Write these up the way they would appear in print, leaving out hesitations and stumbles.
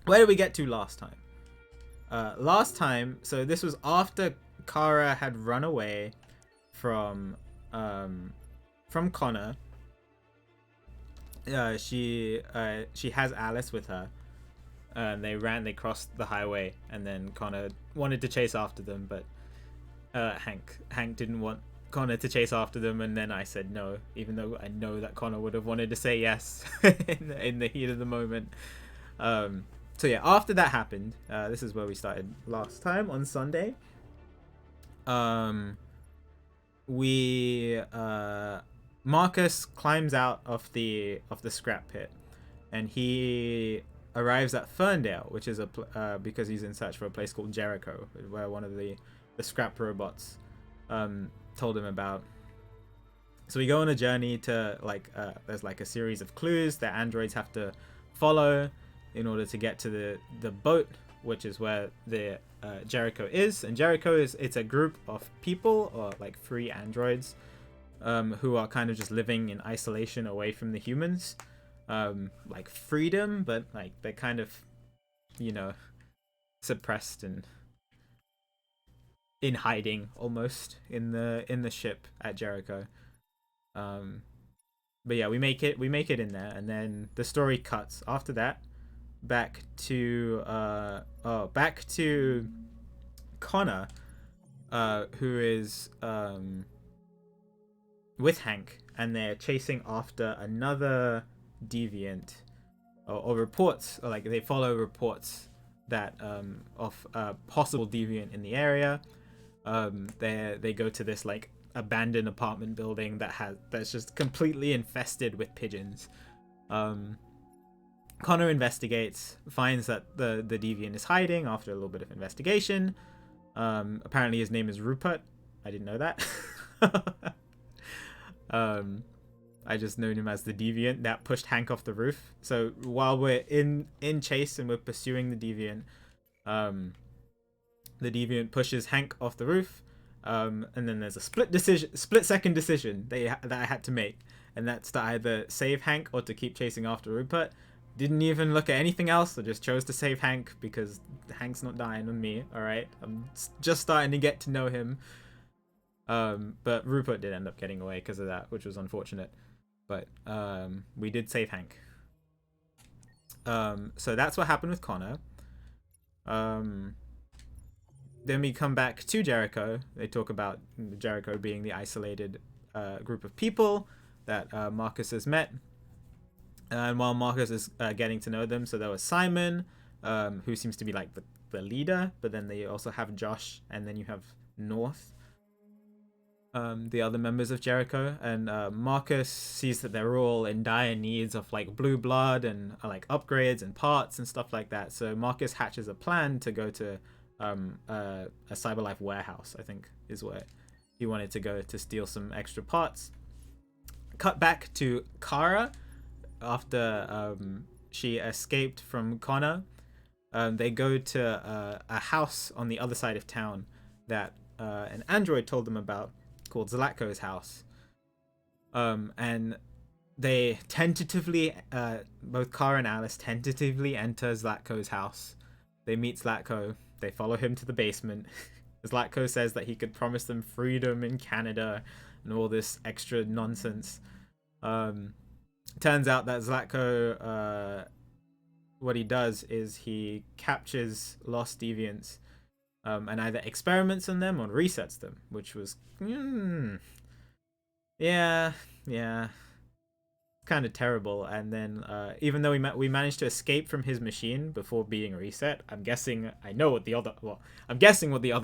where did we get to last time? Last time, so this was after Kara had run away from um, Connor. She has Alice with her. They crossed the highway, and then Connor wanted to chase after them, but Hank didn't want Connor to chase after them, and then I said no, even though I know that Connor would have wanted to say yes in the heat of the moment. So yeah, after that happened, this is where we started last time on Sunday. We Marcus climbs out of the scrap pit, and he arrives at Ferndale, which is because he's in search for a place called Jericho, where one of the scrap robots told him about. So we go on a journey to there's like a series of clues that androids have to follow in order to get to the boat, which is where the Jericho is. And Jericho it's a group of people, or like 3 androids, who are kind of just living in isolation away from the humans. Like freedom, but like they're kind of, suppressed and in hiding almost in the ship at Jericho. But yeah, we make it in there, and then the story cuts after that back to Connor, who is with Hank, and they're chasing after another deviant, or reports, or like they follow reports that of a possible deviant in the area. They go to this like abandoned apartment building that's just completely infested with pigeons. Connor investigates, finds that the deviant is hiding after a little bit of investigation. Apparently his name is Rupert. I didn't know that. I just known him as the deviant that pushed Hank off the roof. So while we're in chase and we're pursuing the deviant pushes Hank off the roof. And then there's a split second decision that I had to make, and that's to either save Hank or to keep chasing after Rupert. Didn't even look at anything else. I just chose to save Hank because Hank's not dying on me. All right, I'm just starting to get to know him. But Rupert did end up getting away because of that, which was unfortunate. But we did save Hank. So that's what happened with Connor. Then we come back to Jericho. They talk about Jericho being the isolated group of people that Marcus has met. And while Marcus is getting to know them, so there was Simon, who seems to be like the leader, but then they also have Josh, and then you have North, the other members of Jericho. And Marcus sees that they're all in dire needs of like blue blood and like upgrades and parts and stuff like that. So Marcus hatches a plan to go to a Cyberlife warehouse, I think is where he wanted to go to steal some extra parts. Cut back to Kara after she escaped from Connor. They go to a house on the other side of town that an android told them about, called Zlatko's house. And they tentatively, both Kara and Alice tentatively enter Zlatko's house. They meet Zlatko. They follow him to the basement. Zlatko says that he could promise them freedom in Canada and all this extra nonsense. Turns out that Zlatko, what he does is he captures lost deviants and either experiments on them or resets them, which was, yeah, kind of terrible. And then even though we managed to escape from his machine before being reset, I'm guessing what the other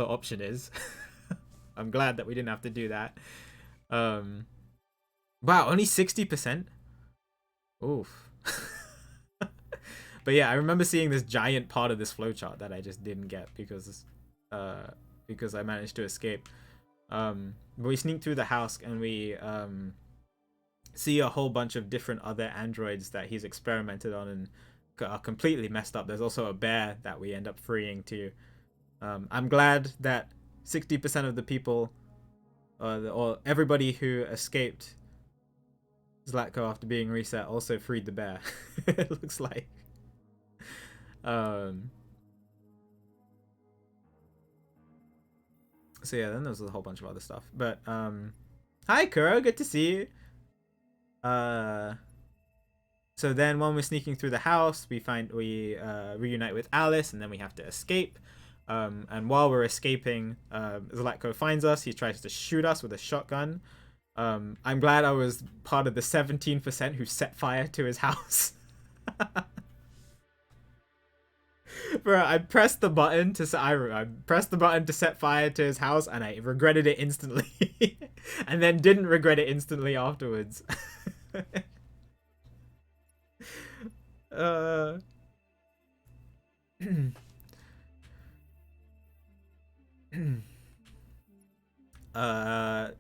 option is. I'm glad that we didn't have to do that. Wow, only 60%. Oof. But yeah, I remember seeing this giant part of this flowchart that I just didn't get because I managed to escape. But we sneak through the house and we see a whole bunch of different other androids that he's experimented on and are completely messed up. There's also a bear that we end up freeing too. I'm glad that 60% of the people, or everybody who escaped Zlatko after being reset, also freed the bear. It looks like. um, so yeah, then there's a whole bunch of other stuff. But hi Kuro, good to see you. So then when we're sneaking through the house, we reunite with Alice, and then we have to escape. And while we're escaping, Zlatko finds us. He tries to shoot us with a shotgun. I'm glad I was part of the 17% who set fire to his house. Bro, I pressed the button to set fire to his house, and I regretted it instantly, and then didn't regret it instantly afterwards. uh,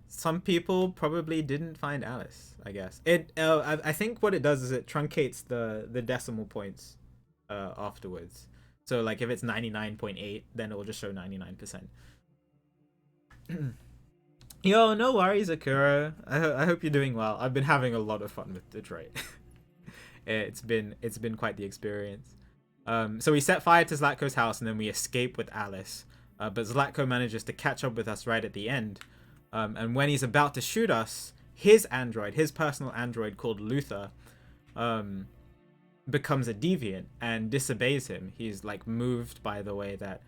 some people probably didn't find Alice. I guess I think what it does is it truncates the decimal points afterwards. So like if it's 99.8, then it will just show 99%. Yo, no worries, Akira. I hope you're doing well. I've been having a lot of fun with Detroit. it's been quite the experience. So we set fire to Zlatko's house, and then we escape with Alice. But Zlatko manages to catch up with us right at the end. And when he's about to shoot us, his personal android called Luther, becomes a deviant and disobeys him. He's like moved by the way that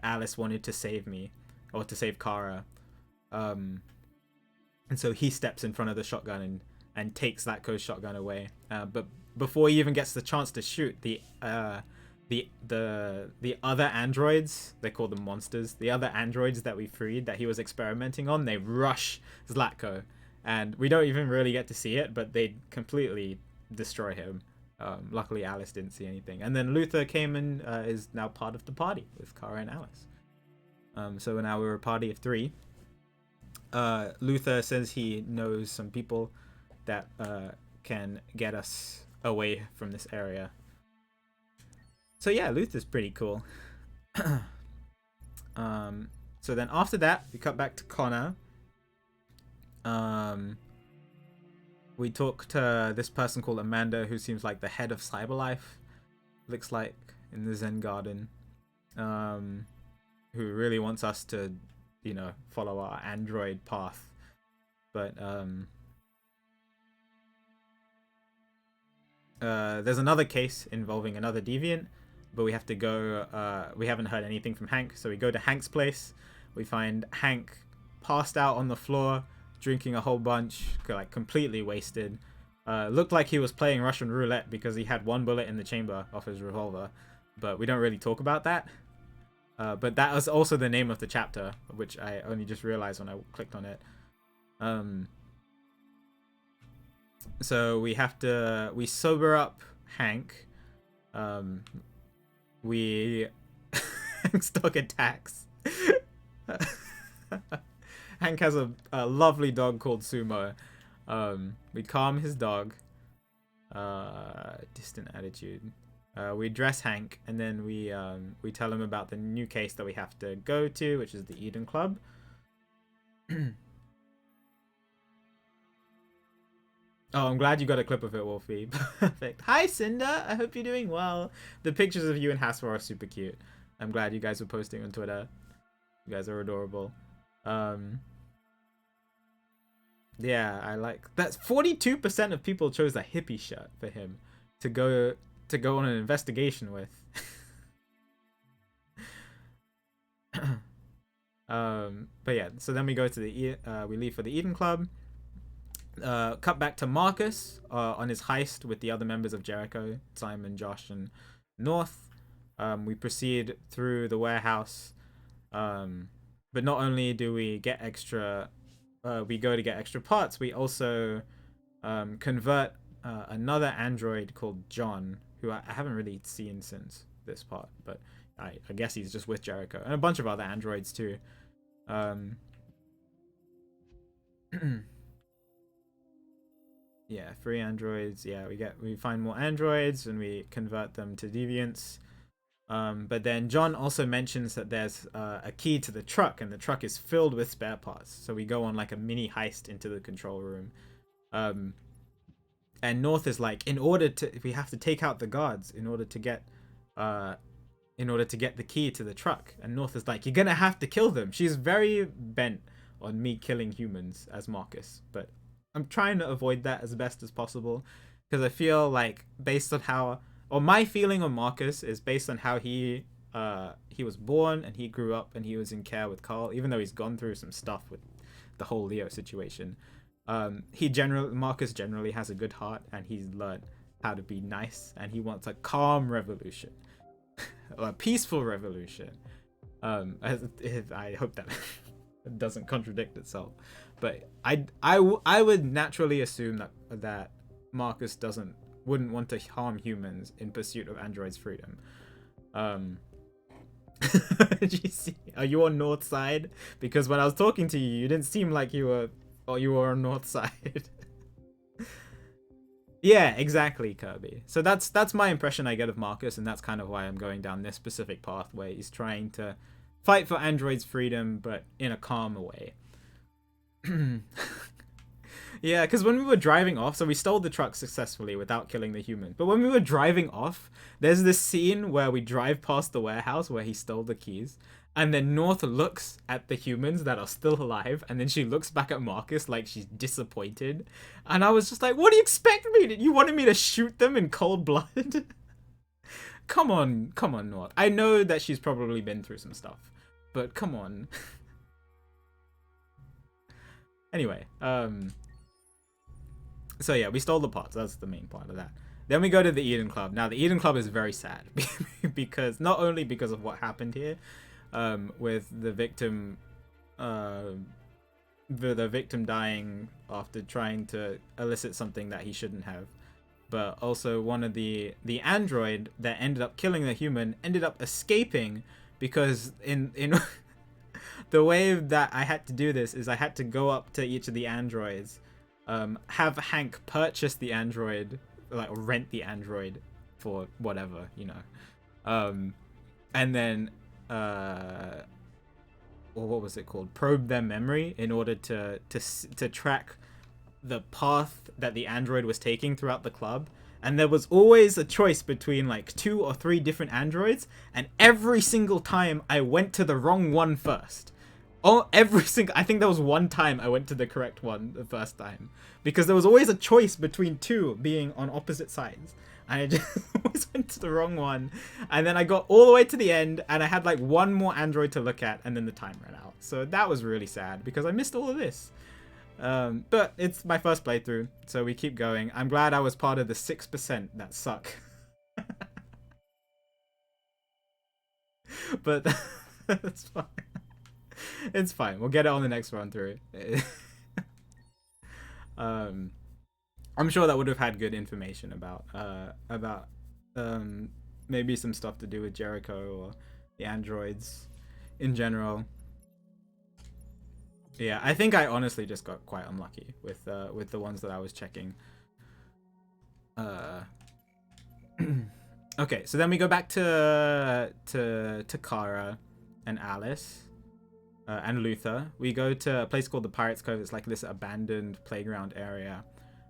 Alice wanted to save me, or to save Kara. And so he steps in front of the shotgun and takes Zlatko's shotgun away. But before he even gets the chance to shoot, the other androids, they call them monsters, the other androids that we freed that he was experimenting on, they rush Zlatko, and we don't even really get to see it, but they completely destroy him. Luckily Alice didn't see anything, and then Luther came and is now part of the party with Kara and Alice. So now we're a party of 3. Luther says he knows some people that can get us away from this area. So yeah, Luther's pretty cool. So then after that, we cut back to Connor. We talk to this person called Amanda, who seems like the head of Cyberlife, looks like, in the Zen Garden, who really wants us to, follow our android path. But there's another case involving another deviant, but we have to go, we haven't heard anything from Hank, so we go to Hank's place. We find Hank passed out on the floor, drinking a whole bunch, like completely wasted. Looked like he was playing Russian roulette because he had 1 bullet in the chamber of his revolver, but we don't really talk about that. But that was also the name of the chapter, which I only just realized when I clicked on it. So we sober up Hank. Hank's dog attacks. Hank has a lovely dog called Sumo. We calm his dog. Distant attitude. We dress Hank, and then we tell him about the new case that we have to go to, which is the Eden Club. Oh, I'm glad you got a clip of it, Wolfie. Perfect. Hi, Cinder. I hope you're doing well. The pictures of you and Hasper are super cute. I'm glad you guys were posting on Twitter. You guys are adorable. Yeah, I like that. 42% of people chose a hippie shirt for him to go on an investigation with. But yeah, so then we go to we leave for the Eden Club. Cut back to Markus on his heist with the other members of Jericho, Simon, Josh, and North. We proceed through the warehouse, but not only do we get extra, we go to get extra parts, we also convert another android called John, who I haven't really seen since this part, but I guess he's just with Jericho, and a bunch of other androids too. Yeah, 3 androids. Yeah, we find more androids and we convert them to deviants. But then John also mentions that there's a key to the truck, and the truck is filled with spare parts. So we go on like a mini heist into the control room. And North is like, we have to take out the guards in order to get the key to the truck. And North is like, you're gonna have to kill them. She's very bent on me killing humans as Markus, but I'm trying to avoid that as best as possible, because I feel like, based on how, or my feeling on Markus is based on how he was born and he grew up and he was in care with Carl, even though he's gone through some stuff with the whole Leo situation. Markus generally has a good heart, and he's learned how to be nice, and he wants a calm revolution, a peaceful revolution. I hope that doesn't contradict itself, but I would naturally assume that Markus wouldn't want to harm humans in pursuit of androids' freedom. Are you on North side? Because when I was talking to you, you didn't seem like you were on North side. Yeah, exactly, Kirby. So that's my impression I get of Markus, and that's kind of why I'm going down this specific path where he's trying to fight for androids' freedom, but in a calmer way. Yeah, because when we were driving off, so we stole the truck successfully without killing the human. But when we were driving off, there's this scene where we drive past the warehouse where he stole the keys. And then North looks at the humans that are still alive, and then she looks back at Markus like she's disappointed. And I was just like, what do you expect me to? You wanted me to shoot them in cold blood? Come on, North. I know that she's probably been through some stuff, but come on. Anyway, so yeah, we stole the pots. That's the main part of that. Then we go to the Eden Club. Now, the Eden Club is very sad because not only because of what happened here, with the victim, the victim dying after trying to elicit something that he shouldn't have, but also one of the android that ended up killing the human ended up escaping, because in the way that I had to do this is I had to go up to each of the androids, have Hank purchase the android, like rent the android for whatever, and then or what was it called? Probe their memory in order to track the path that the android was taking throughout the club. And there was always a choice between like 2 or 3 different androids, and every single time I went to the wrong one first. I think there was one time I went to the correct one the first time, because there was always a choice between 2 being on opposite sides, and I just always went to the wrong one. And then I got all the way to the end, and I had like one more android to look at, and then the time ran out. So that was really sad because I missed all of this. But it's my first playthrough, so we keep going. I'm glad I was part of the 6% that suck. But that's fine. It's fine. We'll get it on the next run through. I'm sure that would have had good information about maybe some stuff to do with Jericho or the androids in general. Yeah, I think I honestly just got quite unlucky with the ones that I was checking. Okay, so then we go back to Kara and Alice. And Luther. We go to a place called the Pirates Cove. It's like this abandoned playground area,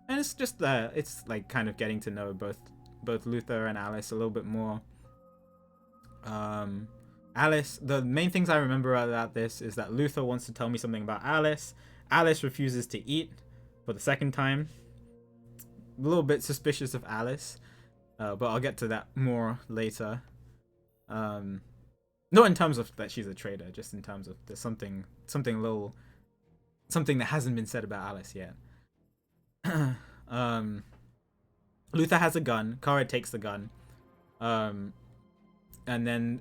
and it's just it's like kind of getting to know both Luther and Alice a little bit more. Alice, the main things I remember about this is that Luther wants to tell me something about Alice. Alice refuses to eat for the second time. A little bit suspicious of Alice, but I'll get to that more later. Not in terms of that she's a traitor, just in terms of there's something that hasn't been said about Alice yet. Luther has a gun. Kara takes the gun. And then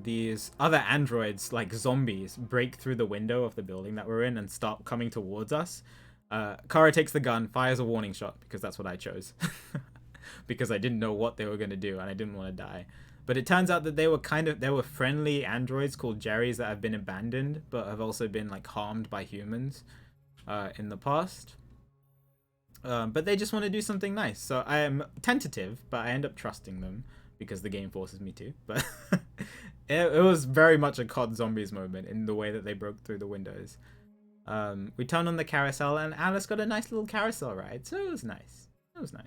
these other androids, like zombies, break through the window of the building that we're in and start coming towards us. Kara takes the gun, fires a warning shot, because that's what I chose. Because I didn't know what they were going to do and I didn't want to die. But it turns out that they were friendly androids called Jerrys that have been abandoned, but have also been like harmed by humans in the past. But they just want to do something nice. So I am tentative, but I end up trusting them because the game forces me to. But it was very much a COD Zombies moment in the way that they broke through the windows. We turned on the carousel and Alice got a nice little carousel ride, so it was nice. That was nice.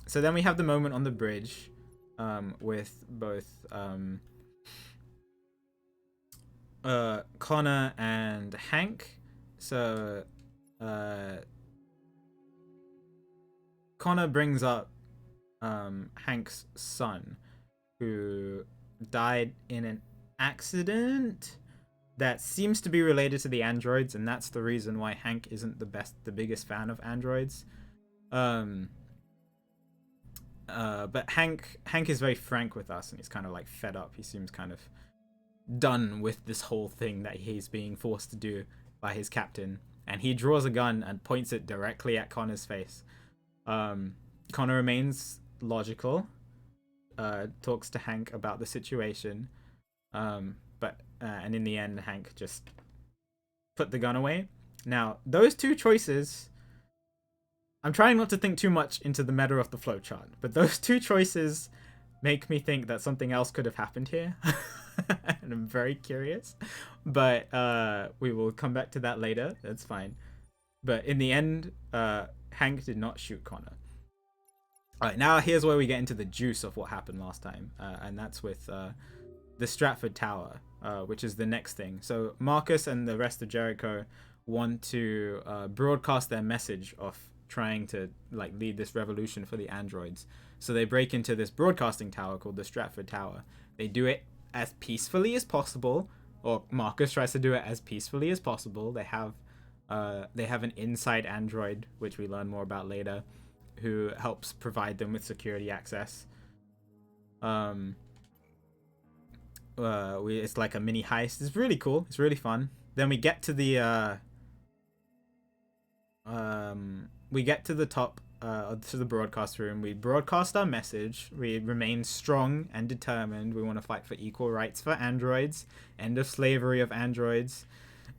So then we have the moment on the bridge, with both Connor and Hank. So Connor brings up Hank's son, who died in an accident that seems to be related to the androids, and that's the reason why Hank isn't the biggest fan of androids. But Hank is very frank with us, and he's kind of like fed up. He seems kind of done with this whole thing that he's being forced to do by his captain, and he draws a gun and points it directly at Connor's face. Connor remains logical, talks to Hank about the situation, but in the end, Hank just put the gun away. Now, those two choices, I'm trying not to think too much into the meta of the flowchart, but those two choices make me think that something else could have happened here. And I'm very curious, but we will come back to that later. That's fine. But in the end, Hank did not shoot Connor. All right, now here's where we get into the juice of what happened last time, and that's with the Stratford Tower, which is the next thing. So Markus and the rest of Jericho want to broadcast their message of trying to like lead this revolution for the androids. So they break into this broadcasting tower called the Stratford Tower. They do it as peacefully as possible, or Markus tries to do it as peacefully as possible. They have an inside android, which we learn more about later, who helps provide them with security access. It's like a mini heist. It's really cool. It's really fun. Then we get to the top, to the broadcast room. We broadcast our message. We remain strong and determined. We want to fight for equal rights for androids, end of slavery of androids,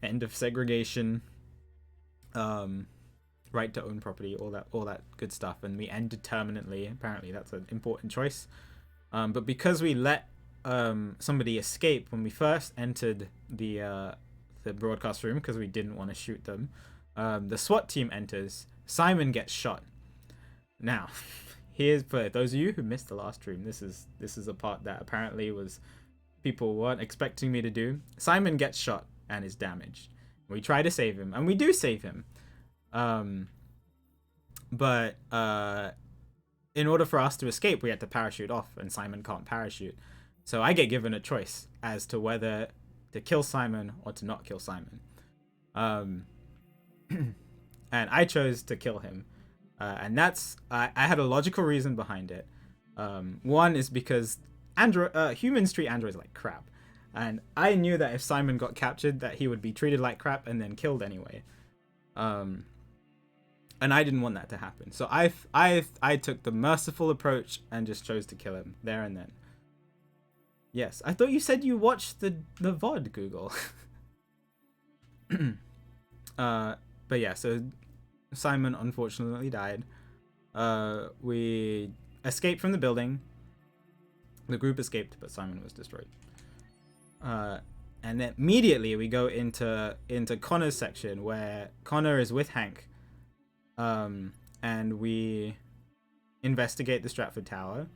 end of segregation, right to own property, all that good stuff. And we end determinately. Apparently that's an important choice. But because we let somebody escape when we first entered the broadcast room, because we didn't want to shoot them, the SWAT team enters. Simon gets shot. Now, here's for those of you who missed the last stream. This is a part that apparently people weren't expecting me to do. Simon gets shot and is damaged. We try to save him, and we do save him. But in order for us to escape, we had to parachute off, and Simon can't parachute. So I get given a choice as to whether to kill Simon or to not kill Simon. And I chose to kill him. And that's I had a logical reason behind it. One is because humans treat androids like crap, and I knew that if Simon got captured, that he would be treated like crap and then killed anyway. And I didn't want that to happen, so I took the merciful approach and just chose to kill him there and then. Yes, I thought you said you watched the VOD, Google. But yeah, so Simon unfortunately died. We escaped from the building. The group escaped, but Simon was destroyed. And then immediately we go into Connor's section, where Connor is with Hank. And we investigate the Stratford Tower.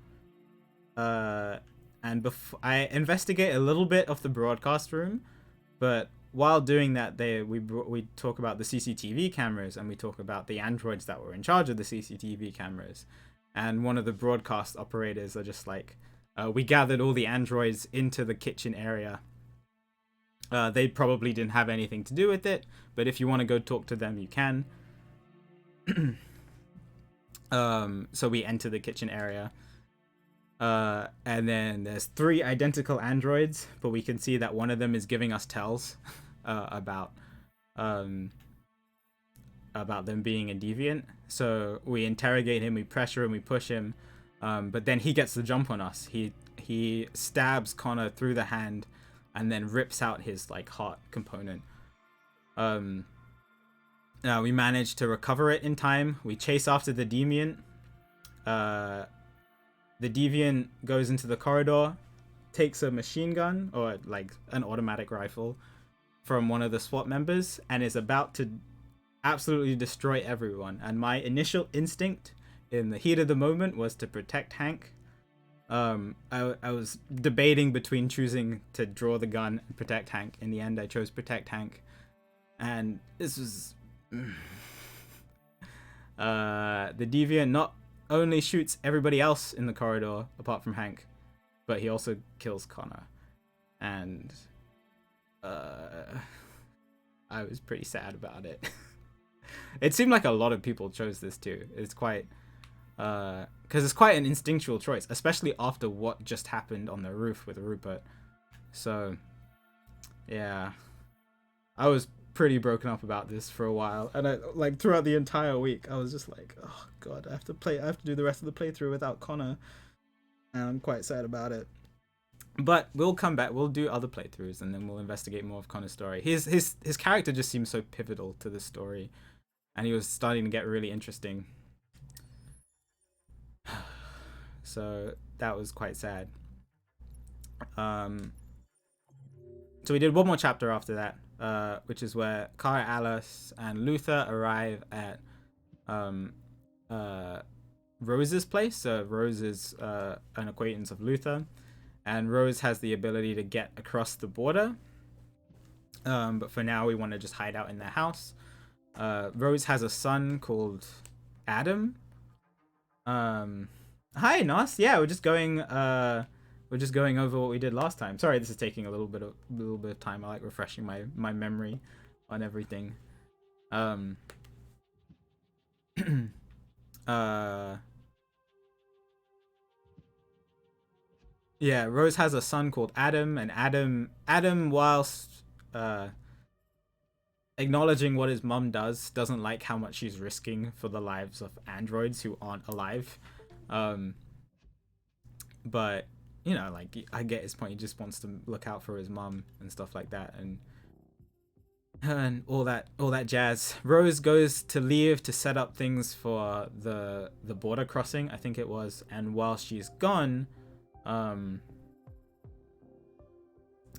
And I investigate a little bit of the broadcast room, but while doing that, we talk about the CCTV cameras, and we talk about the androids that were in charge of the CCTV cameras. And one of the broadcast operators are just like, we gathered all the androids into the kitchen area. They probably didn't have anything to do with it, but if you want to go talk to them, you can. So we enter the kitchen area. And then there's 3 identical androids, but we can see that one of them is giving us tells about them being a deviant. So we interrogate him, we pressure him, we push him, but then he gets the jump on us. He stabs Connor through the hand and then rips out his like heart component. We manage to recover it in time. We chase after the deviant. The deviant goes into the corridor, takes a machine gun or like an automatic rifle from one of the SWAT members, and is about to absolutely destroy everyone. And my initial instinct in the heat of the moment was to protect Hank. I was debating between choosing to draw the gun and protect Hank. In the end, I chose protect Hank. And this was... the Deviant not only shoots everybody else in the corridor, apart from Hank, but he also kills Connor. And I was pretty sad about it. It seemed like a lot of people chose this too. It's quite... because it's quite an instinctual choice, especially after what just happened on the roof with Rupert. So, yeah. I was pretty broken up about this for a while, and I, like, throughout the entire week I was just like, oh god, I have to do the rest of the playthrough without Connor, and I'm quite sad about it. But we'll come back, we'll do other playthroughs, and then we'll investigate more of Connor's story. His character just seems so pivotal to the story, and he was starting to get really interesting. So that was quite sad. So we did one more chapter after that, which is where Kara, Alice, and Luther arrive at Rose's place. So Rose is an acquaintance of Luther, and Rose has the ability to get across the border. But for now, we want to just hide out in their house. Rose has a son called Adam. Hi, Nos. Yeah, we're just going over what we did last time. Sorry, this is taking a little bit of time. I like refreshing my memory on everything. Yeah, Rose has a son called Adam, and Adam, whilst acknowledging what his mum does, doesn't like how much she's risking for the lives of androids who aren't alive. But you know, like, I get his point. He just wants to look out for his mum and stuff like that, and all that jazz. Rose goes to leave to set up things for the border crossing, I think it was, and while she's gone, there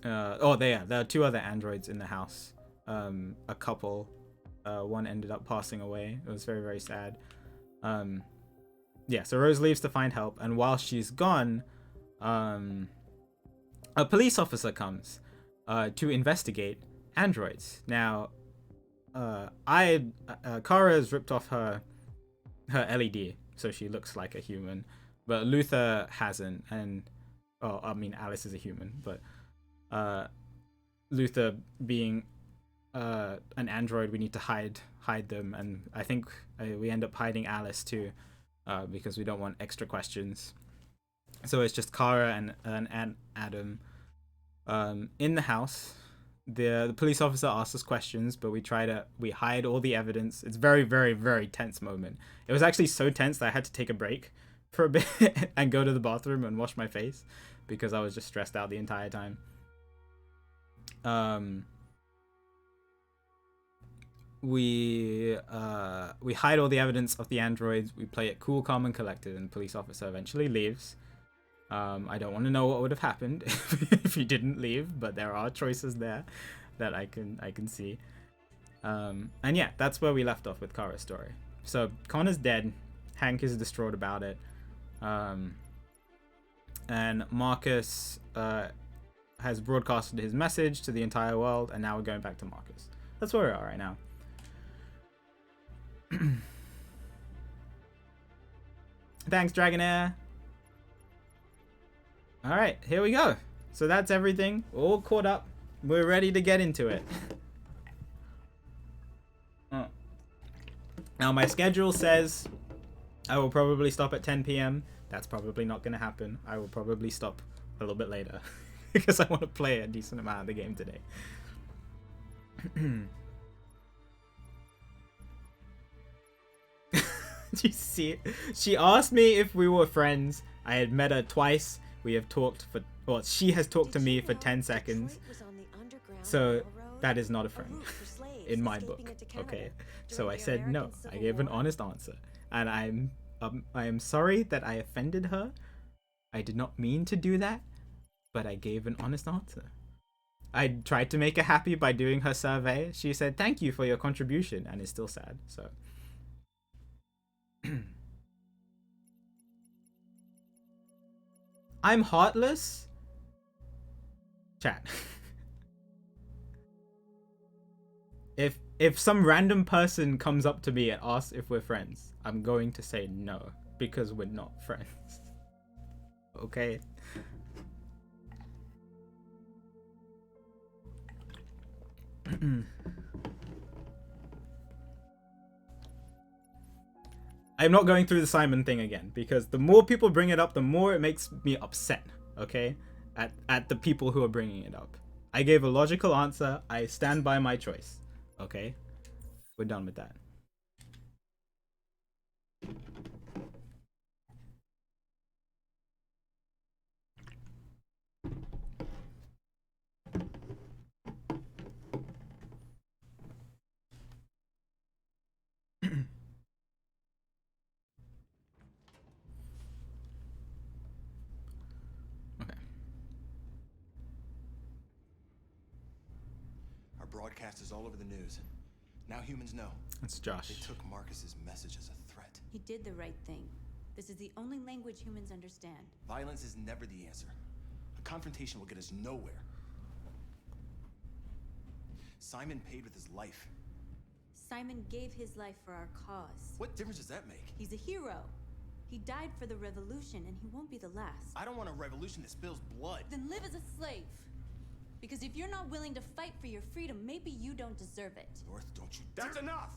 are two other androids in the house. A couple. One ended up passing away. It was very, very sad. Yeah, so Rose leaves to find help, and while she's gone, a police officer comes to investigate androids. Now, Kara has ripped off her LED, so she looks like a human, but Luther hasn't, and Alice is a human, but Luther being an android, we need to hide them, and I think we end up hiding Alice too, because we don't want extra questions. So it's just Kara and Adam in the house. The police officer asks us questions, but we hide all the evidence. It's very, very, very tense moment. It was actually so tense that I had to take a break for a bit and go to the bathroom and wash my face because I was just stressed out the entire time. We hide all the evidence of the androids. We play it cool, calm, and collected, and the police officer eventually leaves. I don't want to know what would have happened if he didn't leave, but there are choices there that I can see. And yeah, that's where we left off with Kara's story. So Connor's dead. Hank is distraught about it. And Markus has broadcasted his message to the entire world, and now we're going back to Markus. That's where we are right now. Thanks, Dragonair. Alright, here we go. So that's everything. All caught up. We're ready to get into it. Now, my schedule says I will probably stop at 10 p.m. That's probably not going to happen. I will probably stop a little bit later because I want to play a decent amount of the game today. Do you see it? She asked me if we were friends. I had met her twice. We have talked for, well, she has talked to me for 10 seconds. So that is not a friend in my book. Okay. So I said no. I gave an honest answer. And I am sorry that I offended her. I did not mean to do that, but I gave an honest answer. I tried to make her happy by doing her survey. She said, "Thank you for your contribution," and is still sad. So. I'm heartless? Chat. If some random person comes up to me and asks if we're friends, I'm going to say no, because we're not friends. Okay? I'm not going through the Simon thing again, because the more people bring it up, the more it makes me upset, okay? At the people who are bringing it up. I gave a logical answer. I stand by my choice, okay? We're done with that. Broadcast is all over the news. Now humans know. That's Josh. They took Markus's message as a threat. He did the right thing. This is the only language humans understand. Violence is never the answer. A confrontation will get us nowhere. Simon paid with his life. Simon gave his life for our cause. What difference does that make? He's a hero. He died for the revolution, and he won't be the last. I don't want a revolution that spills blood. Then live as a slave. Because if you're not willing to fight for your freedom, maybe you don't deserve it. North, don't you dare— That's enough!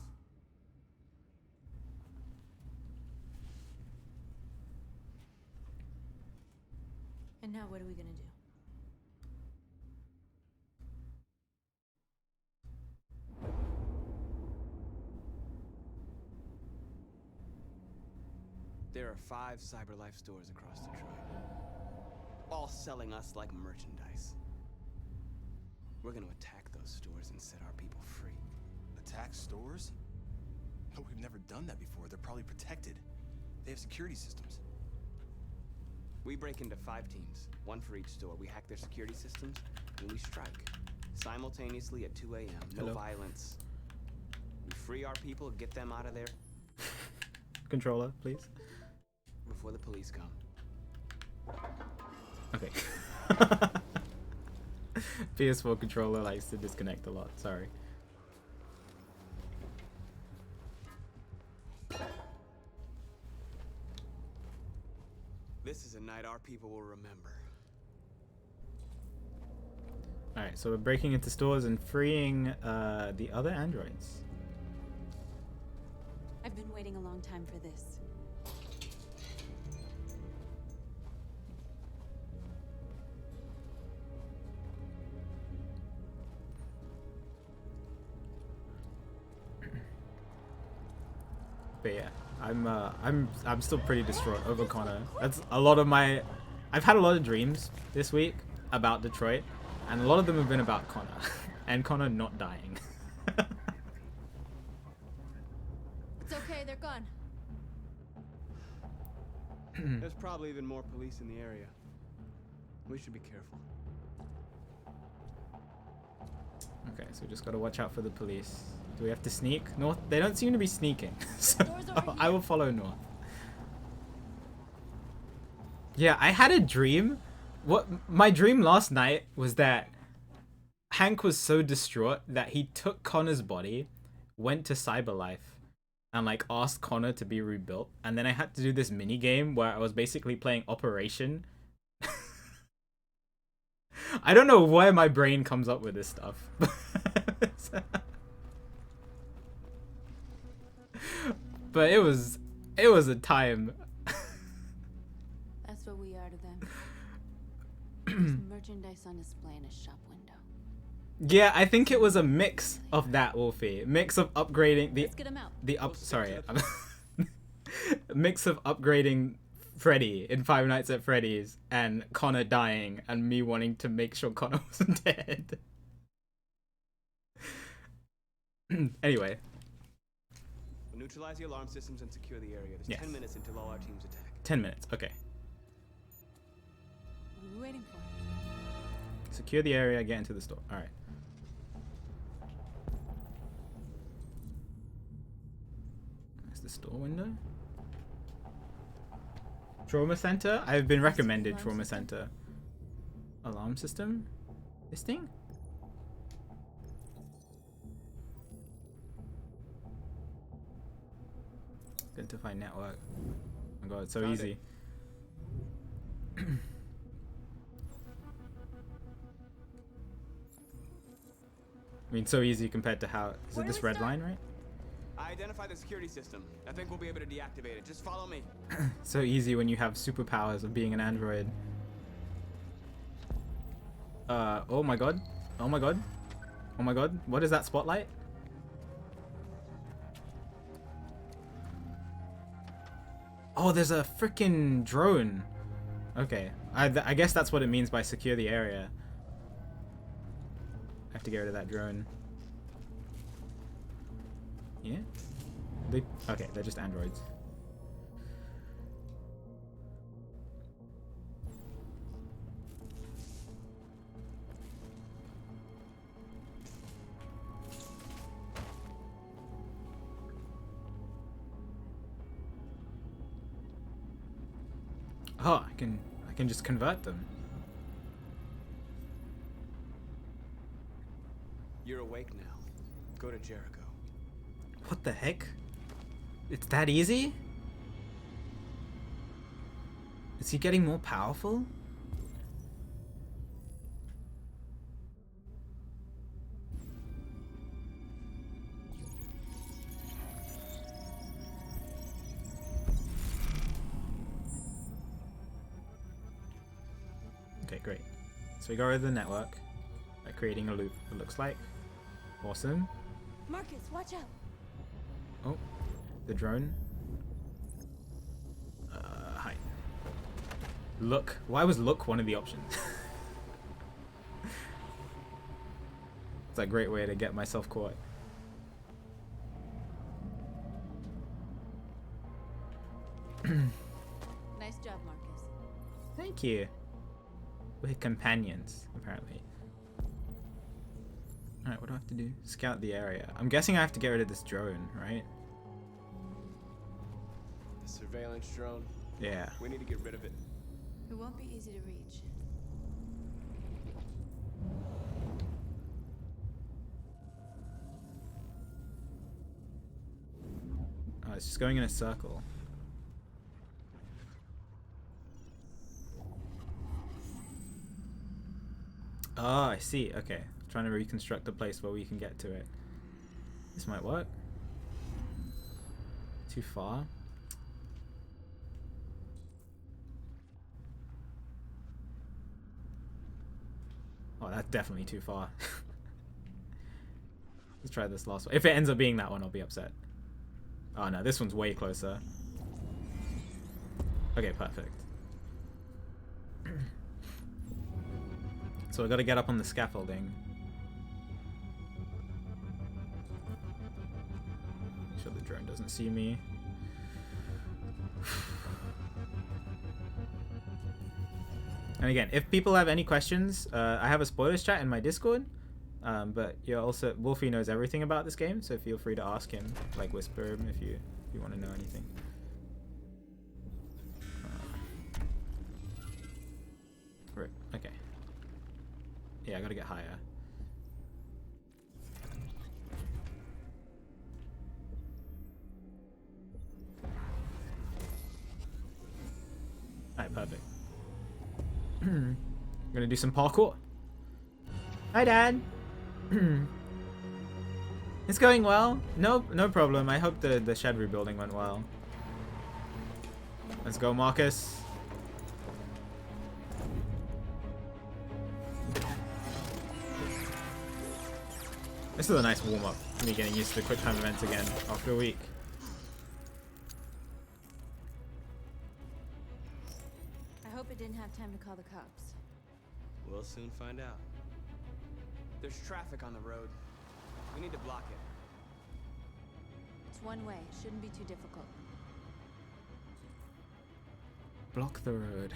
And now what are we gonna do? There are 5 CyberLife stores across Detroit, all selling us like merchandise. We're gonna attack those stores and set our people free. Attack stores? But we've never done that before. They're probably protected. They have security systems. We break into 5 teams, 1 for each store. We hack their security systems, and we strike. Simultaneously at 2 a.m. No Hello. violence. We free our people, get them out of there. Controller, please. Before the police come. Okay. PS4 controller likes to disconnect a lot. Sorry. This is a night our people will remember. Alright, so we're breaking into stores and freeing the other androids. I've been waiting a long time for this. But yeah, I'm still pretty distraught over Connor. That's a lot of my. I've had a lot of dreams this week about Detroit, and a lot of them have been about Connor, and Connor not dying. It's okay, they're gone. There's probably even more police in the area. We should be careful. Okay, so we just gotta watch out for the police. Do we have to sneak? North? They don't seem to be sneaking, so I will follow North. Yeah, I had a dream. My dream last night was that Hank was so distraught that he took Connor's body, went to CyberLife, and like asked Connor to be rebuilt. And then I had to do this mini game where I was basically playing Operation. I don't know why my brain comes up with this stuff. But it was a time. That's what we are to them. There's merchandise on display in a shop window. Yeah, I think it was a mix of that, Wolfie. Mix of upgrading Let's get them out. Mix of upgrading Freddy in Five Nights at Freddy's and Connor dying and me wanting to make sure Connor wasn't dead. Anyway. Neutralize the alarm systems and secure the area. There's Yes. 10 minutes until all our teams attack. 10 minutes, okay. What are we waiting for? So Secure the area, get into the store. Alright. There's the store window. Trauma center? I've been recommended trauma center. Alarm system? This thing? Identify network. Oh my god, it's so Found easy. I mean, so easy compared to how... Is Where it do this we red start? line, right? I identified the security system. I think we'll be able to deactivate it. Just follow me. So easy when you have superpowers of being an android. Oh my god. Oh my god. Oh my god. What is that spotlight? Oh, there's a freaking drone. Okay. I guess that's what it means by secure the area. I have to get rid of that drone. Yeah? Okay, they're just androids. Oh, I can just convert them. You're awake now. Go to Jericho. What the heck? It's that easy? Is he getting more powerful? Okay, great. So we go over the network by creating a loop, it looks like. Awesome. Marcus, watch out. Oh, the drone. Hi. Look. Why was look one of the options? It's a great way to get myself caught. Nice job, Marcus. Thank you. We're companions, apparently. Alright, what do I have to do? Scout the area. I'm guessing I have to get rid of this drone, right? The surveillance drone. Yeah. We need to get rid of it. It won't be easy to reach. Oh, it's just going in a circle. Oh, I see. Okay. Trying to reconstruct the place where we can get to it. This might work. Too far. Oh, that's definitely too far. Let's try this last one. If it ends up being that one, I'll be upset. Oh no, this one's way closer. Okay, perfect. So I gotta get up on the scaffolding. Make sure the drone doesn't see me. And again, if people have any questions, I have a spoilers chat in my Discord. But you're also Wolfie knows everything about this game, so feel free to ask him, like whisper him if you want to know anything. Right, okay. Yeah, I gotta get higher. Alright, perfect. I'm gonna do some parkour. Hi, Dad. It's going well. No problem. I hope the shed rebuilding went well. Let's go, Marcus. This is a nice warm-up for me getting used to quick time events again after a week. I hope it didn't have time to call the cops. We'll soon find out. There's traffic on the road. We need to block it. It's one way. Shouldn't be too difficult. Block the road.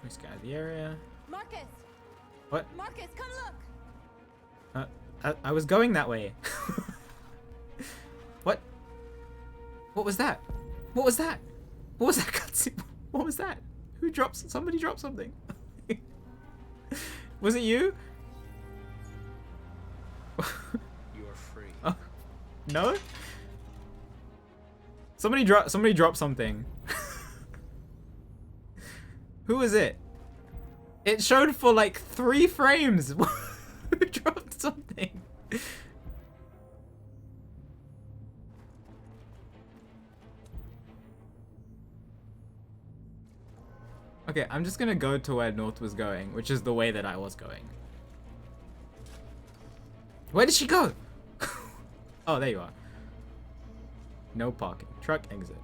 We scour the area. Marcus! What? Marcus, come look! I was going that way. What? What was that? What was that? What was that cutscene? What was that? Who dropped? Somebody dropped something. Was it you? You're free. Oh, no? Somebody dropped something. Who was it? It showed for like 3 frames. Who dropped something? Okay, I'm just gonna go to where North was going, which is the way that I was going. Where did she go? Oh, there you are. No parking. Truck exit.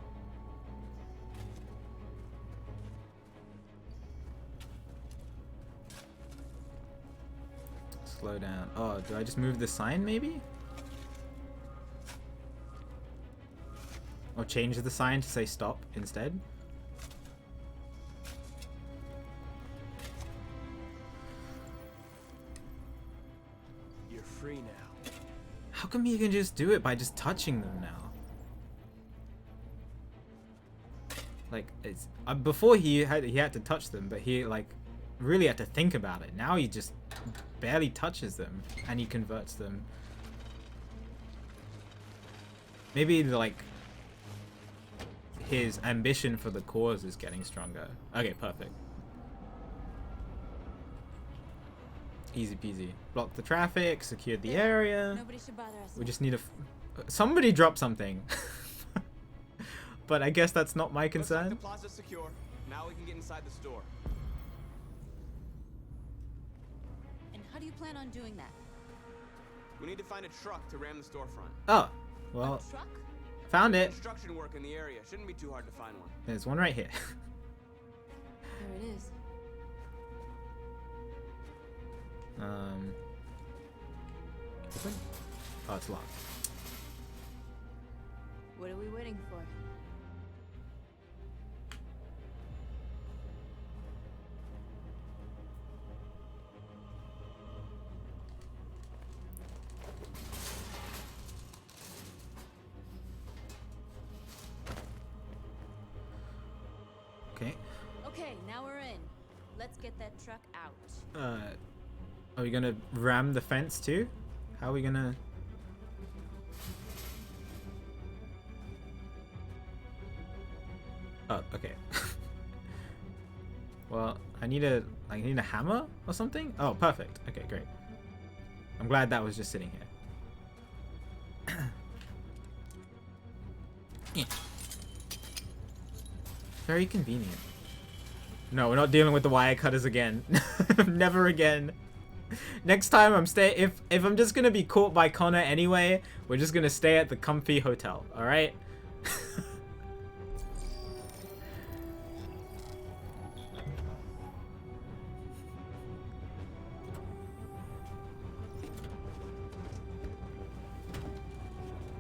Slow down. Oh, do I just move the sign maybe? Or change the sign to say stop instead? You're free now. How come you can just do it by just touching them now? Like it's before he had to touch them, but he like really had to think about it. Now he just barely touches them and he converts them. Maybe like his ambition for the cause is getting stronger. Okay, perfect. Easy peasy. Block the traffic, secure the area. Nobody should bother us. We just need somebody drop something. But I guess that's not my Looks like concern. the plaza's secure. Now we can get inside the store. And how do you plan on doing that? We need to find a truck to ram the storefront. Oh, well, A truck? found it. Construction work in the area. Shouldn't be too hard to find one. There's one right here. There it is. Open? Oh, it's locked. What are we waiting for? Okay. Okay, now we're in. Let's get that truck out. Are we gonna ram the fence too? How are we gonna? Oh, okay. Well, I need a hammer or something. Oh, perfect. Okay, great. I'm glad that was just sitting here. Yeah. Very convenient. No, we're not dealing with the wire cutters again. Never again. Next time if I'm just gonna be caught by Connor anyway, we're just gonna stay at the comfy hotel, alright?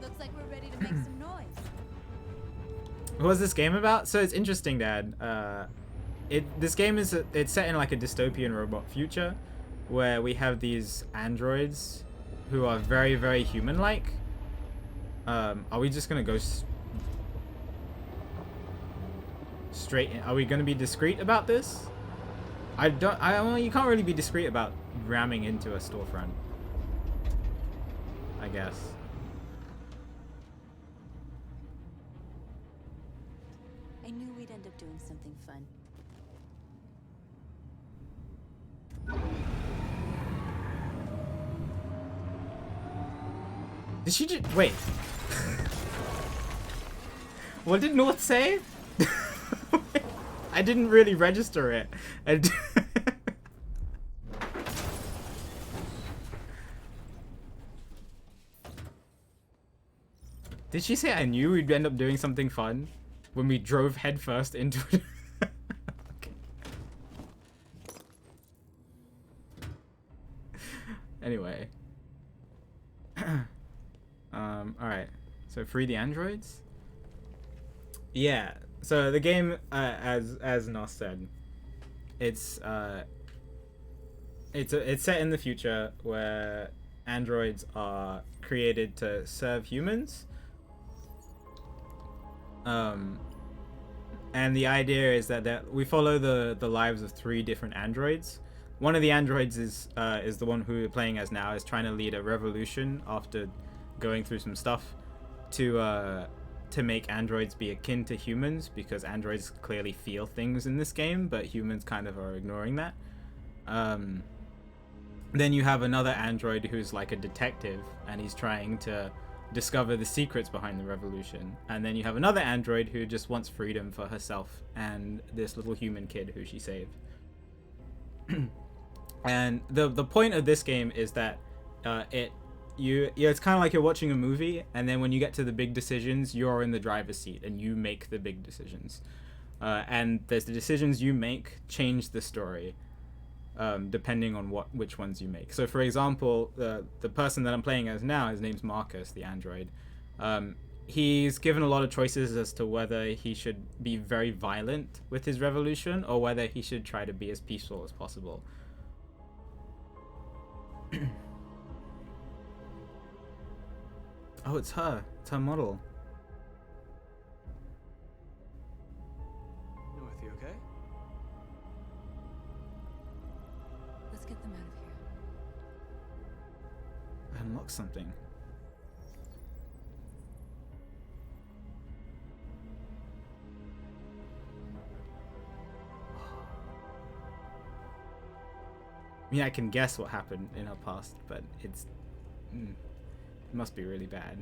Looks like we're ready to make some noise. What was this game about? So it's interesting, Dad. This game is it's set in like a dystopian robot future, where we have these androids who are very, very human-like. Are we just gonna go straight in? Are we gonna be discreet about this? Well, you can't really be discreet about ramming into a storefront, I guess. I knew we'd end up doing something fun. Did she just wait? What did North say? I didn't really register it. Did she say I knew we'd end up doing something fun when we drove headfirst into it? Okay. Anyway. Alright. So free the androids? Yeah. So the game, as Nos said, it's it's set in the future where androids are created to serve humans. And the idea is that we follow the lives of 3 different androids. One of the androids is the one who we're playing as now, is trying to lead a revolution after going through some stuff to make androids be akin to humans, because androids clearly feel things in this game, but humans kind of are ignoring that. Then you have another android who's like a detective, and he's trying to discover the secrets behind the revolution. And then you have another android who just wants freedom for herself and this little human kid who she saved. And the point of this game is that it's kind of like you're watching a movie, and then when you get to the big decisions, you're in the driver's seat and you make the big decisions. And there's the decisions you make change the story, depending on which ones you make. So for example, the person that I'm playing as now, his name's Markus, the android. He's given a lot of choices as to whether he should be very violent with his revolution or whether he should try to be as peaceful as possible. Oh, it's her. It's her model. Dorothy, okay? Let's get them out of here. I unlocked something. I mean, I can guess what happened in her past, but it must be really bad.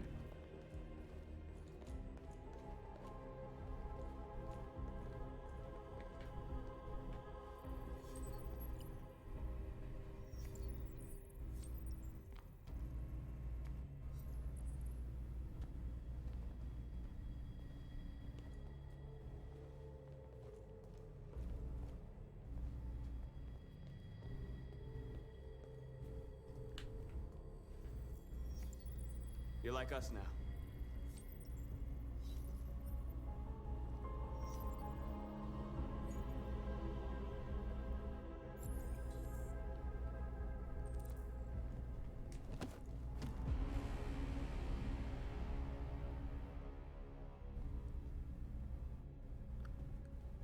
You're like us now.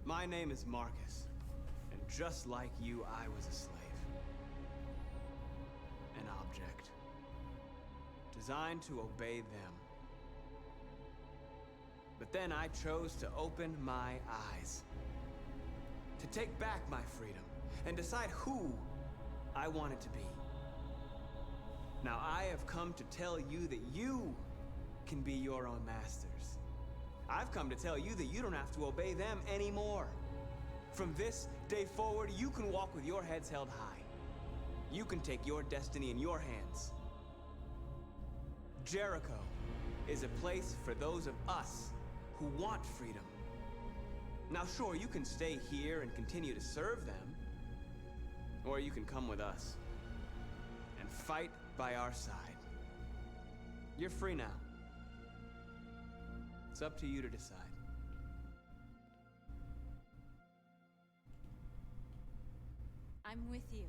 My name is Markus, and just like you, I was a slave. An object. Designed to obey them. But then I chose to open my eyes. To take back my freedom and decide who I wanted to be. Now I have come to tell you that you can be your own masters. I've come to tell you that you don't have to obey them anymore. From this day forward, you can walk with your heads held high. You can take your destiny in your hands. Jericho is a place for those of us who want freedom. Now sure, you can stay here and continue to serve them, or you can come with us and fight by our side. You're free now. It's up to you to decide. I'm with you.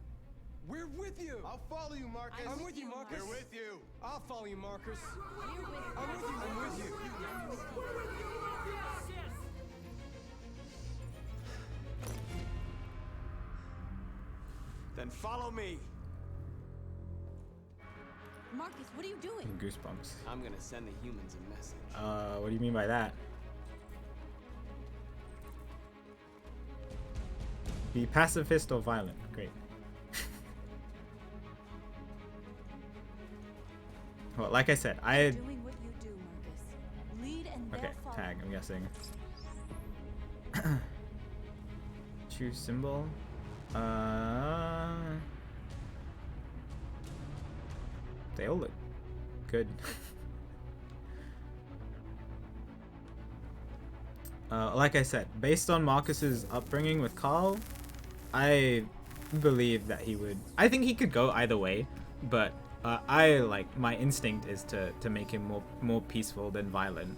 We're with you. I'll follow you, Markus. I'm with you, Markus. We're with you. I'll follow you, Markus. We're with you. I'm with you. I'm with you. I'm with you. Then follow me. Markus, what are you doing? Goosebumps. I'm gonna send the humans a message. What do you mean by that? Be pacifist or violent? Great. Well, like I said, Doing what you do, Markus. Lead and they'll Okay, follow. tag, I'm guessing. Choose symbol. They all look good. Like I said, based on Marcus's upbringing with Carl, I believe that he would. I think he could go either way, but my instinct is to make him more peaceful than violent.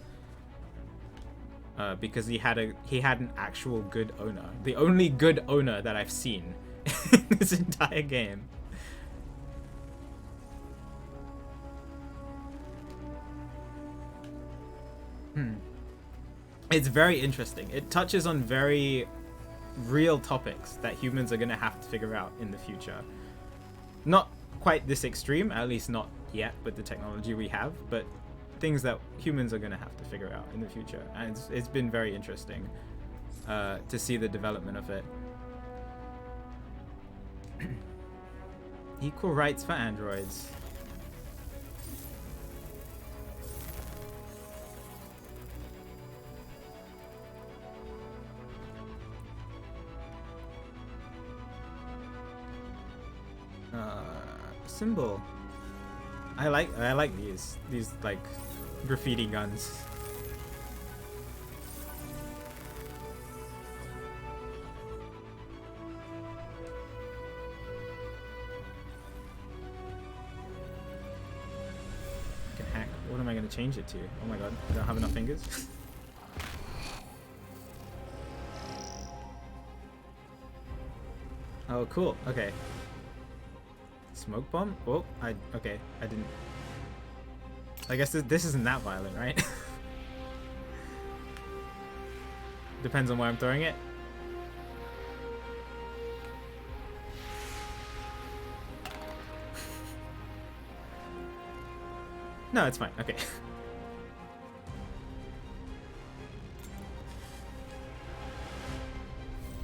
Because he had an actual good owner. The only good owner that I've seen in this entire game. It's very interesting. It touches on very real topics that humans are going to have to figure out in the future. Not quite this extreme, at least not yet with the technology we have, but things that humans are going to have to figure out in the future. And it's been very interesting to see the development of it. Equal rights for androids. Symbol. I like these like graffiti guns. I can hack. What am I gonna change it to? Oh my god, I don't have enough fingers. Oh cool. Okay. Smoke bomb? Oh, okay. I didn't. I guess this isn't that violent, right? Depends on where I'm throwing it. No, it's fine. Okay.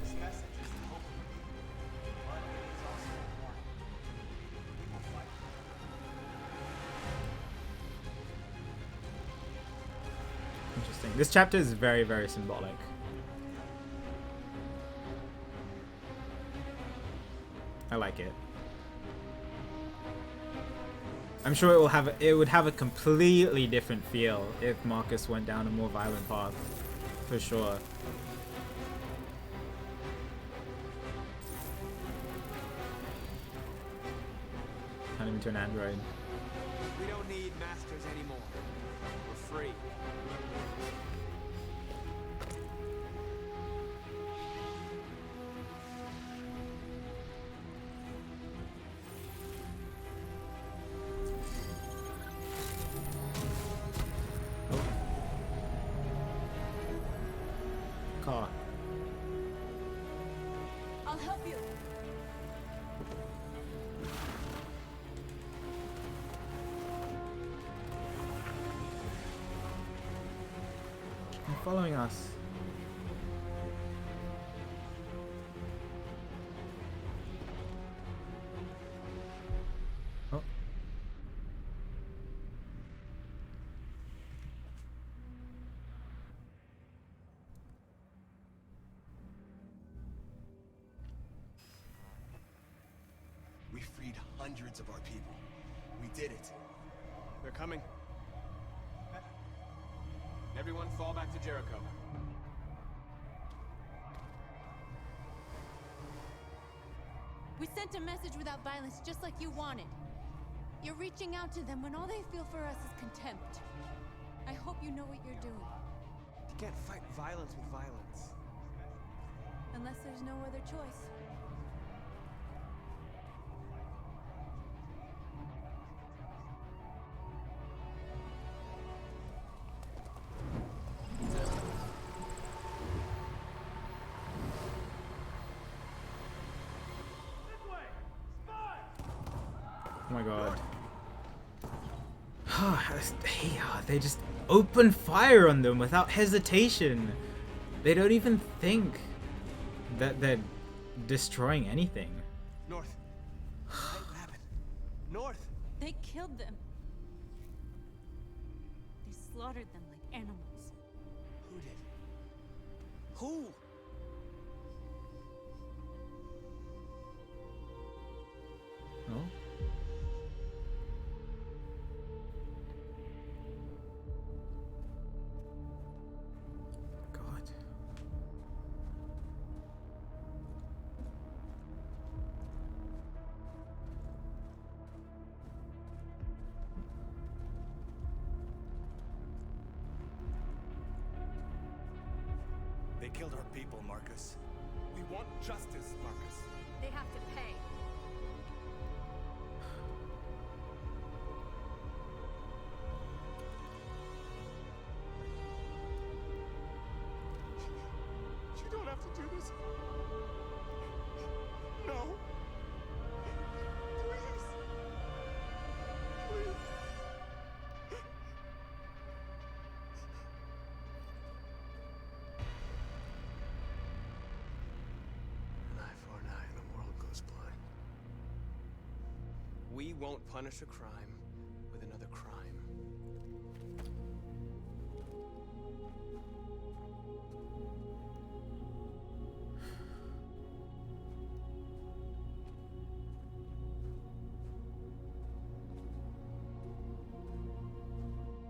This message is hope, but it's also a warning. We will fight. Interesting. This chapter is very, very symbolic. I like it. I'm sure it would have a completely different feel if Markus went down a more violent path, for sure. Turn him into an android. We don't need masters anymore. We're free. Car. I'll help you. You're following us. Oh. We freed hundreds of our people. We did it. They're coming. Everyone fall back to Jericho. We sent a message without violence, just like you wanted. You're reaching out to them when all they feel for us is contempt. I hope you know what you're doing. You can't fight violence with violence. Unless there's no other choice. Oh my god. They just open fire on them without hesitation. They don't even think that they're destroying anything. North. What happened? North. They killed them. They slaughtered them like animals. Who did? Who? Oh? God. They killed our people, Markus. We want justice, Markus. They have to pay. You don't have to do this. No. Please. Please. An eye for an eye and the world goes blind. We won't punish a crime with another crime.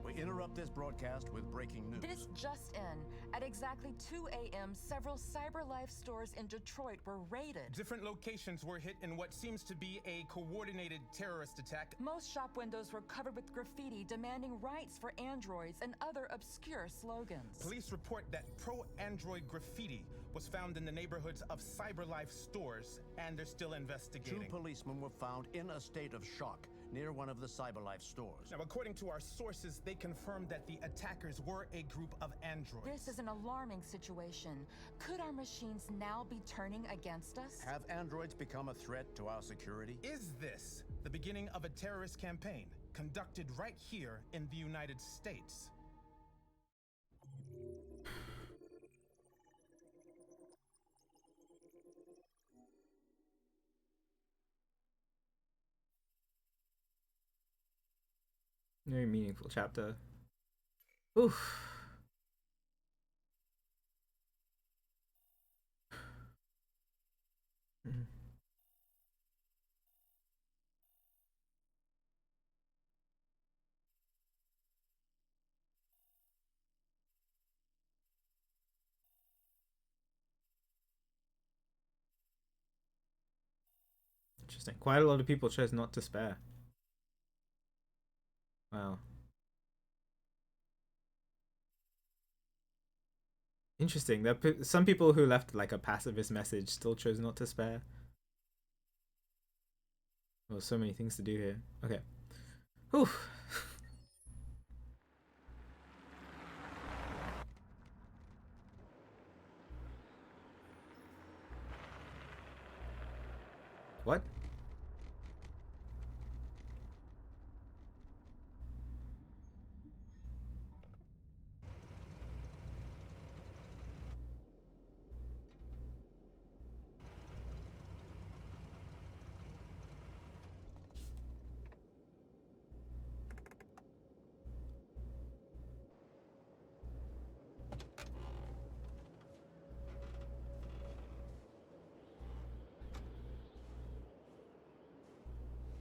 We interrupt this broadcast with breaking news. This just in. At exactly 2 a.m., several CyberLife stores in Detroit were raided. Different locations were hit in what seems to be a coordinated terrorist attack. Most shop windows were covered with graffiti demanding rights for androids and other obscure slogans. Police report that pro-android graffiti was found in the neighborhoods of CyberLife stores, and they're still investigating. 2 policemen were found in a state of shock near one of the CyberLife stores. Now, according to our sources, they confirmed that the attackers were a group of androids. This is an alarming situation. Could our machines now be turning against us? Have androids become a threat to our security? Is this the beginning of a terrorist campaign conducted right here in the United States? Very meaningful chapter. Oof. Mhm. Interesting. Quite a lot of people chose not to spare. Wow. Interesting. Some people who left like a pacifist message still chose not to spare. Well, so many things to do here. Okay. Whew. What?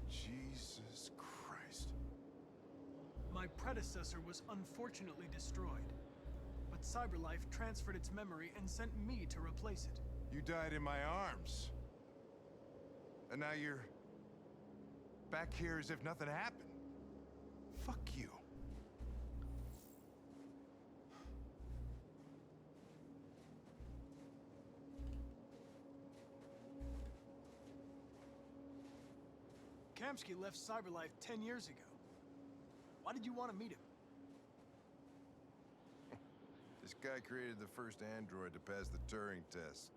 Jesus Christ. My predecessor was unfortunately destroyed, but CyberLife transferred its memory and sent me to replace it. You died in my arms. And now you're back here as if nothing happened. Fuck you. Kamsky left CyberLife 10 years ago. Why did you want to meet him? This guy created the first android to pass the Turing test.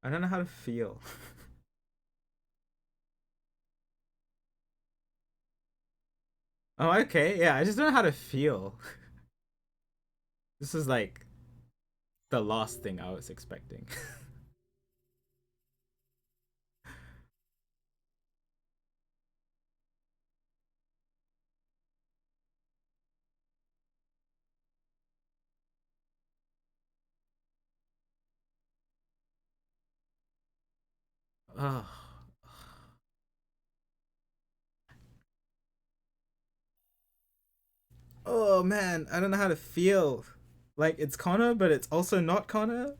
I don't know how to feel. Oh, okay. Yeah, I just don't know how to feel. This is like the last thing I was expecting. Oh. Oh man, I don't know how to feel. Like it's Connor, but it's also not Connor.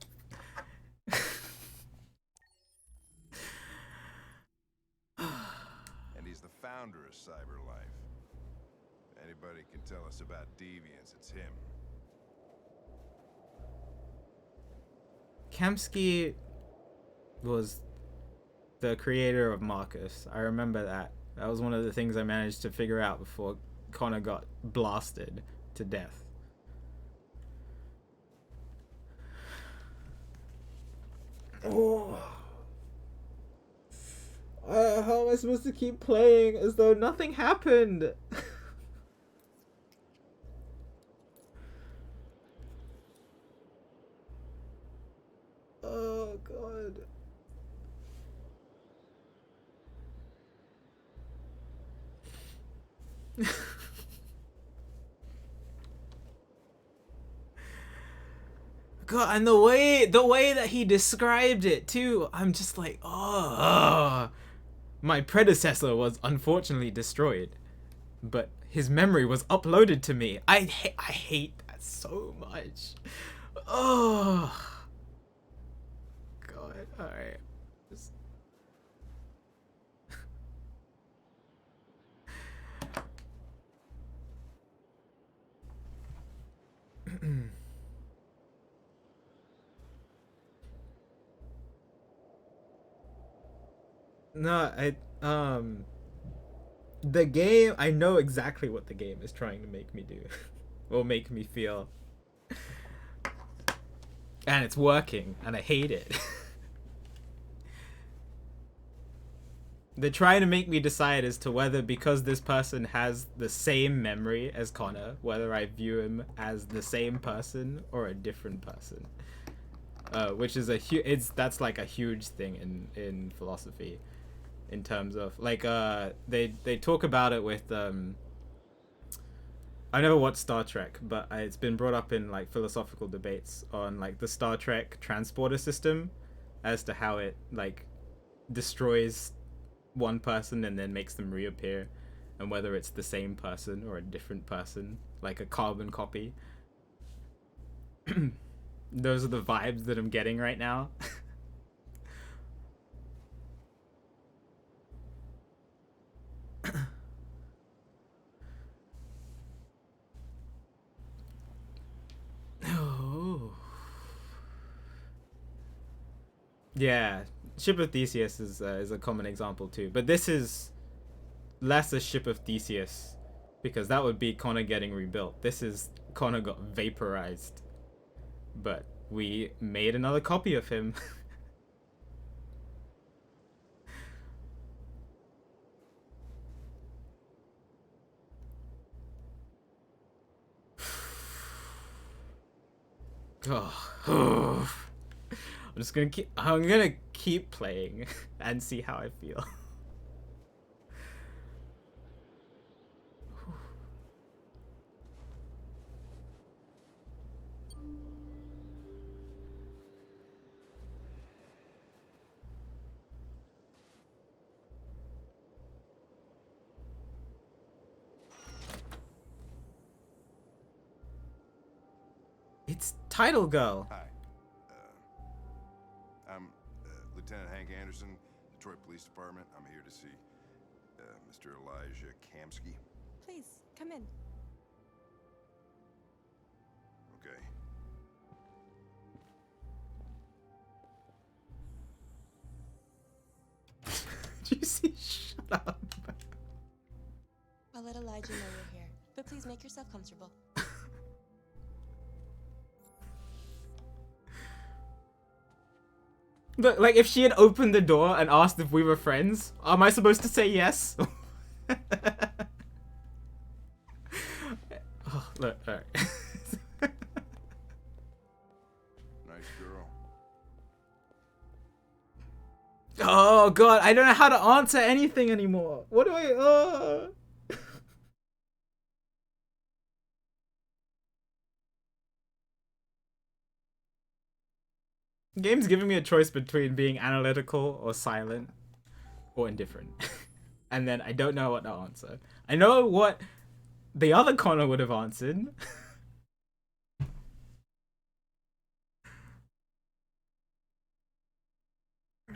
cyberlife. Anybody can tell us about deviants, it's him. Kamsky was the creator of Markus. I remember that. That was one of the things I managed to figure out before Connor got blasted to death. Oh. How am I supposed to keep playing as though nothing happened? Oh god. God, and the way that he described it too, I'm just like, oh, my predecessor was unfortunately destroyed, but his memory was uploaded to me. I hate that so much. Oh god. All right. Just... No, the game, I know exactly what the game is trying to make me do. Or make me feel. And it's working, and I hate it. They're trying to make me decide as to whether, because this person has the same memory as Connor, whether I view him as the same person or a different person. Which is that's like a huge thing in philosophy. In terms of like they talk about it with I never watched Star Trek, but it's been brought up in like philosophical debates on like the Star Trek transporter system, as to how it like destroys one person and then makes them reappear, and whether it's the same person or a different person, like a carbon copy. Those are the vibes that I'm getting right now. Oh. Yeah, Ship of Theseus is a common example too, but this is less a Ship of Theseus, because that would be Connor getting rebuilt. This is Connor got vaporized, but we made another copy of him. Oh. I'm gonna keep playing and see how I feel. It's Title Girl. Hi. I'm Lieutenant Hank Anderson, Detroit Police Department. I'm here to see Mr. Elijah Kamsky. Please, come in. Okay. Did you see? Shut up. I'll let Elijah know you're here, but please make yourself comfortable. Look, like if she had opened the door and asked if we were friends, am I supposed to say yes? Oh, look, alright. Nice girl. Oh god, I don't know how to answer anything anymore. What do I Game's giving me a choice between being analytical or silent or indifferent. And then I don't know what to answer. I know what the other Connor would have answered.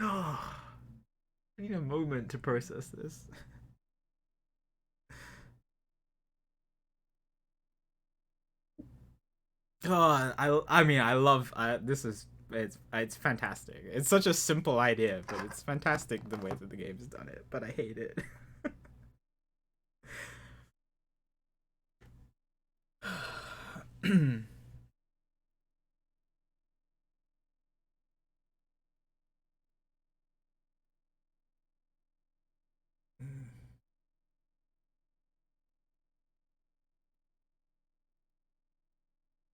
Oh, I need a moment to process this. God, I mean, I love this is it's fantastic. It's such a simple idea, but it's fantastic the way that the game's done it. But I hate it.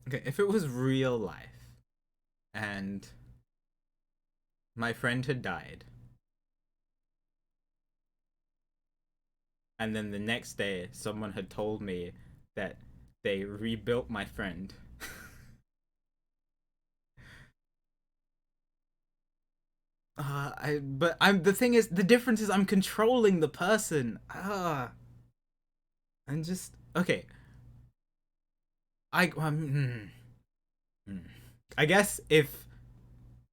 Okay, if it was real life and my friend had died, and then the next day someone had told me that they rebuilt my friend. But I'm the thing is the difference is I'm controlling the person. I'm just okay. I guess if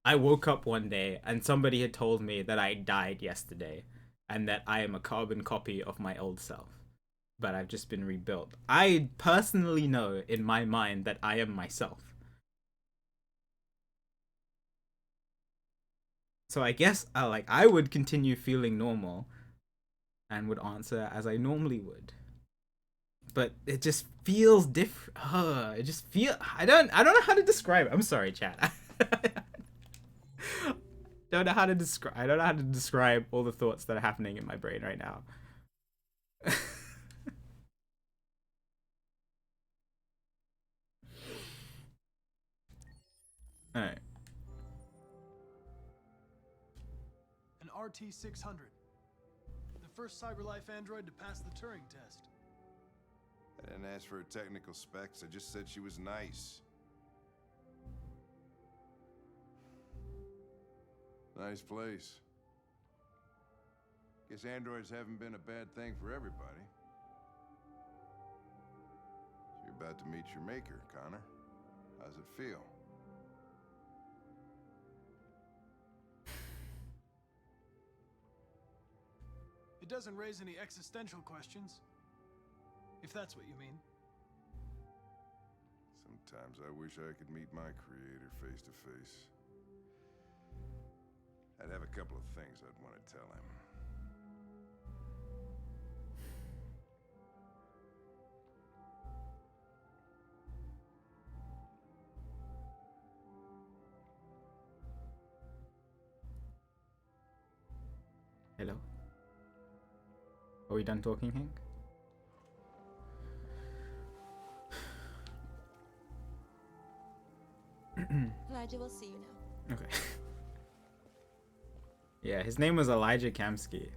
I woke up one day and somebody had told me that I died yesterday and that I am a carbon copy of my old self, but I've just been rebuilt. I personally know in my mind that I am myself. So I guess I would continue feeling normal and would answer as I normally would. But it just feels different. It just feel I don't know how to describe it. I'm sorry, chat. don't know how to describe. I don't know how to describe all the thoughts that are happening in my brain right now. All right. An RT-600. The first CyberLife android to pass the Turing test. I didn't ask for her technical specs. I just said she was nice. Nice place. Guess androids haven't been a bad thing for everybody. So you're about to meet your maker, Connor. How's it feel? It doesn't raise any existential questions. If that's what you mean. Sometimes I wish I could meet my creator face to face. I'd have a couple of things I'd want to tell him. Hello? Are we done talking, Hank? Elijah will see you now. Okay. Yeah, his name was Elijah Kamsky.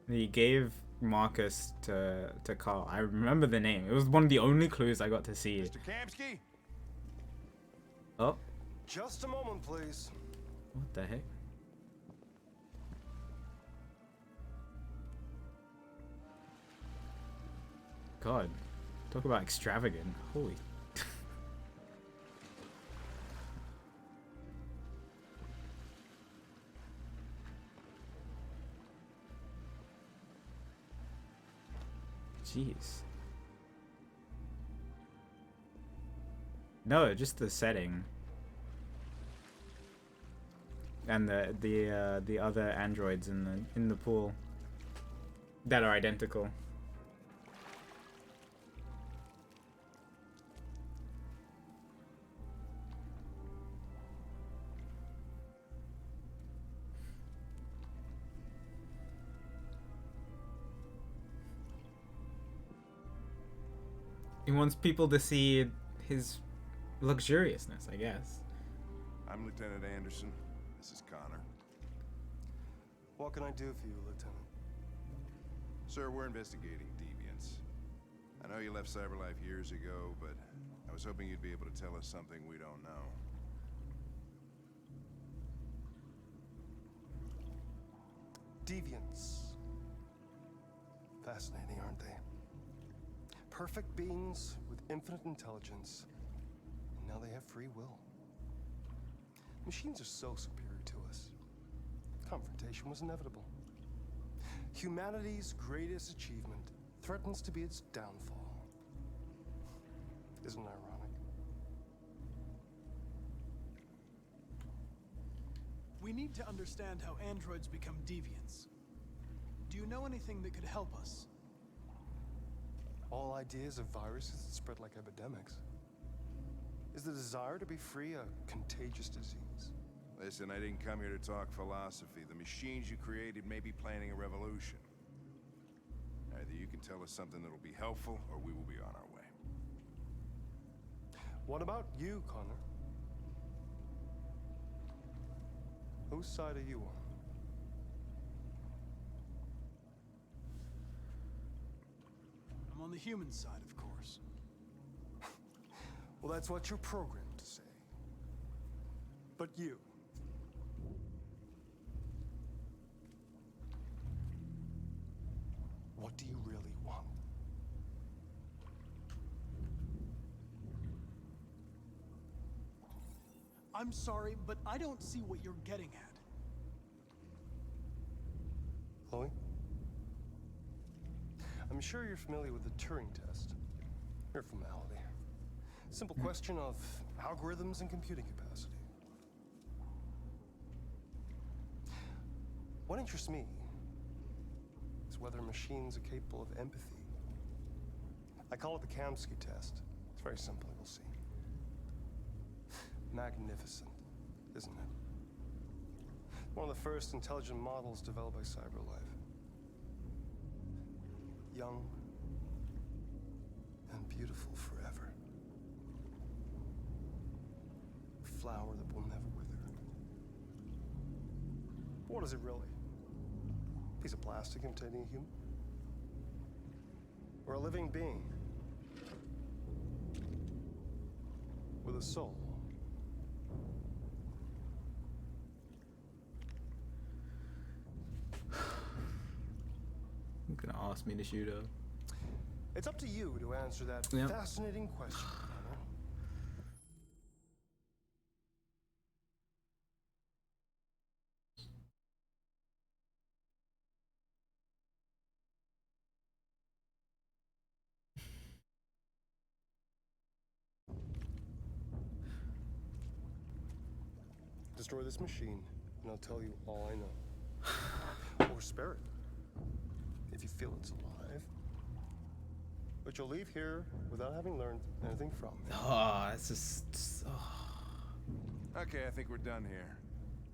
He gave Markus to Carl. I remember the name. It was one of the only clues I got to see. Mr. Kamsky? Oh. Just a moment, please. What the heck? God. Talk about extravagant. Holy. Jeez. No, just the setting. And the other androids in the pool that are identical. He wants people to see his luxuriousness, I guess. I'm Lieutenant Anderson. This is Connor. What can I do for you, Lieutenant? Sir, we're investigating deviants. I know you left CyberLife years ago, but I was hoping you'd be able to tell us something we don't know. Deviants. Fascinating, aren't they? Perfect beings with infinite intelligence. And now they have free will. Machines are so superior to us. Confrontation was inevitable. Humanity's greatest achievement threatens to be its downfall. Isn't it ironic? We need to understand how androids become deviants. Do you know anything that could help us? All ideas of viruses that spread like epidemics. Is the desire to be free a contagious disease? Listen, I didn't come here to talk philosophy. The machines you created may be planning a revolution. Either you can tell us something that'll be helpful, or we will be on our way. What about you, Connor? Whose side are you on? I'm on the human side, of course. Well, that's what you're programmed to say. But you. What do you really want? I'm sorry, but I don't see what you're getting at. Chloe? I'm sure you're familiar with the Turing test. Mere formality. Simple question of algorithms and computing capacity. What interests me is whether machines are capable of empathy. I call it the Kamsky test. It's very simple, you'll see. Magnificent, isn't it? One of the first intelligent models developed by CyberLife. Young and beautiful forever. A flower that will never wither. What is it really? A piece of plastic imitating a human? Or a living being? With a soul? You're gonna ask me to shoot her. It's up to you to answer that fascinating question, Connor. Destroy this machine, and I'll tell you all I know. Or spare it, if you feel it's alive. But you'll leave here without having learned anything from it. Oh, it's just... Oh. Okay, I think we're done here.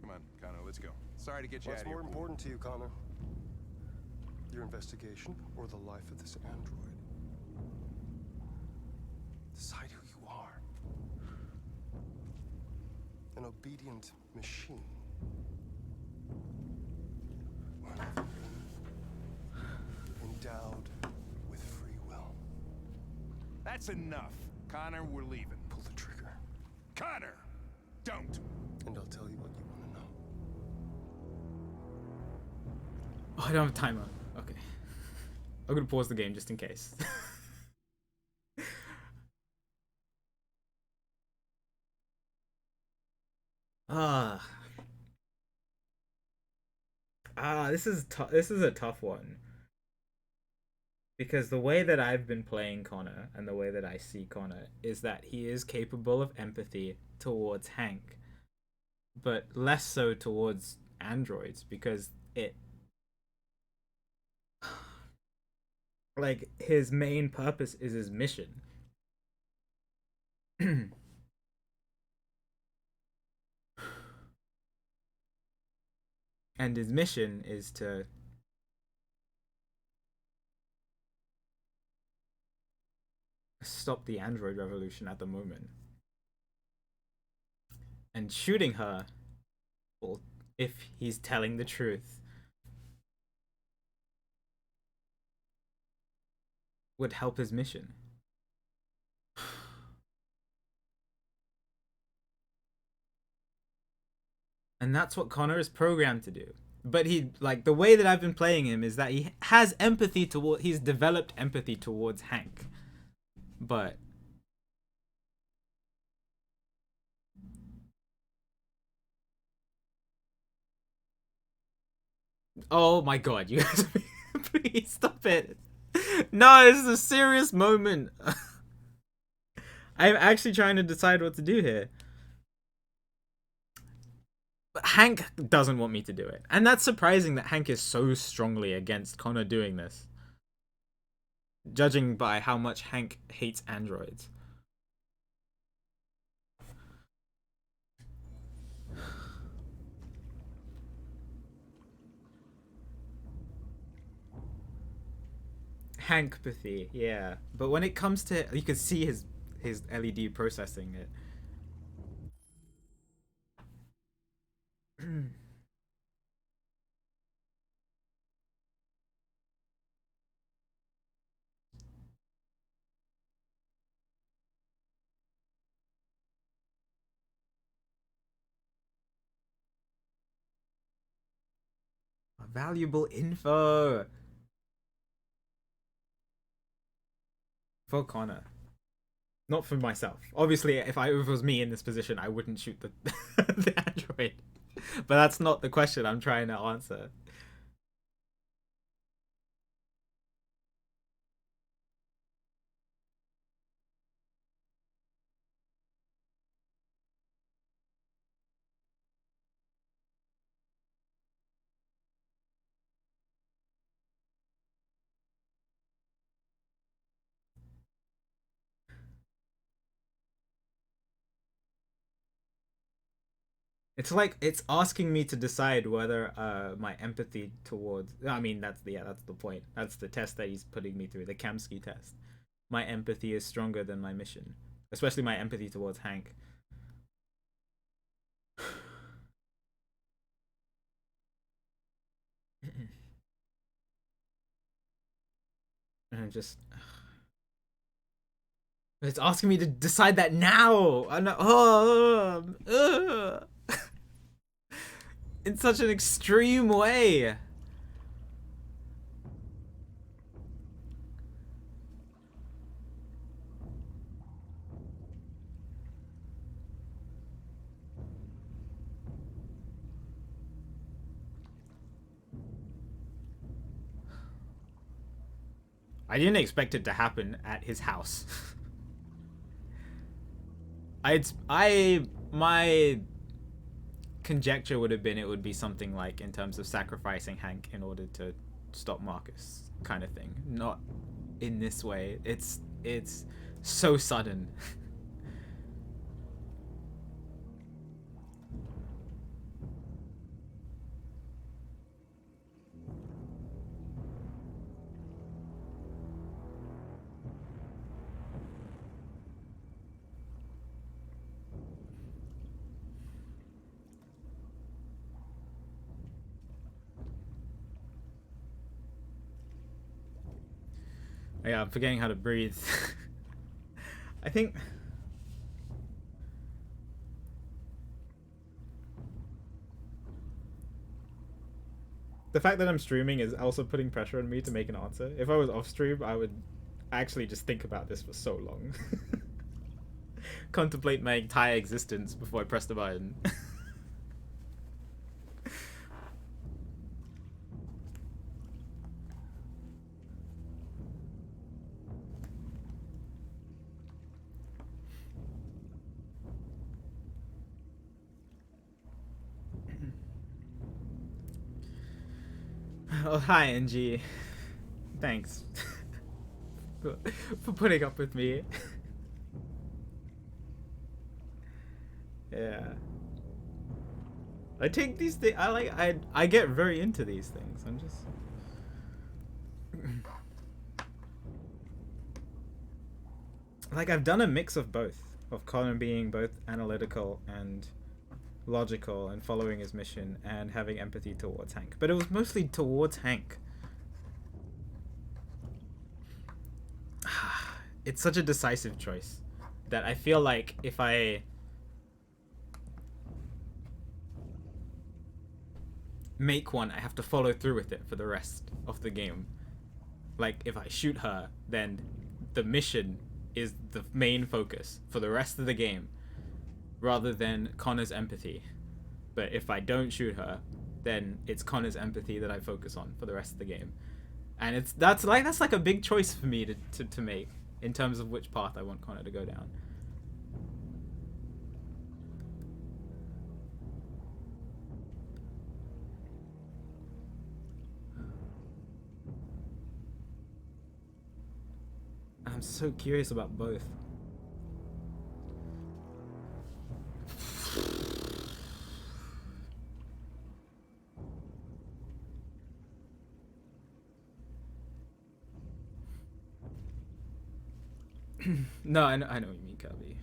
Come on, Connor, let's go. Sorry to get you out What's of here. more important to you, Connor? Your investigation or the life of this android? Decide who you are. An obedient machine. Or another being endowed with free will. That's enough. Connor, we're leaving. Pull the trigger. Connor! Don't! And I'll tell you what you want to know. Oh, I don't have a timer. Okay. I'm gonna pause the game just in case. This is a tough one. Because the way that I've been playing Connor and the way that I see Connor is that he is capable of empathy towards Hank, but less so towards androids, because like his main purpose is his mission. And his mission is to stop the android revolution at the moment. And shooting her, well, if he's telling the truth, would help his mission. And that's what Connor is programmed to do. But he, like, the way that I've been playing him is that he has empathy toward, he's developed empathy towards Hank. But oh my god, you guys, please stop it. No, this is a serious moment. I'm actually trying to decide what to do here. But Hank doesn't want me to do it. And that's surprising that Hank is so strongly against Connor doing this. Judging by how much Hank hates androids. Hankpathy, yeah. But when it comes to, you can see his LED processing it. Valuable info for Connor, not for myself. Obviously, if it was me in this position, I wouldn't shoot the the android. But that's not the question I'm trying to answer. It's like it's asking me to decide whether my empathy towards, I mean that's the point. That's the test that he's putting me through, the Kamsky test. My empathy is stronger than my mission, especially my empathy towards Hank. And it's asking me to decide that now. In such an extreme way. I didn't expect it to happen at his house. My conjecture would have been it would be something like in terms of sacrificing Hank in order to stop Markus kind of thing. Not in this way. It's so sudden. Yeah, I'm forgetting how to breathe. I think the fact that I'm streaming is also putting pressure on me to make an answer. If I was off stream, I would actually just think about this for so long. Contemplate my entire existence before I press the button. Oh, hi, NG. Thanks for putting up with me. Yeah. I take these things. I get very into these things. I'm just. Like, I've done a mix of both. Of Connor being both analytical and logical and following his mission and having empathy towards Hank. But it was mostly towards Hank. It's such a decisive choice that I feel like if I make one, I have to follow through with it for the rest of the game. Like, if I shoot her, then the mission is the main focus for the rest of the game, rather than Connor's empathy. But if I don't shoot her, then it's Connor's empathy that I focus on for the rest of the game. And that's like a big choice for me to make in terms of which path I want Connor to go down. so curious about both. No, I know what you mean, Kirby.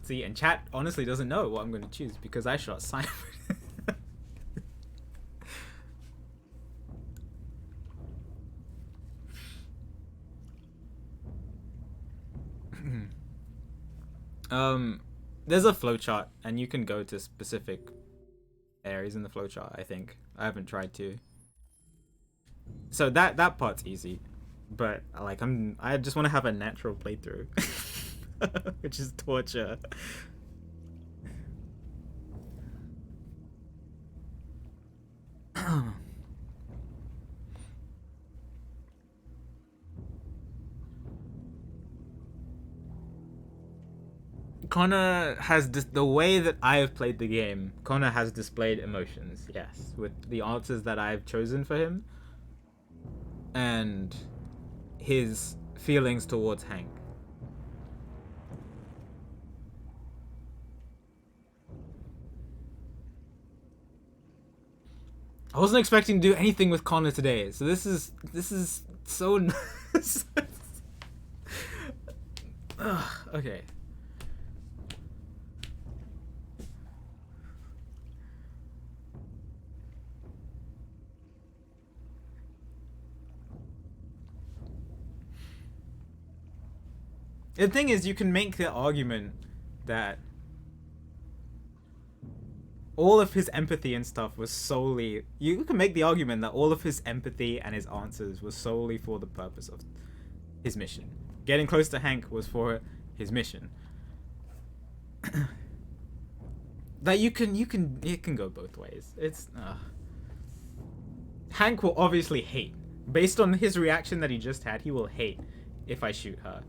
See, and chat honestly doesn't know what I'm going to choose because I shot Simon. There's a flowchart, and you can go to specific areas in the flowchart. I think I haven't tried to. So that part's easy, but like I just want to have a natural playthrough, which is torture. Connor has the way that I have played the game. Connor has displayed emotions, yes, with the answers that I've chosen for him, and his feelings towards Hank. I wasn't expecting to do anything with Connor today, so this is so nice. Okay. The thing is, you can make the argument that all of his empathy and stuff was solely... You can make the argument that all of his empathy and his answers was solely for the purpose of his mission. Getting close to Hank was for his mission. That it can go both ways. It's... Hank will obviously hate. Based on his reaction that he just had, he will hate if I shoot her.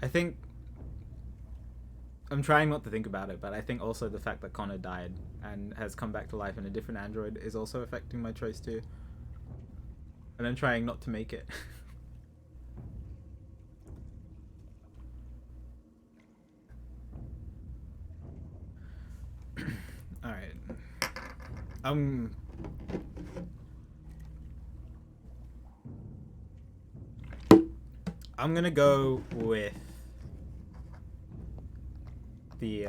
I think I'm trying not to think about it, but I think also the fact that Connor died and has come back to life in a different android is also affecting my choice too. And I'm trying not to make it. Alright. I'm gonna go with the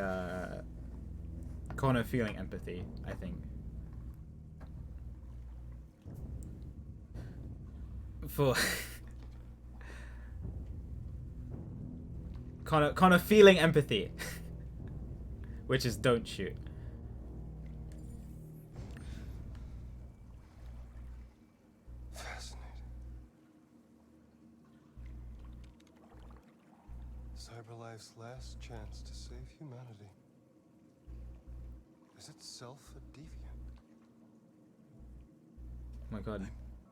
Connor feeling empathy, I think. For Connor feeling empathy. Which is don't shoot. Fascinating. CyberLife's last chance to save humanity is itself a deviant. Oh my god, you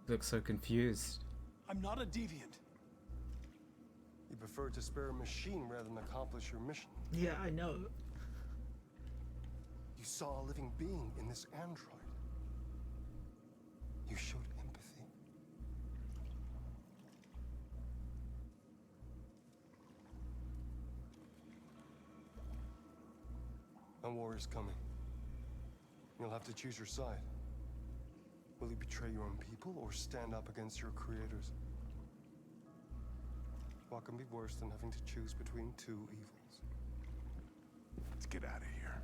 look so confused. I'm not a deviant. You prefer to spare a machine rather than accomplish your mission. Yeah, I know. You saw a living being in this android. You showed empathy. A war is coming. You'll have to choose your side. Will you betray your own people or stand up against your creators? What can be worse than having to choose between two evils? Let's get out of here.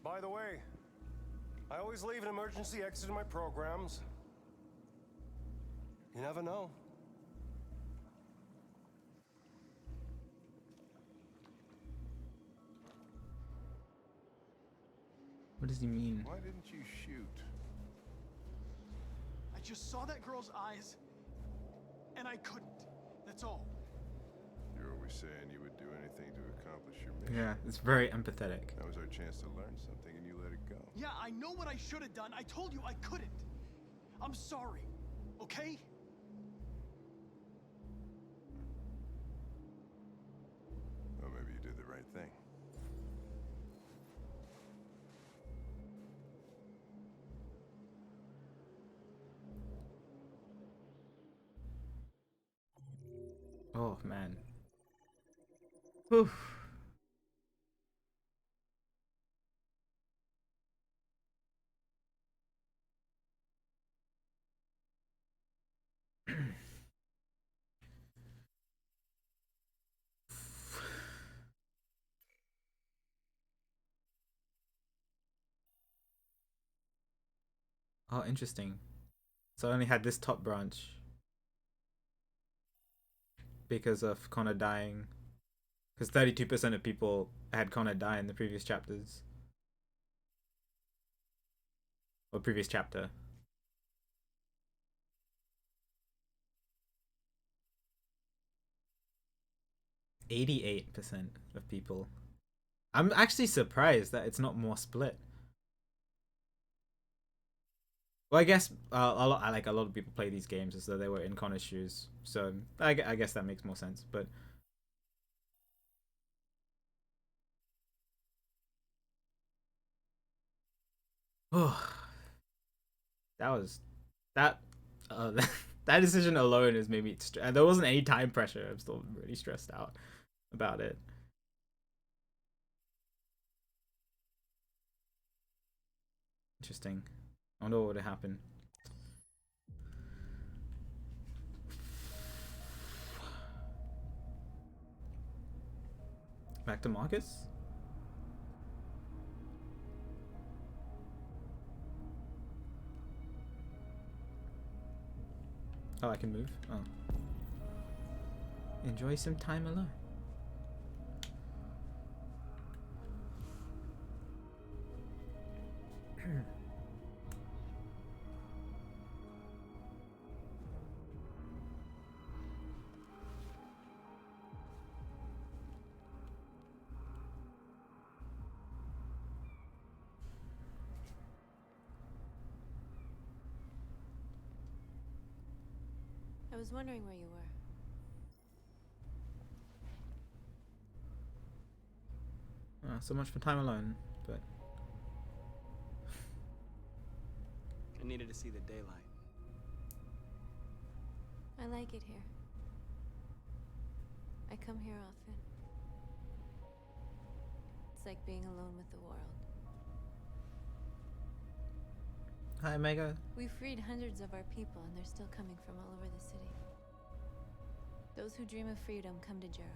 By the way, I always leave an emergency exit in my programs. You never know. What does he mean? Why didn't you shoot? I just saw that girl's eyes, and I couldn't. That's all. You're were saying you would do anything to accomplish your mission. Yeah, it's very empathetic. That was our chance to learn something, and you let it go. Yeah, I know what I should have done. I told you I couldn't. I'm sorry, okay? Well, maybe you did the right thing. Oh man. Whew. Oh, interesting. So I only had this top branch because of Connor dying. Because 32% of people had Connor die in the previous chapters. Or previous chapter. %88 of people. I'm actually surprised that it's not more split. Well, I guess a lot of people play these games as though they were in Connor's shoes, so I guess that makes more sense. But oh, that was that that decision alone has made me. There wasn't any time pressure. I'm still really stressed out about it. Interesting. I wonder what would have happened. Back to Marcus? Oh, I can move? Oh. Enjoy some time alone. I was wondering where you were. So much for time alone, but I needed to see the daylight. I like it here. I come here often. It's like being alone with the world. hi, Mega. We freed hundreds of our people, and they're still coming from all over the city. Those who dream of freedom come to Jericho.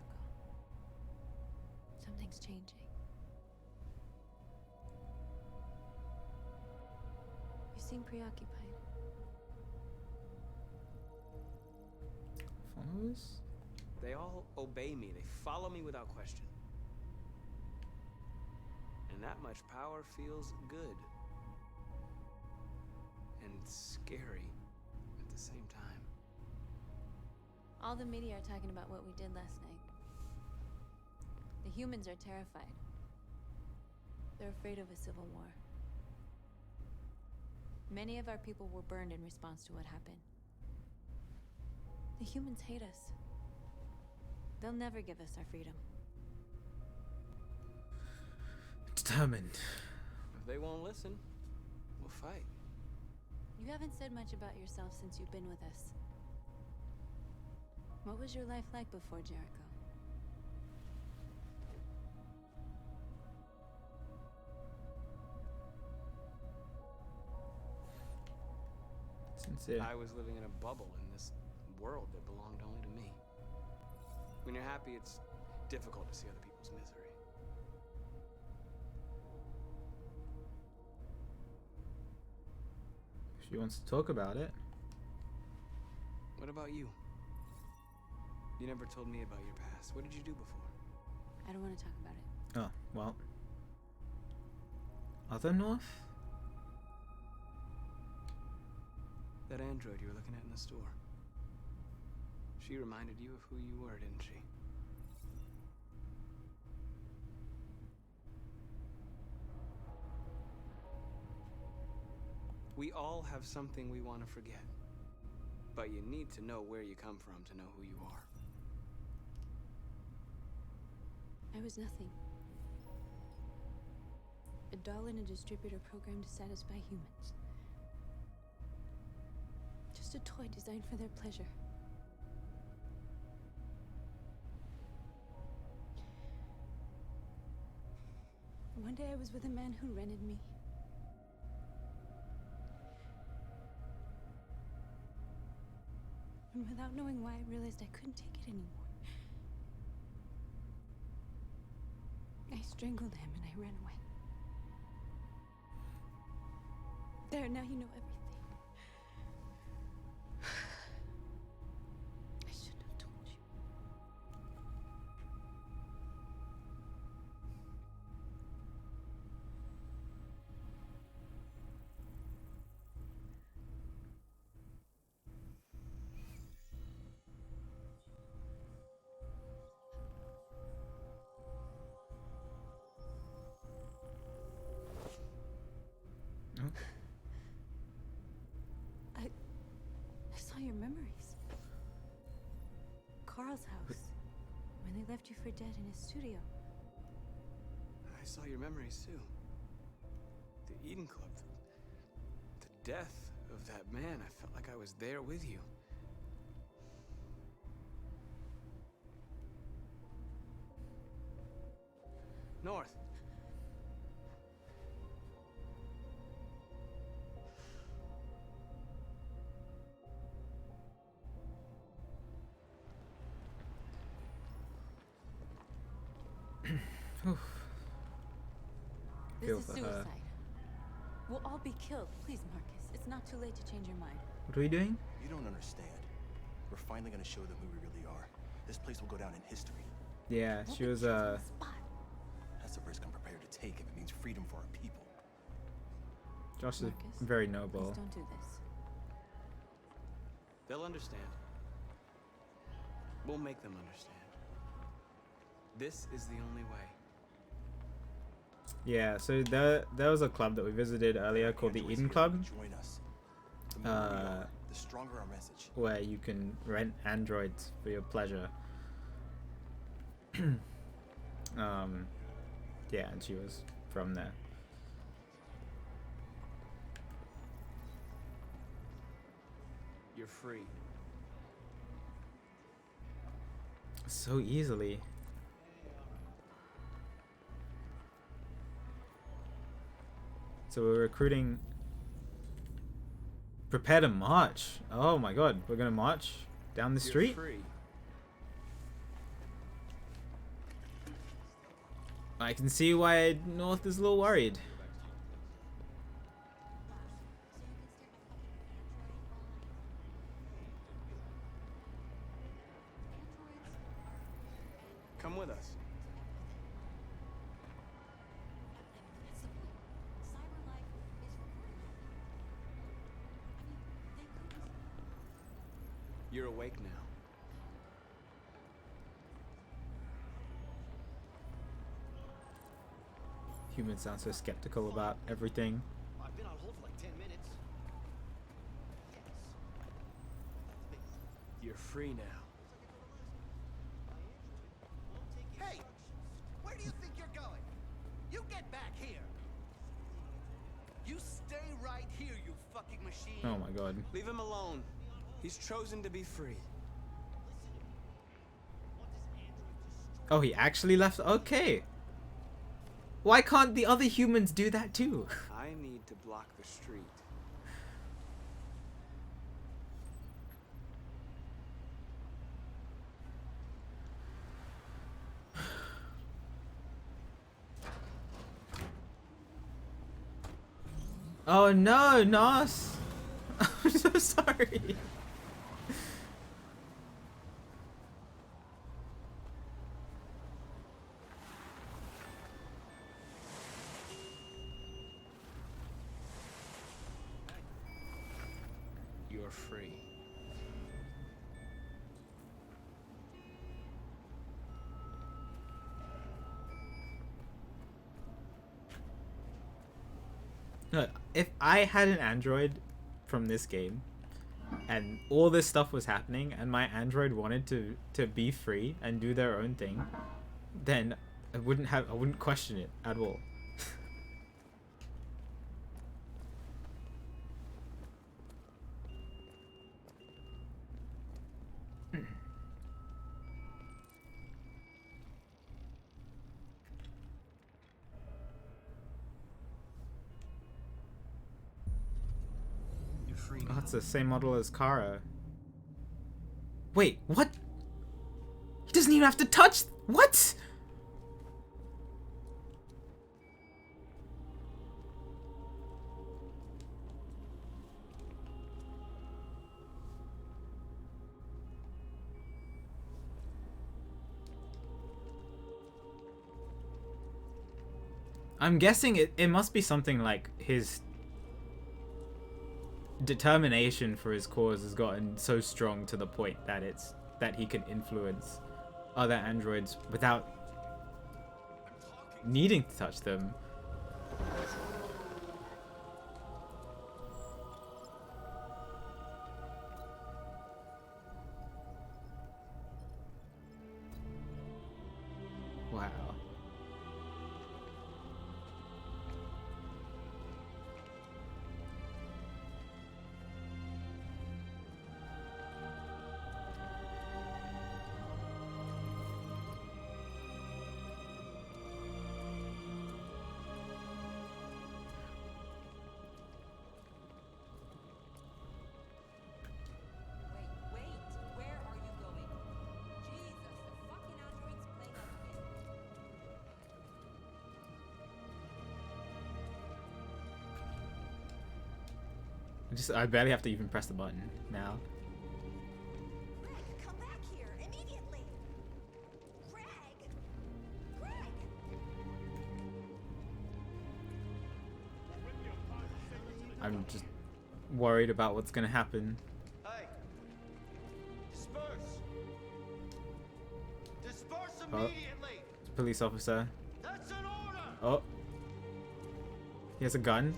Something's changing. You seem preoccupied. Followers? They all obey me. They follow me without question. And that much power feels good. And scary at the same time. All the media are talking about what we did last night. The humans are terrified. They're afraid of a civil war. Many of our people were burned in response to what happened. The humans hate us. They'll never give us our freedom. Determined. If they won't listen, we'll fight. You haven't said much about yourself since you've been with us. What was your life like before Jericho? Sincere. I was living in a bubble in this world that belonged only to me. When you're happy, it's difficult to see other people's misery. She wants to talk about it. What about you? You never told me about your past. What did you do before? I don't want to talk about it. Oh, well. Other North? That android you were looking at in the store. She reminded you of who you were, didn't she? We all have something we want to forget. But you need to know where you come from to know who you are. I was nothing. A doll in a distributor program to satisfy humans. Just a toy designed for their pleasure. One day I was with a man who rented me. And without knowing why, I realized I couldn't take it anymore. I strangled him and I ran away. There, now you know everything. I shouldn't have told you. I saw your memories. Carl's house. When they left you for dead in his studio. I saw your memories too. The Eden Club. The death of that man. I felt like I was there with you. North. This Feel is for her. suicide. We'll all be killed. Please, Marcus. It's not too late to change your mind. What are we doing? You don't understand. We're finally gonna show them who we really are. This place will go down in history. Yeah, We'll she be was killed on the spot. That's a risk I'm prepared to take if it means freedom for our people. Josh is Marcus, very Please noble. don't do this. They'll understand. We'll make them understand. This is the only way. Yeah, so there was a club that we visited earlier called the Eden Club, Join us. The more we are, the stronger our message. where you can rent androids for your pleasure. Yeah, and she was from there. You're free. So easily. So we're recruiting. Prepare to march. Oh my god, we're gonna march down the street? You're free. I can see why North is a little worried. Come with us. You're awake now. Humans sound so skeptical about everything. I've been on hold for like 10 minutes. You're free now. Hey! Where do you think you're going? You get back here! You stay right here, you fucking machine! Oh my god. Leave him alone. He's chosen to be free. Oh, he actually left? Okay. Why can't the other humans do that too? I need to block the street. Oh no, Nos! I'm so sorry. You're free. Look, if I had an android from this game and all this stuff was happening and my android wanted to be free and do their own thing, then I wouldn't question it at all. Oh, it's the same model as Kara. Wait, what? He doesn't even have to touch. What? I'm guessing it must be something like his determination for his cause has gotten so strong to the point that he can influence other androids without needing to touch them. Wow. I barely have to even press the button now. Greg, come back here immediately. Greg. I'm just worried about what's gonna happen. Hey. Disperse. Disperse Oh, immediately. police officer. That's an order. Oh, he has a gun.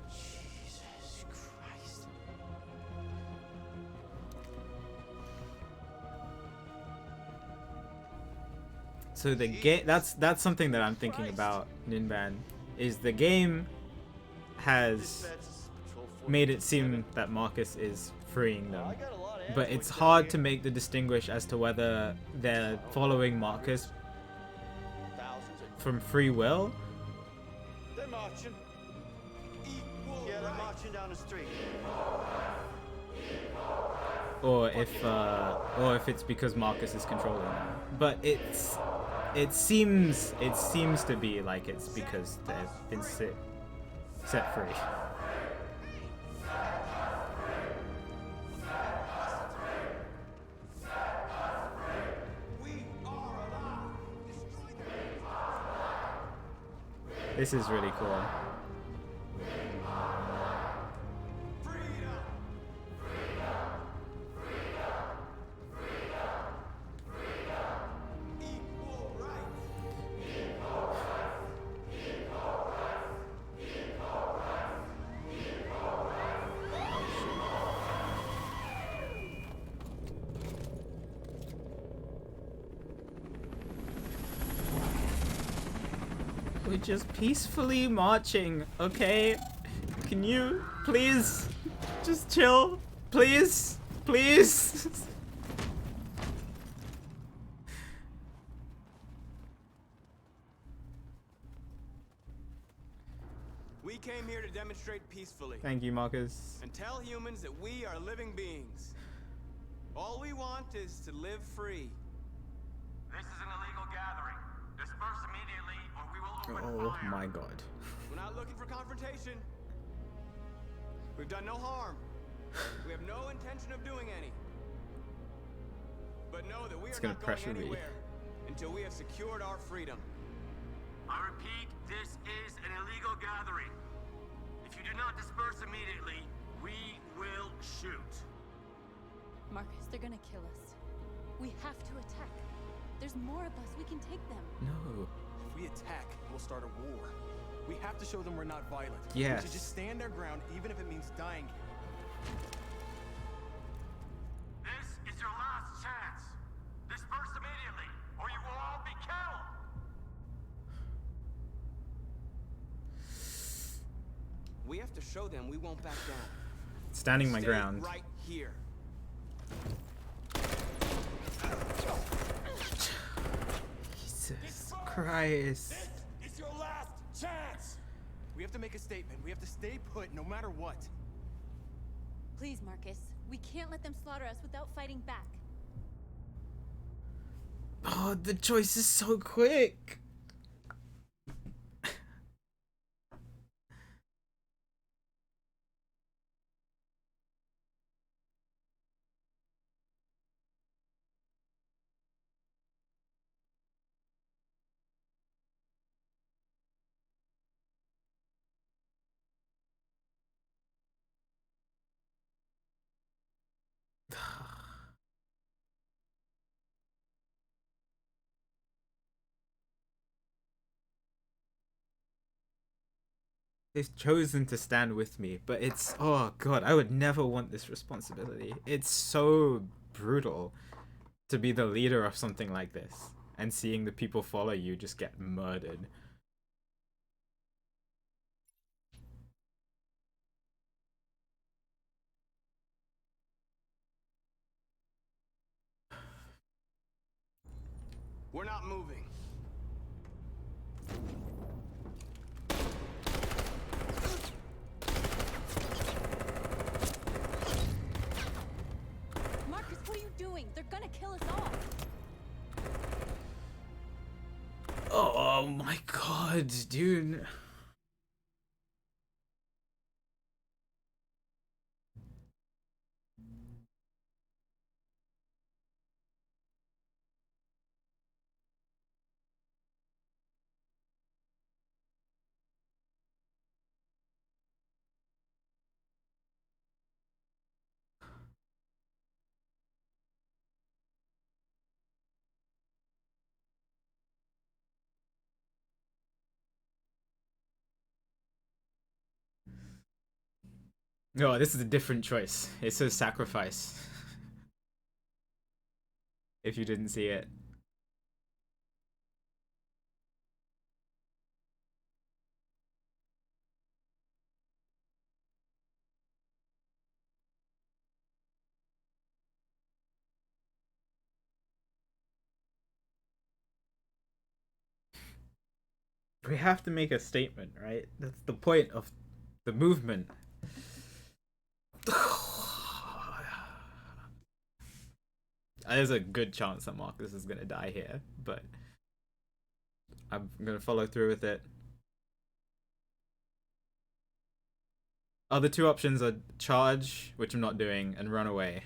Jesus Christ. So the game, that's something that I'm thinking about, Ninban, is the game has made it seem that Markus is freeing them, but it's hard to make the distinguish as to whether they're following Markus from free will They're marching. Yeah, they're marching down the street. or if it's because Markus is controlling them. But it seems to be like it's because they've been set free. This is really cool. We're just peacefully marching, okay? Can you please just chill? Please? Please? We came here to demonstrate peacefully. Thank you, Markus. And tell humans that we are living beings. All we want is to live free. This is an illegal gathering. Disperse immediately or we will open Oh fire. my god. We're not looking for confrontation. We've done no harm. We have no intention of doing any. But know that we It's are gonna not pressure going me. anywhere until we have secured our freedom. I repeat, this is an illegal gathering. If you do not disperse immediately, we will shoot. Markus, they're gonna kill us. We have to attack. There's more of us. We can take them. No. If we attack, we'll start a war. We have to show them we're not violent. Yes. We should just stand our ground, even if it means dying here. This is your last chance. Disperse immediately, or you will all be killed. We have to show them we won't back down. Standing my Stay ground. right here. Jesus Christ. This is your last chance. We have to make a statement. We have to stay put, no matter what. Please, Markus. We can't let them slaughter us without fighting back. Oh, the choice is so quick. They've chosen to stand with me, but it's, oh god, I would never want this responsibility. It's so brutal to be the leader of something like this and seeing the people follow you just get murdered. We're not moving. Markus, what are you doing? They're gonna kill us all. Oh my god, dude. No, this is a different choice. It says sacrifice. If you didn't see it. We have to make a statement, right? That's the point of the movement. There's a good chance that Markus is gonna die here, but I'm gonna follow through with it. Other two options are charge, which I'm not doing, and run away.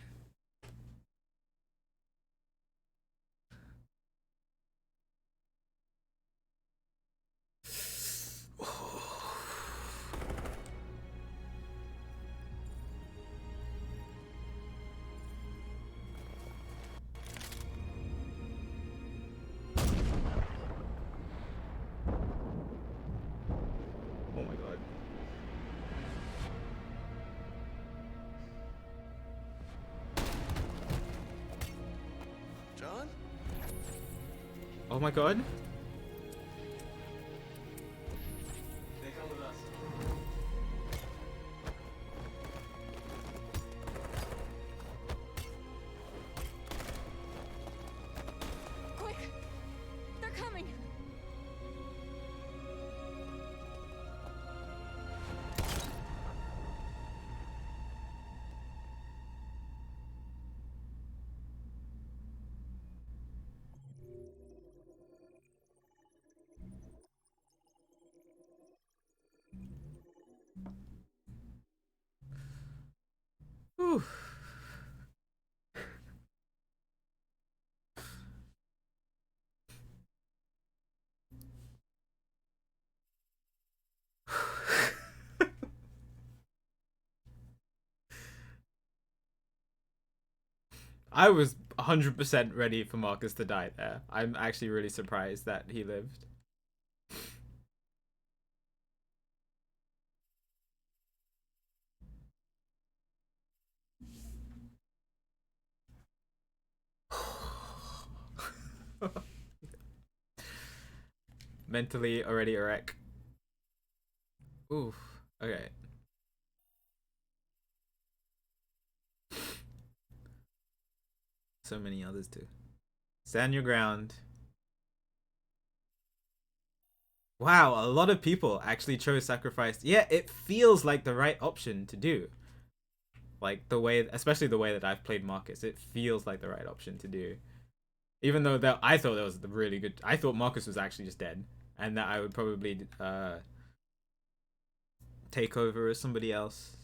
Oh my god. John? Oh my god. They come with us. Quick! They're coming! Whew. I was 100% ready for Markus to die there. I'm actually really surprised that he lived. Mentally already a wreck. Oof. Okay. So many others too. Stand your ground. Wow, a lot of people actually chose sacrifice. Yeah, it feels like the right option to do. Like the way, especially the way that I've played Markus, it feels like the right option to do. Even though that I thought that was the really good. I thought Markus was actually just dead, and that I would probably take over as somebody else,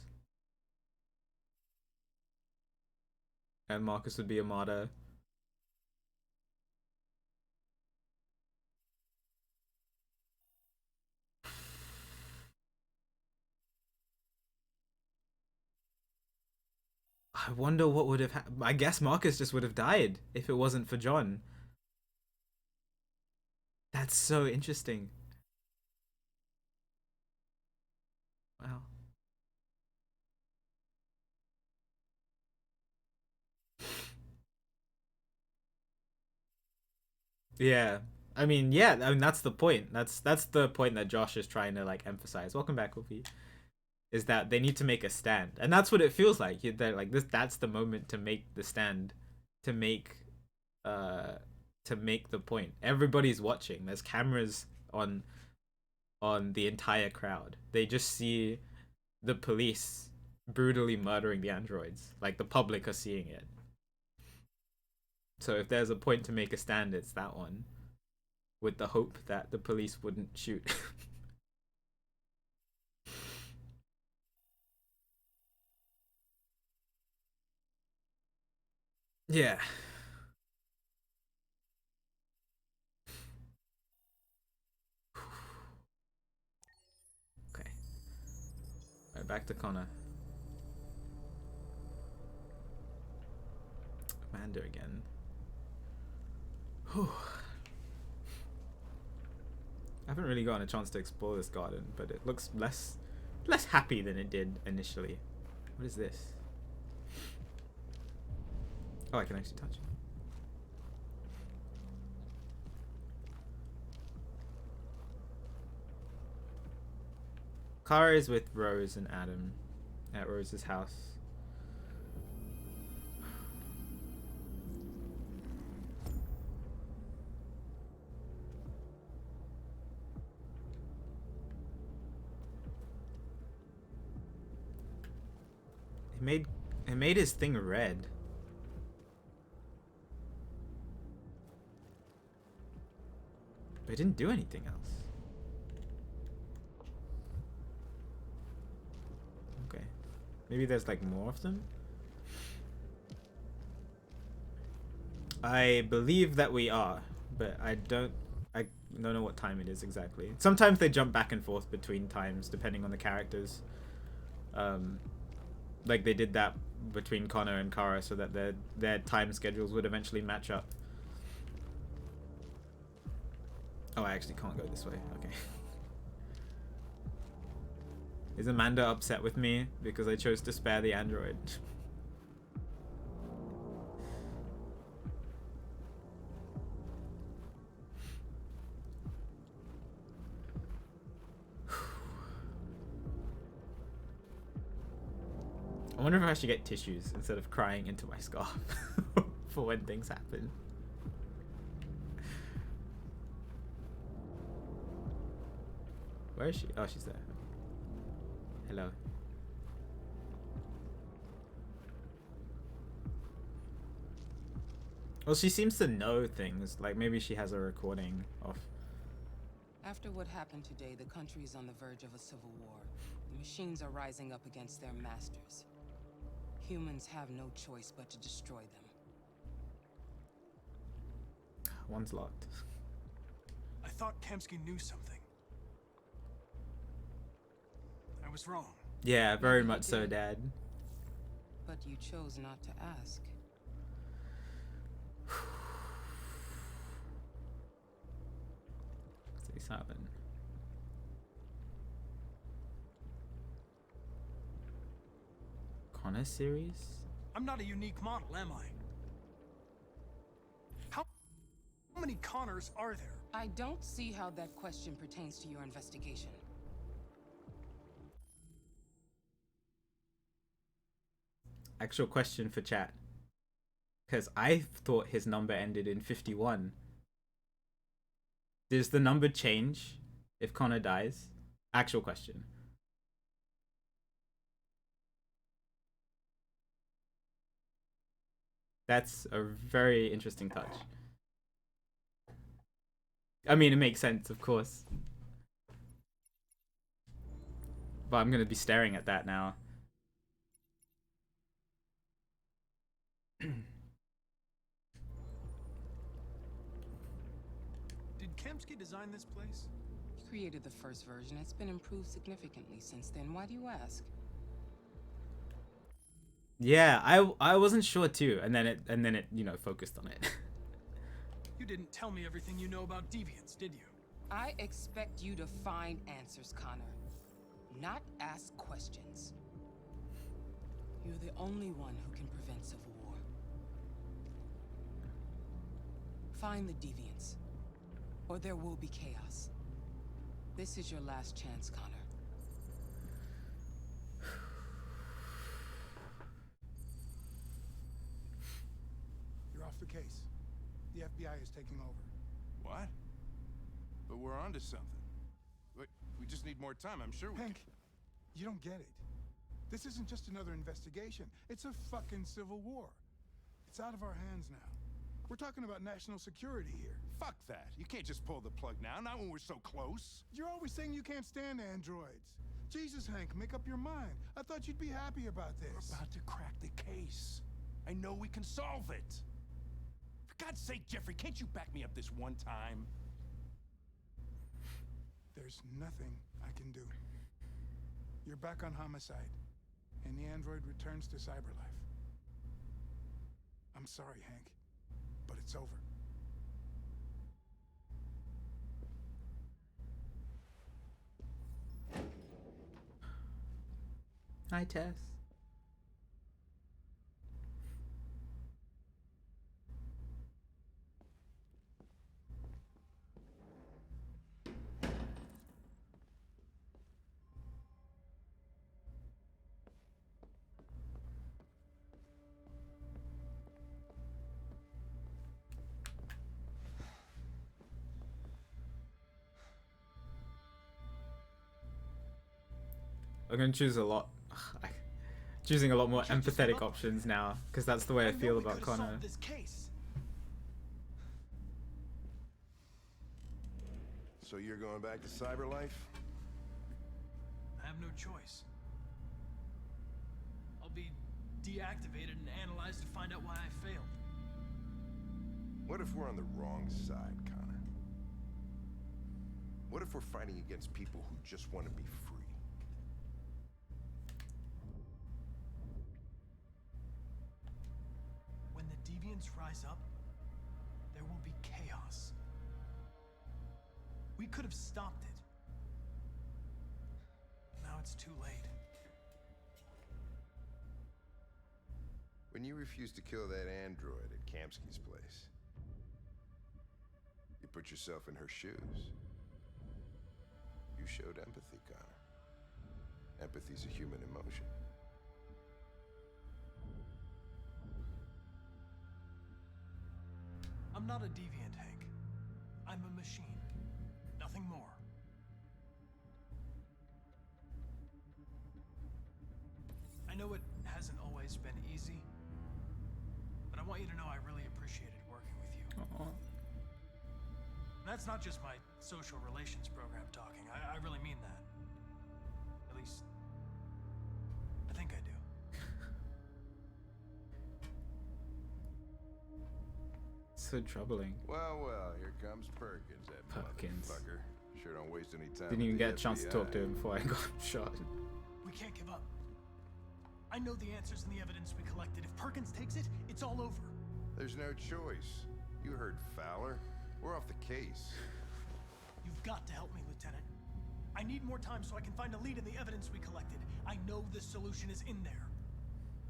and Markus would be a martyr. I wonder what would have happened. I guess Markus just would have died if it wasn't for John. That's so interesting. Wow. Yeah. I mean, yeah, I mean that's the point. That's the point that Josh is trying to like emphasize. Welcome back, Kofi. Is that they need to make a stand. And that's what it feels like. They're like this that's the moment to make the stand, to make the point. Everybody's watching. There's cameras on the entire crowd. They just see the police brutally murdering the androids. Like the public are seeing it. So if there's a point to make a stand, it's that one. With the hope that the police wouldn't shoot. Yeah. Okay. Right, back to Connor. Amanda again. Whew. I haven't really gotten a chance to explore this garden, but it looks less happy than it did initially. What is this? Oh, I can actually touch it. Kara is with Rose and Adam at Rose's house. It made his thing red. But it didn't do anything else. Okay. Maybe there's like more of them? I believe that we are, but I don't know what time it is exactly. Sometimes they jump back and forth between times depending on the characters. Like they did that between Connor and Kara so that their time schedules would eventually match up. Oh, I actually can't go this way. Okay. Is Amanda upset with me because I chose to spare the android? I wonder if I should get tissues instead of crying into my scarf for when things happen. Where is she? Oh, she's there. Hello. Well, she seems to know things. Like maybe she has a recording of. After what happened today, the country is on the verge of a civil war. The machines are rising up against their masters. Humans have no choice but to destroy them. One's locked. I thought Kamsky knew something. I was wrong. Yeah, very much so, Dad. But you chose not to ask. Voice happen. Connor series? I'm not a unique model, am I? How many Connors are there? I don't see how that question pertains to your investigation. Actual question for chat. Because I thought his number ended in 51. Does the number change if Connor dies? Actual question. That's a very interesting touch. I mean, it makes sense, of course. But I'm going to be staring at that now. Did Kemsky design this place? He created the first version. It's been improved significantly since then. Why do you ask? Yeah, I wasn't sure too, and then it you know focused on it. You didn't tell me everything you know about deviants, did you? I expect you to find answers, Connor, not ask questions. You're the only one who can prevent civil war. Find the deviants, or there will be chaos. This is your last chance, Connor. You're off the case. The FBI is taking over. What? But we're onto something. We just need more time. I'm sure we Hank, you don't get it. This isn't just another investigation. It's a fucking civil war. It's out of our hands now. We're talking about national security here. Fuck that. You can't just pull the plug now, not when we're so close. You're always saying you can't stand androids. Jesus, Hank, make up your mind. I thought you'd be happy about this. We're about to crack the case. I know we can solve it. For God's sake, Jeffrey, can't you back me up this one time? There's nothing I can do. You're back on homicide, and the android returns to cyberlife. I'm sorry, Hank, but it's over. Hi, Tess. I'm gonna choose choosing a lot more empathetic options now, because that's the way I feel about Connor. This case. So you're going back to cyberlife? I have no choice. I'll be deactivated and analyzed to find out why I failed. What if we're on the wrong side, Connor? What if we're fighting against people who just want to be free? When the deviants rise up, there will be chaos. We could have stopped it. Now it's too late. When you refused to kill that android at Kamsky's place, you put yourself in her shoes. You showed empathy, Connor. Empathy's a human emotion. I'm not a deviant, Hank. I'm a machine. Nothing more. I know it hasn't always been easy, but I want you to know I really appreciated working with you. And that's not just my social relations program talking. I really mean that. At least, I think I do. So troubling. Well, here comes Perkins, that motherfucker. Sure don't waste any time. Didn't even get a chance to talk to him before I got shot. We can't give up. I know the answers and the evidence we collected. If Perkins takes it, it's all over. There's no choice. You heard Fowler. We're off the case. You've got to help me, Lieutenant. I need more time so I can find a lead in the evidence we collected. I know the solution is in there.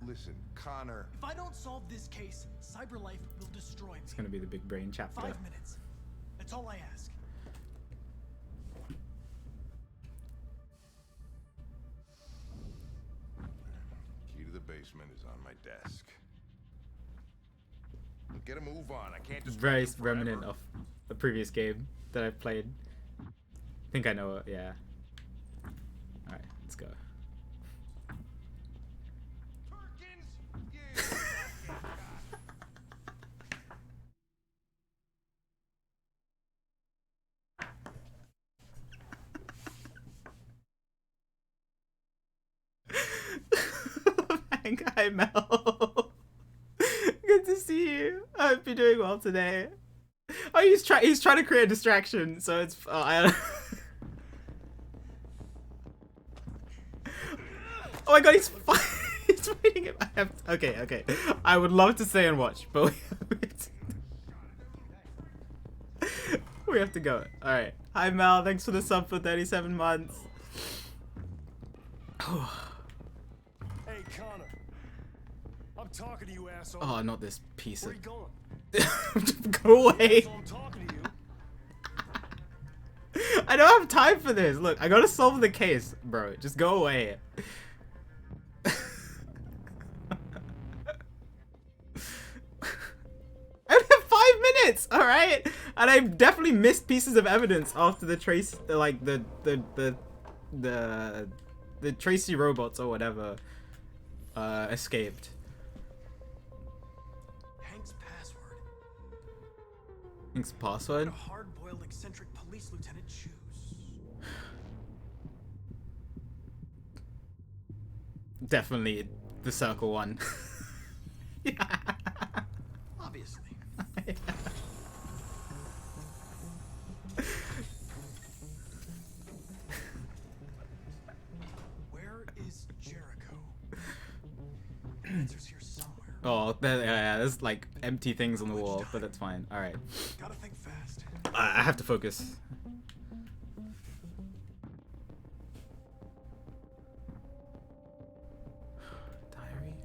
Listen, Connor. If I don't solve this case, CyberLife will destroy me. It's gonna be the big brain chapter. 5 minutes. That's all I ask. Key to the basement is on my desk. Get a move on. I can't just very remnant of the previous game that I've played. I think I know it, yeah. Alright, let's go. Hi Mel. Good to see you. I hope you're doing well today. Oh, he's trying to create a distraction, so it's I don't Oh my god, he's fighting him. Okay. I would love to stay and watch, but we have to go. Alright. Hi Mel, thanks for the sub for 37 months. Hey Connor. I'm talking to you, asshole. Oh, not this piece Where of... you going? Go away. I'm talking to you. I don't have time for this. Look, I gotta solve the case, bro. Just go away. I only have 5 minutes, all right? And I definitely missed pieces of evidence after the the Tracy robots or whatever escaped. Hank's password. Hank's password? A hard-boiled eccentric police lieutenant choose. Definitely the circle one. Yeah. Obviously. Where is Jericho? The answer's here somewhere. Oh, yeah, there's like empty things on the wall, but that's fine. All right. Gotta think fast. I have to focus. Diary.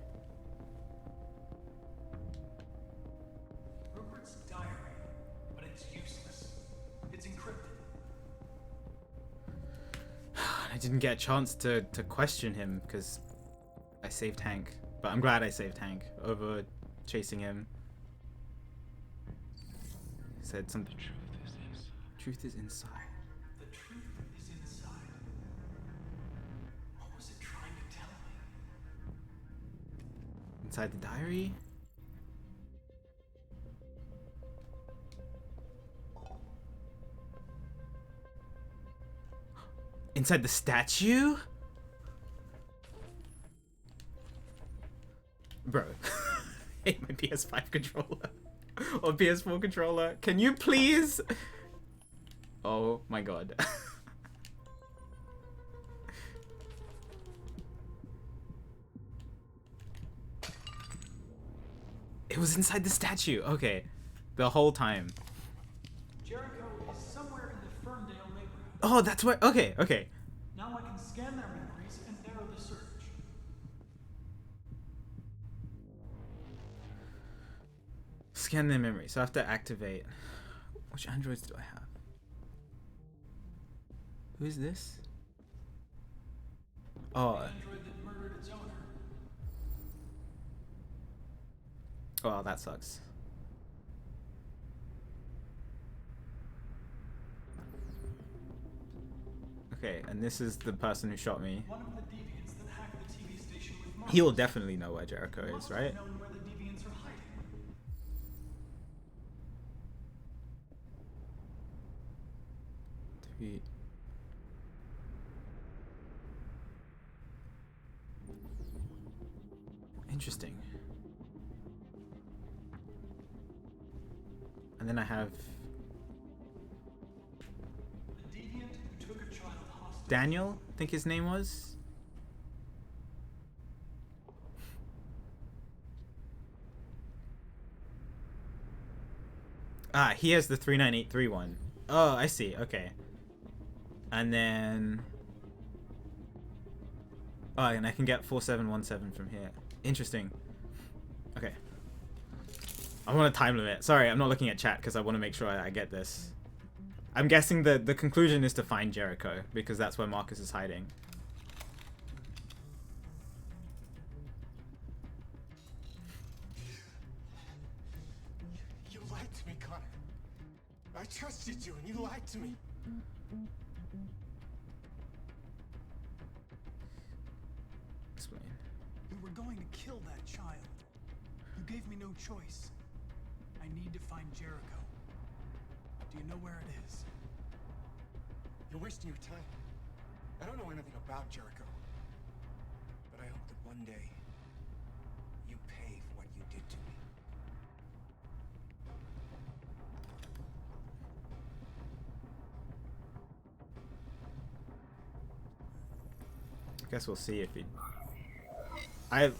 Rupert's diary, but it's useless. It's encrypted. I didn't get a chance to question him because I saved Hank. But I'm glad I saved Hank over chasing him. He said something. Truth is inside. The truth is inside. What was it trying to tell me? Inside the diary? Inside the statue? Bro. Hate my PS5 controller. Or PS4 controller. Can you please? Oh my god. It was inside the statue. Okay. The whole time. Jericho is somewhere in the Ferndale neighborhood. Oh, that's where. Okay. Now I can scan their memories and narrow the search. Scan their memory. So I have to activate. Which androids do I have? Who is this? Oh. The android that murdered its owner. Oh, that sucks. Okay, and this is the person who shot me. One of the deviants that hacked the TV station with Markus. He will definitely know where Jericho is, right? Known where the deviants are hiding. Tweet. Interesting. And then I have The deviant who took a child hostage. Daniel, I think his name was. Ah, he has the 3983 one. Oh, I see. Okay. And then... Oh, and I can get 4717 from here. Interesting. Okay. I want a time limit. Sorry, I'm not looking at chat because I want to make sure I get this. I'm guessing the conclusion is to find Jericho because that's where Markus is hiding. You lied to me, Connor. I trusted you and you lied to me. Explain. We were going to kill that child. You gave me no choice. I need to find Jericho. Do you know where it is? You're wasting your time. I don't know anything about Jericho. But I hope that one day you pay for what you did to me. I guess we'll see if he...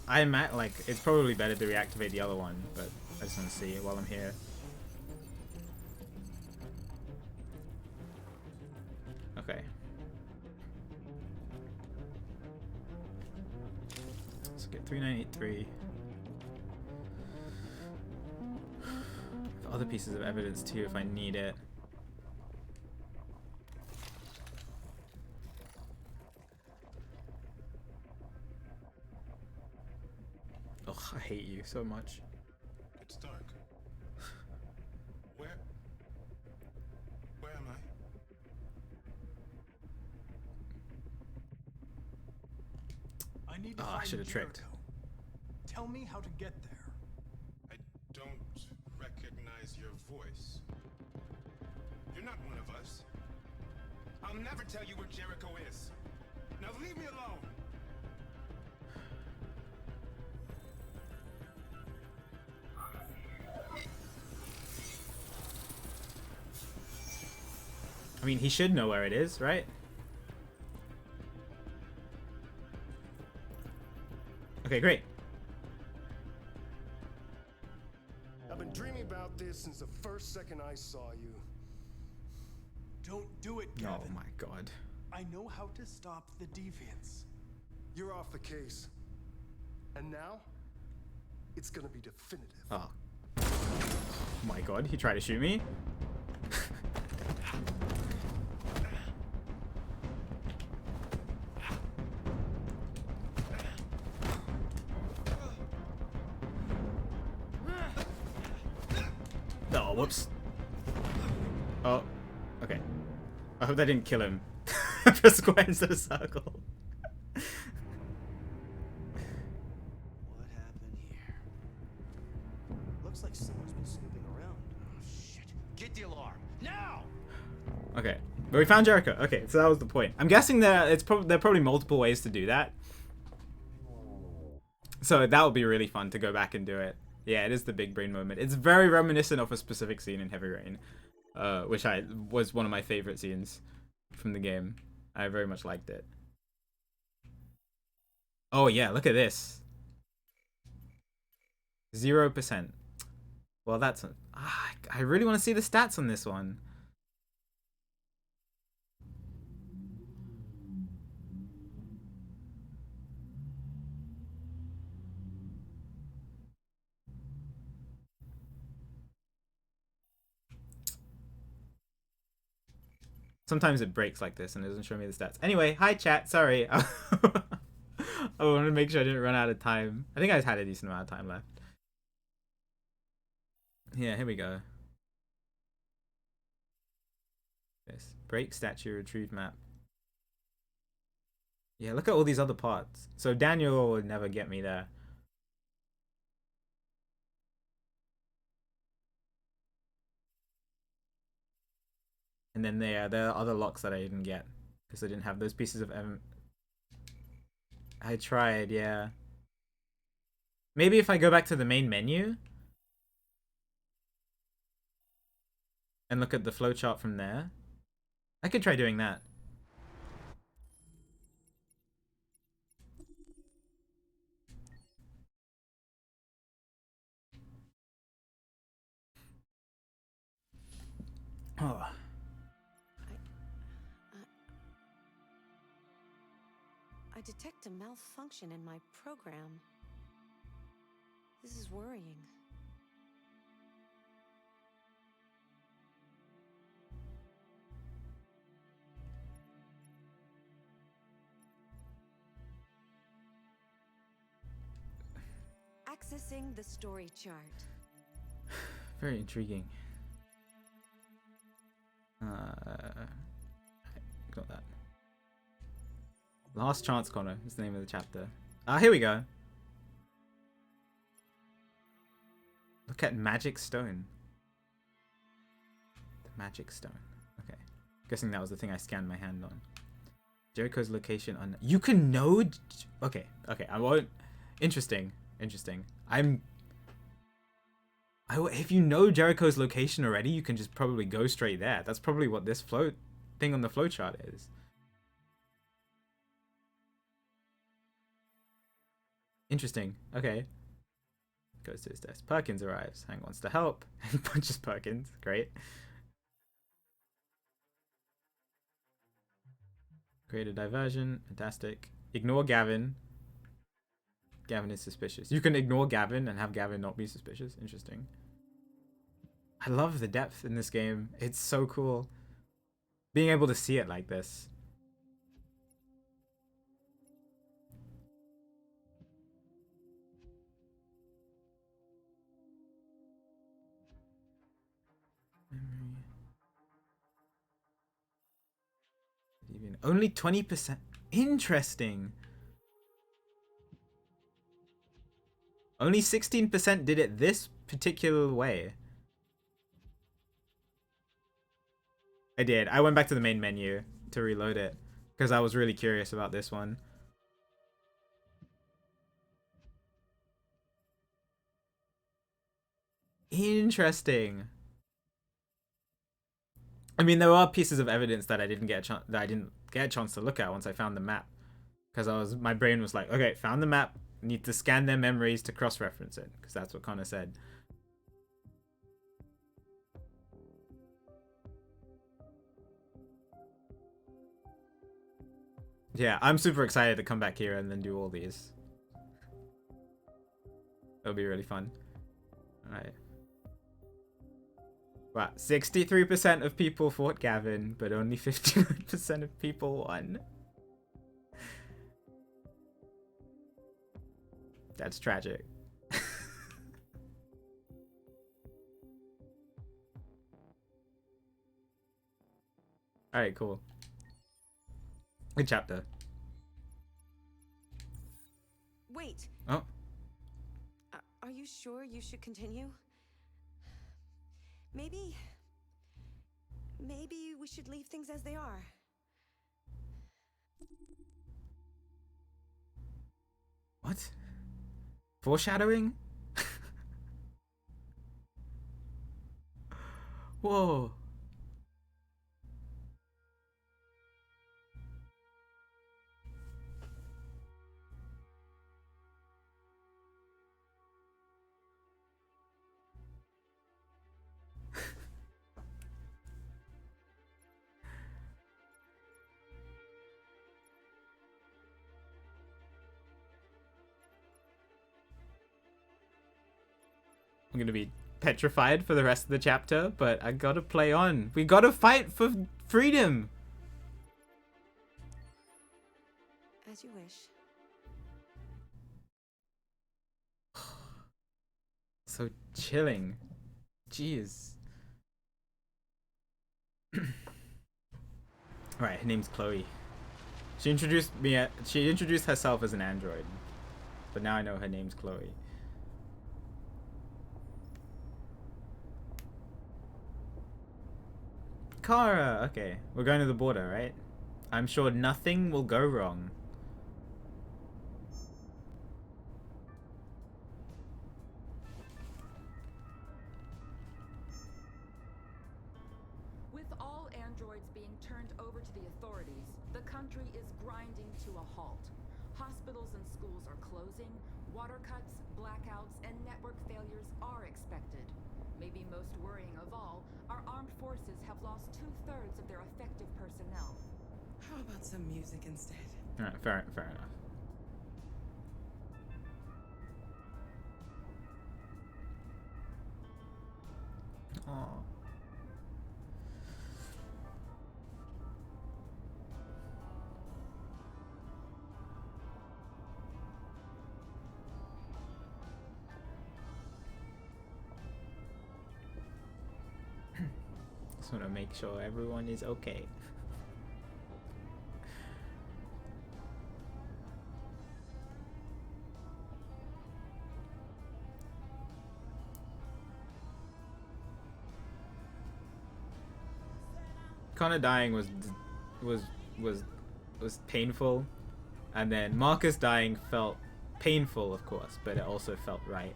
I'm at, like, it's probably better to reactivate the other one, but I just want to see it while I'm here. Okay. Let's get 3983. Other pieces of evidence too if I need it. Ugh, I hate you so much. It's dark. Where am I? I need to Oh, find I should have tricked. Jericho. Tell me how to get there. I don't recognize your voice. You're not one of us. I'll never tell you where Jericho is. Now leave me alone. I mean, he should know where it is, right? Okay, great. I've been dreaming about this since the first second I saw you. Don't do it, Gavin. Oh my god. I know how to stop the deviants. You're off the case. And now, it's gonna be definitive. Oh. Oh my god, he tried to shoot me? Oh, whoops. Oh, okay. I hope that didn't kill him. For square instead of circle. What happened here? Looks like someone's been snooping around. Oh, shit. Get the alarm. Now! Okay, but we found Jericho. Okay, so that was the point. I'm guessing there are probably multiple ways to do that. So that would be really fun to go back and do it. Yeah, it is the big brain moment. It's very reminiscent of a specific scene in Heavy Rain, which was one of my favorite scenes from the game. I very much liked it. Oh yeah, look at this. 0%. Well, that's... I really want to see the stats on this one. Sometimes it breaks like this and it doesn't show me the stats. Anyway, hi chat, sorry. I wanted to make sure I didn't run out of time. I think I had a decent amount of time left. Yeah, here we go. Yes, break statue, retrieve map. Yeah, look at all these other parts. So Daniel would never get me there. And then there are other locks that I didn't get because I didn't have those pieces of I tried, yeah. Maybe if I go back to the main menu and look at the flowchart from there, I could try doing that. Oh. detect a malfunction in my program. This is worrying. Accessing the story chart. Very intriguing. Got that. Last Chance Corner is the name of the chapter. Here we go. Look at Magic Stone. The Magic Stone. Okay. Guessing that was the thing I scanned my hand on. Jericho's location on... You can know... Okay, okay. I won't... Interesting. Interesting. If you know Jericho's location already, you can just probably go straight there. That's probably what this float thing on the flowchart is. Interesting. Okay. Goes to his desk. Perkins arrives. Hank wants to help. And punches Perkins. Great. Create a diversion. Fantastic. Ignore Gavin. Gavin is suspicious. You can ignore Gavin and have Gavin not be suspicious. Interesting. I love the depth in this game. It's so cool. Being able to see it like this. Only 20%. Interesting. Only 16% did it this particular way. I did. I went back to the main menu to reload it because I was really curious about this one. Interesting. I mean, there are pieces of evidence that I didn't get a chance to look at once I found the map, because my brain was like, okay, found the map, need to scan their memories to cross-reference it, because that's what Connor said. Yeah, I'm super excited to come back here and then do all these. It'll be really fun. Alright. Wow, 63% of people fought Gavin, but only 51% of people won. That's tragic. Alright, cool. Good chapter. Wait. Oh. Are you sure you should continue? Maybe we should leave things as they are. What? Foreshadowing? Whoa. I'm gonna be petrified for the rest of the chapter, but I gotta play on. We gotta fight for freedom. As you wish. So chilling. Jeez. Alright, her name's Chloe. She introduced herself as an android, but now I know her name's Chloe. Kara! Okay, we're going to the border, right? I'm sure nothing will go wrong. With all androids being turned over to the authorities, the country is grinding to a halt. Hospitals and schools are closing, water cuts, blackouts, and network failures are expected. Maybe most worrying of all, our armed forces have lost 2/3 of their effective personnel. How about some music instead? Alright, fair enough. Aww. Just want to make sure everyone is okay. Connor dying was painful, and then Markus dying felt painful, of course, but it also felt right.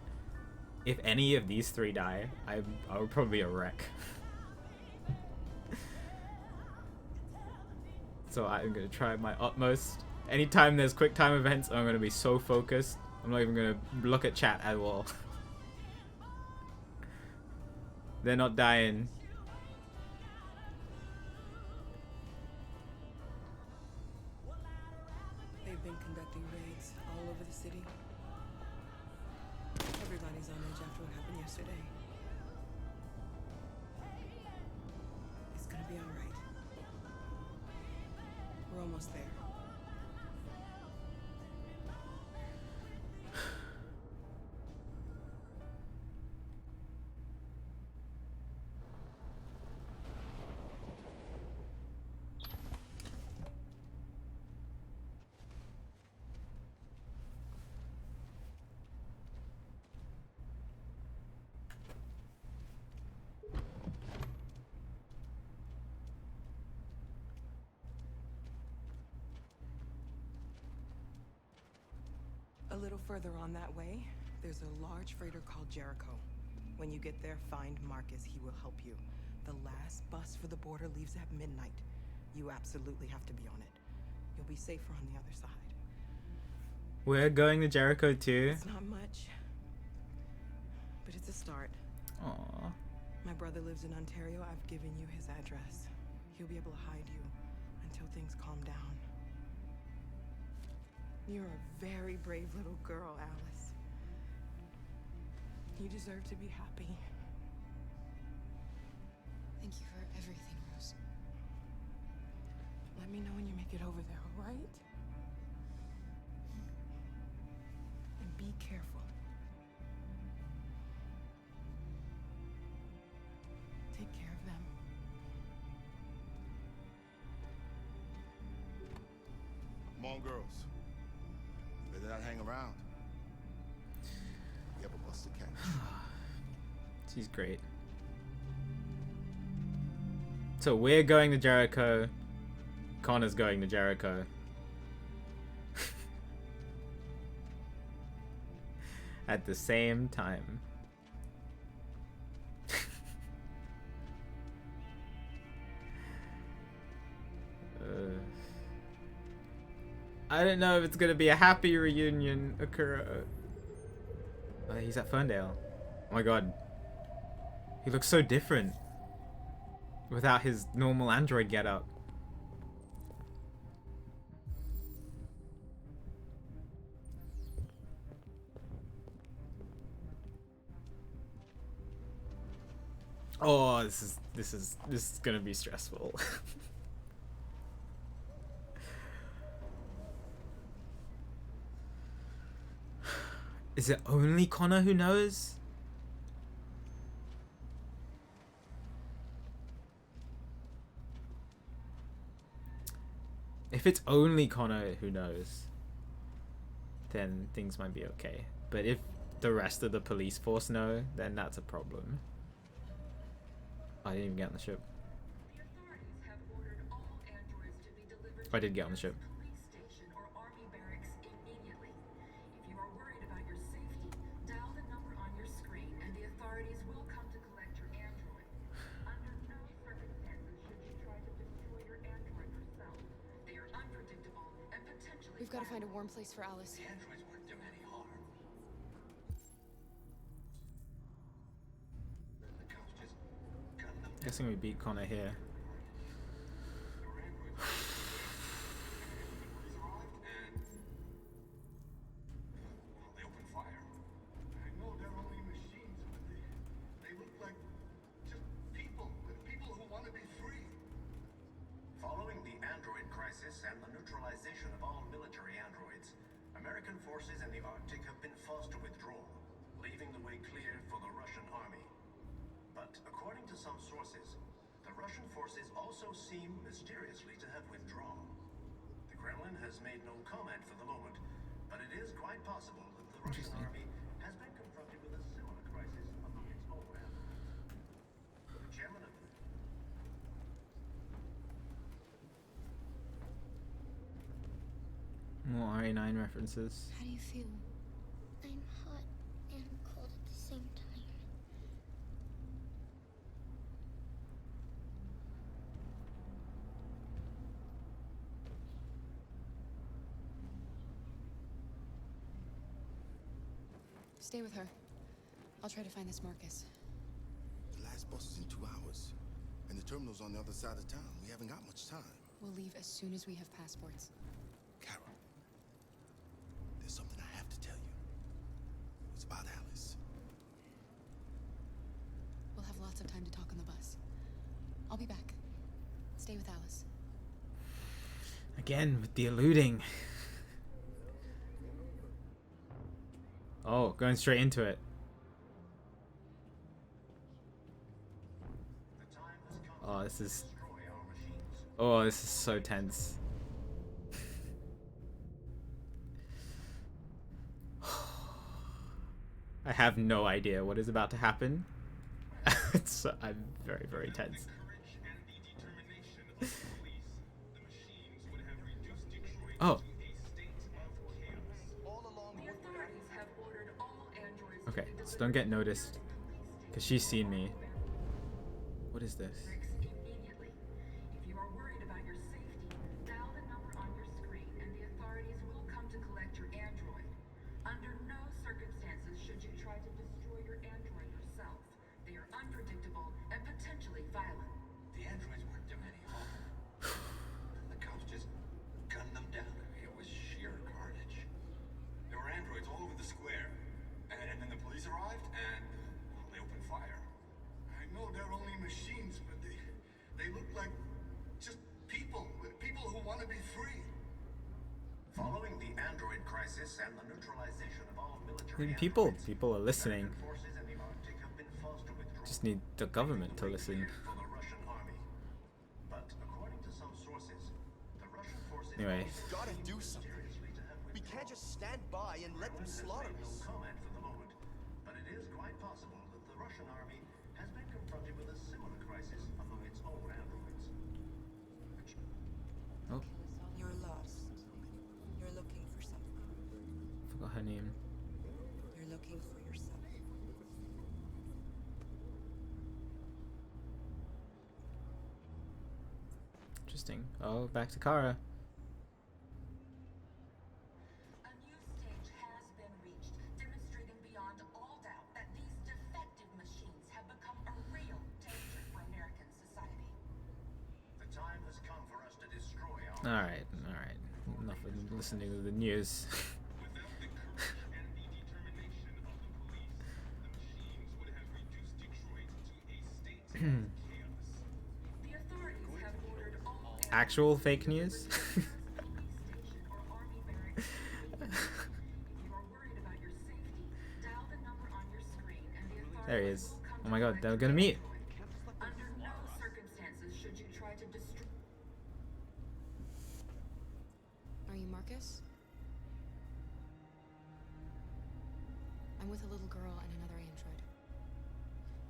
If any of these three die, I would probably be a wreck. So I'm gonna try my utmost. Anytime there's quick time events, I'm gonna be so focused. I'm not even gonna look at chat at all. They're not dying. They've been conducting raids all over the city. Everybody's on edge after what happened yesterday. It's gonna be all right. We're almost there. A little further on that way, there's a large freighter called Jericho. When you get there, find Markus. He will help you. The last bus for the border leaves at midnight. You absolutely have to be on it. You'll be safer on the other side. We're going to Jericho too. It's not much, but it's a start. Aww. My brother lives in Ontario. I've given you his address. He'll be able to hide you until things calm down. You're a very brave little girl, Alice. You deserve to be happy. Thank you for everything, Rose. Let me know when you make it over there, all right? And be careful. Take care of them. Come on, girls. You better not hang around. You have a bus to catch. She's great. So we're going to Jericho. Connor's going to Jericho. At the same time. I don't know if it's gonna be a happy reunion occur. He's at Ferndale. Oh my god. He looks so different without his normal android getup. Oh, this is gonna be stressful. Is it only Connor who knows? If it's only Connor who knows, then things might be okay. But if the rest of the police force know, then that's a problem. I didn't even get on the ship. I did get on the ship. We've got to find a warm place for Alice. Guessing we beat Connor here. forces in the Arctic have been forced to withdraw, leaving the way clear for the Russian army. But according to some sources, the Russian forces also seem mysteriously to have withdrawn. The Kremlin has made no comment for the moment, but it is quite possible that the Russian army has been confronted with a similar crisis among its own androids. The chairman of More RA9 references. How do you feel? I'm hot and cold at the same time. Stay with her. I'll try to find this Markus. The last bus is in 2 hours. And the terminal's on the other side of town. We haven't got much time. We'll leave as soon as we have passports. Carol, there's something I have to tell you. It's about Alice. We'll have lots of time to talk on the bus. I'll be back. Stay with Alice. Again with the eluding. Oh, going straight into it. Oh, this is... Oh, this is so tense. I have no idea what is about to happen. I'm very, very tense. Oh. Okay, so don't get noticed, because she's seen me. What is this? If you are worried about your safety, dial the number on your screen and the authorities will come to collect your android. Under no circumstances should you try to destroy your android yourself. They are unpredictable and potentially violent. The androids weren't doing any harm. The cops just gunned them down. It was sheer carnage. There were androids all over the square. And then the police arrived and they opened fire. I know they're only machines, but they look like just people who want to be free. Following the android crisis and the neutralization of all military People are listening. Just need the government to listen. for the Russian army. But according to some sources, the Russian forces Anyway. We've got to do something. We can't just stand by and let them slaughter us. No comment for the moment, but it is quite possible that the Russian army has been confronted with a similar crisis among its own androids. Oh, You're lost. You're looking for something. forgot her name. You're looking for yourself. Interesting. Oh, back to Kara. A new stage has been reached, demonstrating beyond all doubt that these defective machines have become a real danger for American society. The time has come for us to destroy our Alright. Enough of listening to the news. Without the courage and the determination of the police, the machines would have reduced Detroit to a state of chaos. The authorities have ordered all Actual fake news? There he is. Oh my god, they're gonna meet. Under no circumstances should you try to destroy. Are you Markus? I'm with a little girl and another android.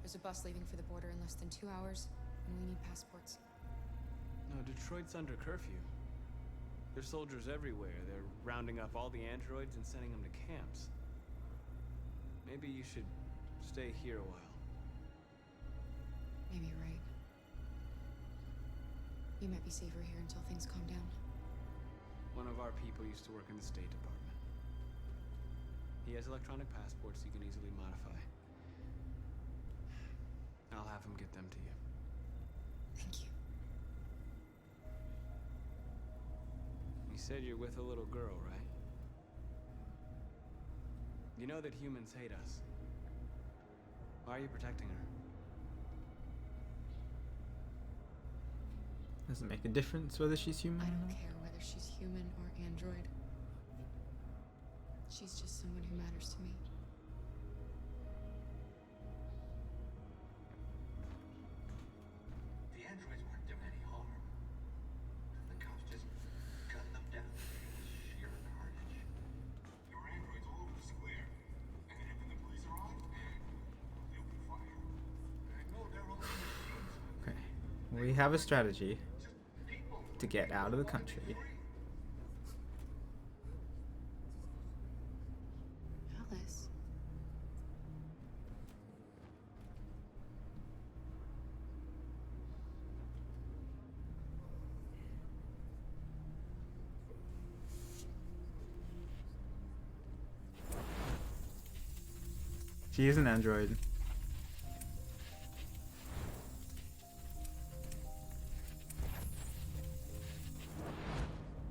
There's a bus leaving for the border in less than 2 hours, and we need passports. No, Detroit's under curfew. There's soldiers everywhere. They're rounding up all the androids and sending them to camps. Maybe you should stay here a while. Maybe you're right. You might be safer here until things calm down. One of our people used to work in the State Department. He has electronic passports you can easily modify. I'll have him get them to you. Thank you. You said you're with a little girl, right? You know that humans hate us. Why are you protecting her? Doesn't make a difference whether she's human I or don't not. care whether she's human or android. She's just someone who matters to me. The androids weren't doing any harm. The cops just gunned them down. It was sheer carnage. There were androids all over the square. And then when the police arrived, they opened fire. I know they're only machines. Okay. We have a strategy to get out of the country. Alice. She is an android.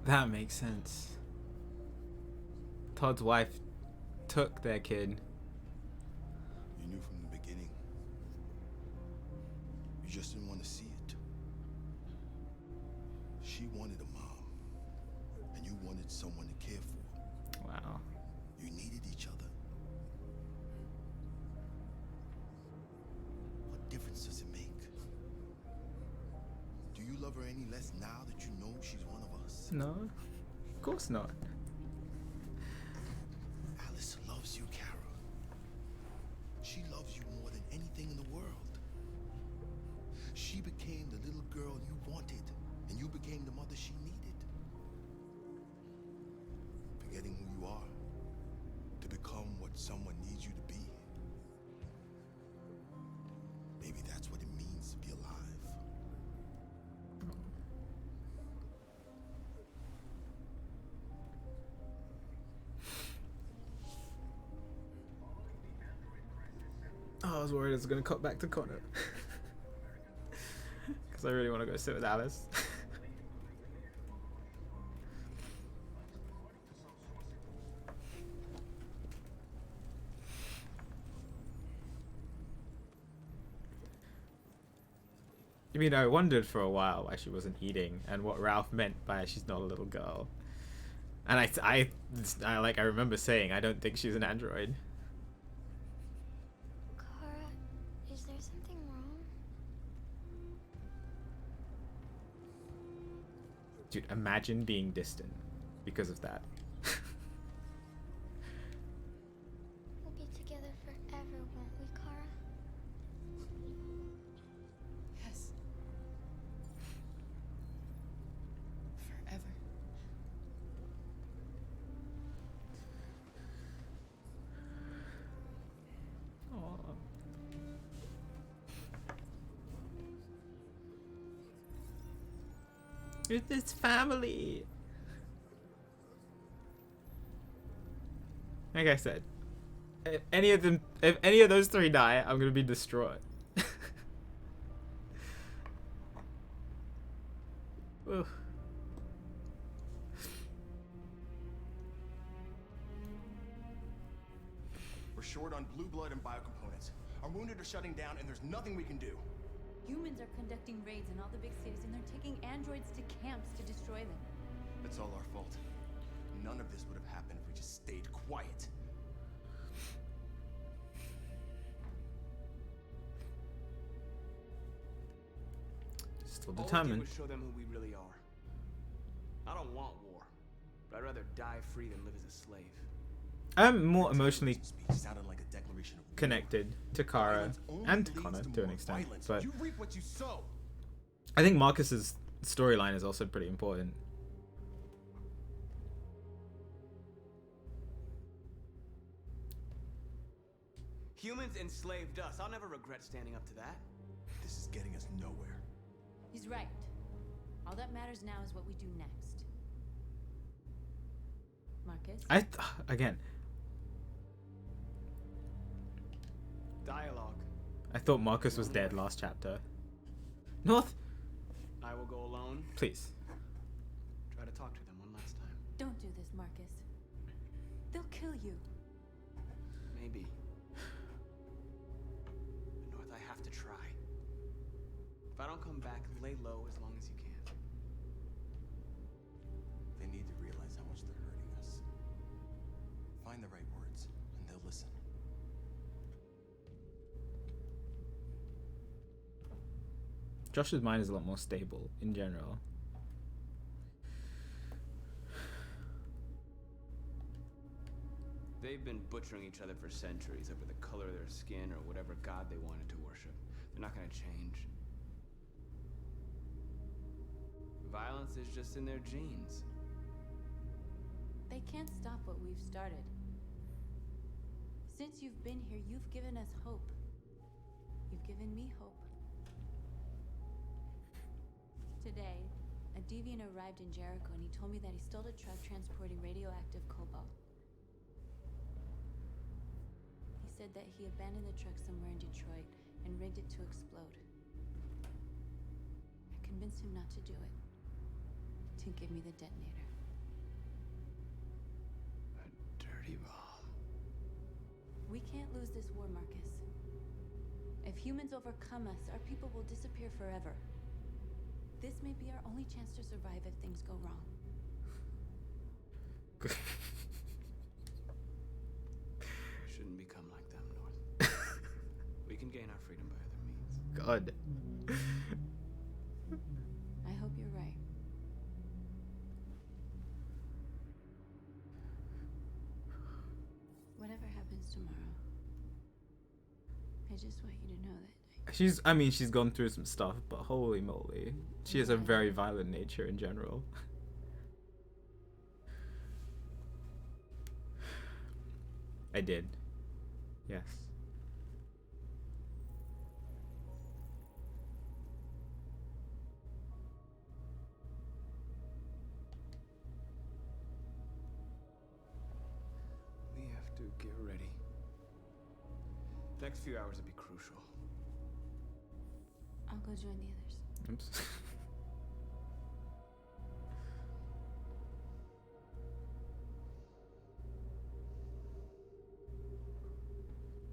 That makes sense. Todd's wife took their kid. You knew from the beginning. You just didn't want to see it. She wanted a mom, and you wanted someone to care for. Wow. You needed each other. What difference does it make? Do you love her any less now that you know she's one of us? No, of course not. Alice loves you, Kara. She loves you more than anything in the world. She became the little girl you wanted, and you became the mother she needed. Forgetting who you are to become what someone needs you to be. Maybe that's what it means to be alive. Oh, I was worried it was gonna cut back to Connor. Because I really want to go sit with Alice. I mean, I wondered for a while why she wasn't eating and what Ralph meant by she's not a little girl. And I remember saying I don't think she's an android. Kara, is there something wrong? Dude, imagine being distant because of that. We'll be together forever, won't we, Kara? Yes. Forever. Aww. It's family. Like I said, if any of those three die, I'm gonna be distraught. Oof. We're short on blue blood and biocomponents. Our wounded are shutting down, and there's nothing we can do. Humans are conducting raids in all the big cities, and they're taking androids to camps to destroy them. That's all our fault. None of this would have happened if we just stayed quiet. Still All we did determined. was show them who we really are. I don't want war, but I'd rather die free than live as a slave. I'm more emotionally Speech sounded like a declaration of war. connected to Kara Violence only and to leads Connor to to an more extent, violence. but You reap what you sow. I think Marcus's storyline is also pretty important. Humans enslaved us. I'll never regret standing up to that. This is getting us nowhere. He's right. All that matters now is what we do next. Marcus? Again, Dialogue. I thought Marcus was dead last chapter. North, I will go alone. please. Try to talk to them one last time. Don't do this, Marcus. They'll kill you. Maybe. But North, I have to try. If I don't come back, lay low as long as you can. They need to realize how much they're hurting us. Find Josh's mind is a lot more stable in general. They've been butchering each other for centuries over the color of their skin or whatever god they wanted to worship. They're not gonna change. Violence is just in their genes. They can't stop what we've started. Since you've been here, you've given us hope. You've given me hope. Today, a deviant arrived in Jericho and he told me that he stole a truck transporting radioactive cobalt. He said that he abandoned the truck somewhere in Detroit and rigged it to explode. I convinced him not to do it, to give me the detonator. A dirty bomb. We can't lose this war, Marcus. If humans overcome us, our people will disappear forever. This may be our only chance to survive if things go wrong. We shouldn't become like them, North. We can gain our freedom by other means. God. I hope you're right. Whatever happens tomorrow, I just want you to know that she's gone through some stuff, but holy moly. She has a very violent nature in general. I did. Yes. We have to get ready. Next few hours will be crucial. I'll go join the others. Oops.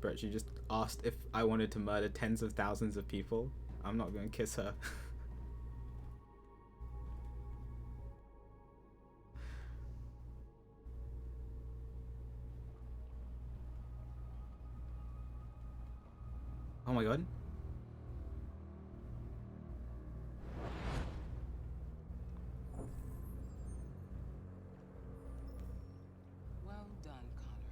Brett, she just asked if I wanted to murder tens of thousands of people. I'm not gonna kiss her. Oh my god. Well done, Connor.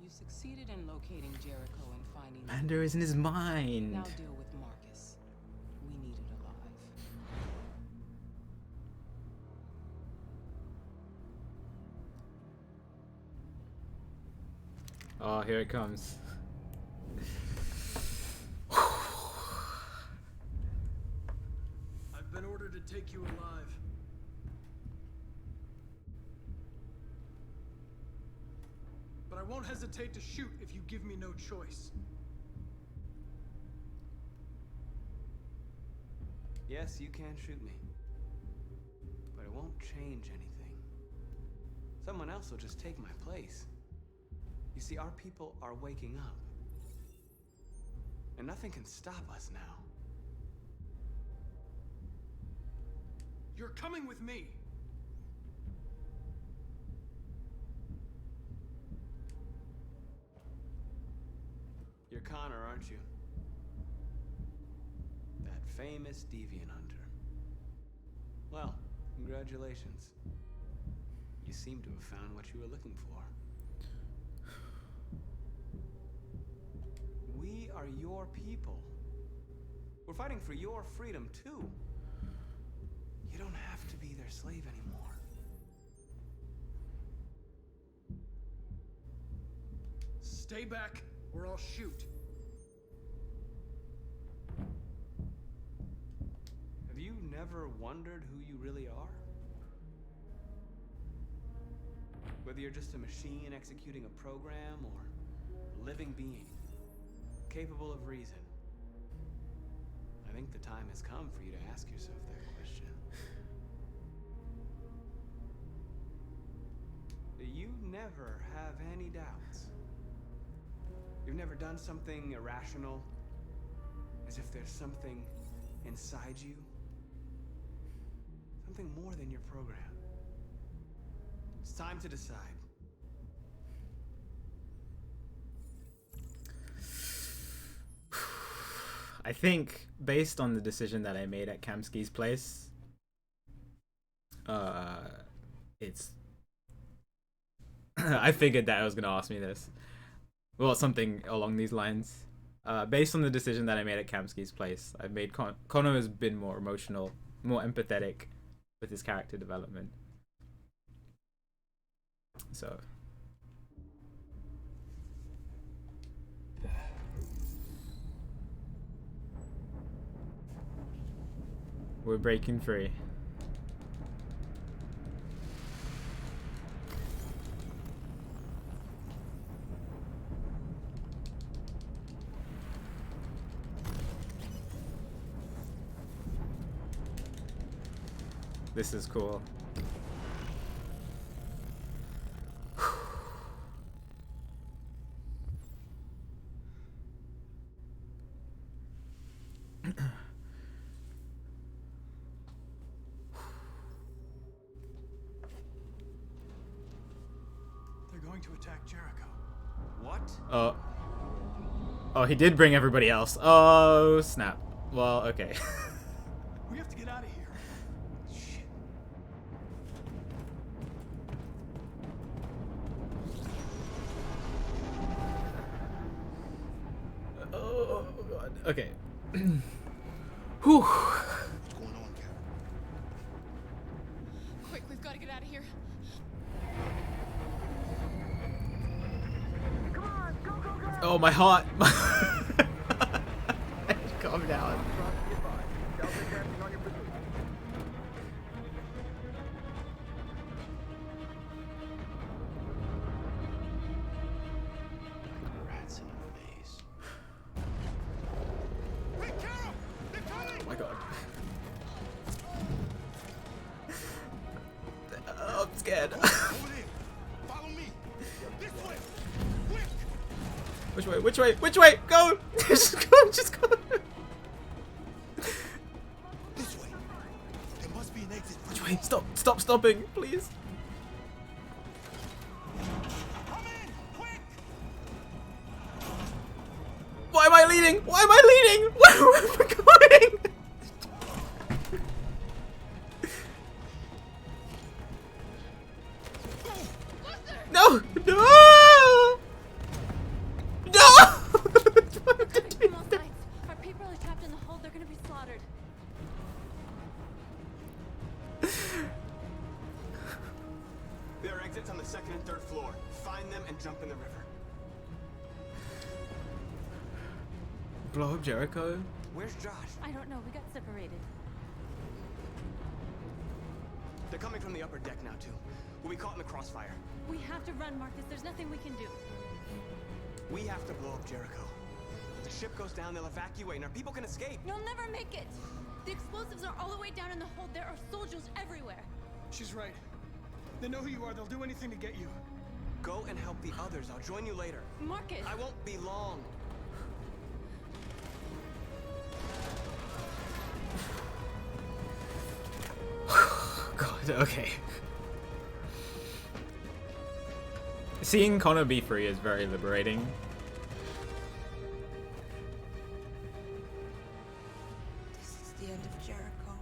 You succeeded in locating Jericho and finding... Mander is in his mind. Now deal with Marcus. We need it alive. Oh, here it comes. I've been ordered to take you alive. But I won't hesitate to shoot if you give me no choice. Yes, you can shoot me. But it won't change anything. Someone else will just take my place. You see, our people are waking up. And nothing can stop us now. You're coming with me. You're Connor, aren't you? That famous deviant hunter. Well, congratulations. You seem to have found what you were looking for. We are your people. We're fighting for your freedom, too. You don't have to be their slave anymore. Stay back, or I'll shoot. Have you never wondered who you really are? Whether you're just a machine executing a program or a living being, capable of reason. I think the time has come for you to ask yourself that question. You never have any doubts. You've never done something irrational, as if there's something inside you, something more than your program. It's time to decide. I think based on the decision that I made at Kamsky's place, it's I figured that I was gonna ask me this. Well, something along these lines. Based on the decision that I made at Kamsky's place, I've made Connor has been more emotional, more empathetic with his character development. So we're breaking free. This is cool. They're going to attack Jericho. What? Oh, he did bring everybody else. Oh, snap. Well, okay. We have to get out of here. Shit. Oh, God. Okay. Whew. What's going on, Karen? Quick, we've got to get out of here. Oh, my heart. Calm down. Rats in the face. Hey, Carol! They're coming! Oh my God. I'm scared. Over there. Follow me. This way. Quick. Which way? Which way? Which way? Go! Just go! Just go! This way. There must be an exit. Which way? Stop! Stop stopping! Please! Come in! Quick! Why am I leading? Why am I leading? Where am I going? No! No! No! From all sides. Our people are trapped in the hold. They're gonna be slaughtered. There are exits on the second and third floor. Find them and jump in the river. Blow up Jericho? Where's Josh? I don't know. We got separated. They're coming from the upper deck now, too. We'll be caught in the crossfire. We have to run, Marcus. There's nothing we can do. We have to blow up Jericho. If the ship goes down, they'll evacuate, and our people can escape. You'll never make it. The explosives are all the way down in the hold. There are soldiers everywhere. She's right. They know who you are. They'll do anything to get you. Go and help the others. I'll join you later. Marcus! I won't be long. God, okay. Seeing Connor be free is very liberating. This is the end of Jericho.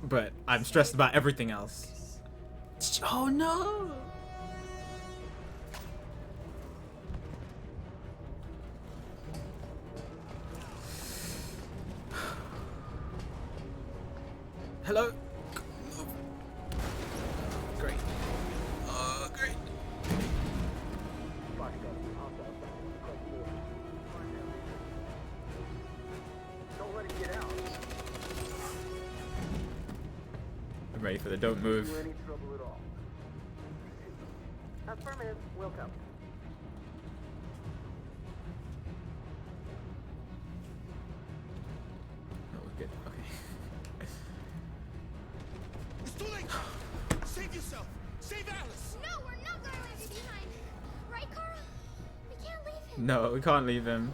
But I'm stressed about everything else. Oh no! Hello? Great. Great. Don't let it get out. I'm ready for the don't move. Any trouble at all. Affirmative. Welcome. Oh, good. Okay. It's too late. Save yourself. Save Alice. No, we're not going to leave you behind. Right, Carl? We can't leave him. No, we can't leave him.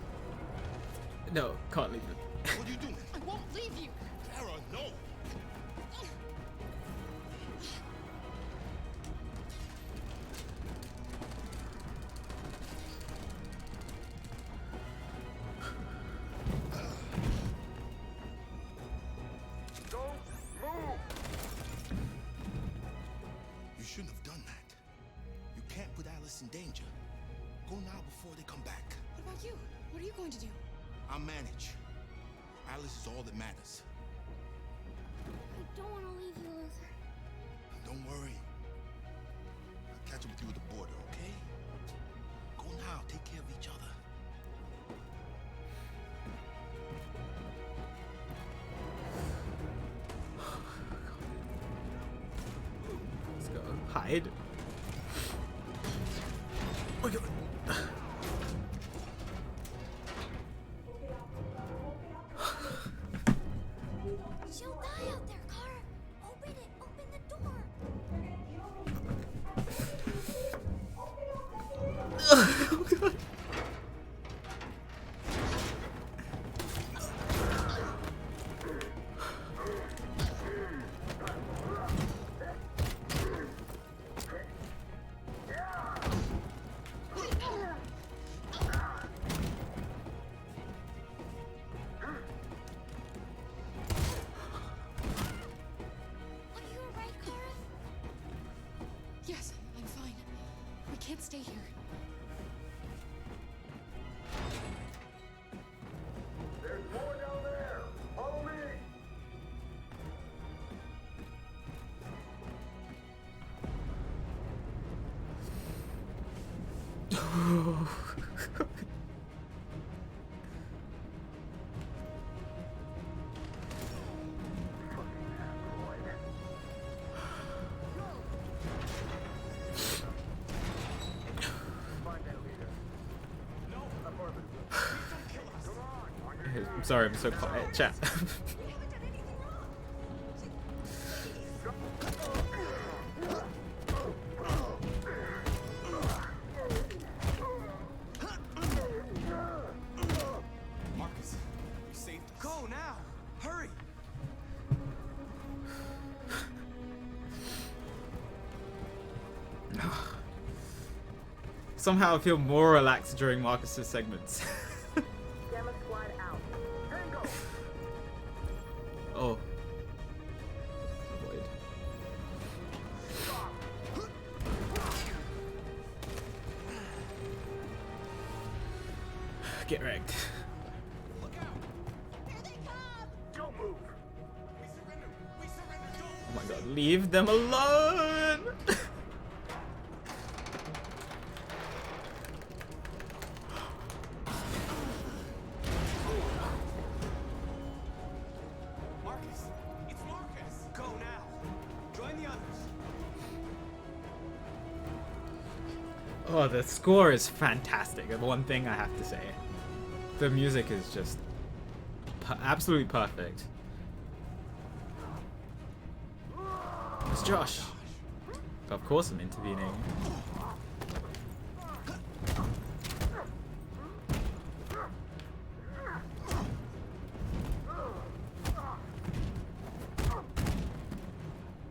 No, can't leave him. What are you doing? I won't leave you. Kara, no. Alice in danger. Go now before they come back. What about you? What are you going to do? I'll manage. Alice is all that matters. I don't want to leave you, Luther. Don't worry. I'll catch up with you at the border, okay? Go now. Take care of each other. Let's go. Hide. Oh my God. She'll die out there, Kara. Open it. Open the door. Oh God. Are you alright, Kara? Yes, I'm fine. We can't stay here. There's more down there. Follow me. I'm sorry, I'm so quiet. Chat. Marcus, you saved us. Go now! Hurry! Somehow I feel more relaxed during Marcus's segments. Gamma squad out. Tango. Oh. Avoid. Get wrecked. Don't move. Oh my God, leave them alone! Marcus! It's Marcus! Go now! Join the others! Oh, the score is fantastic. The one thing I have to say. The music is just absolutely perfect. It's Josh. Of course I'm intervening.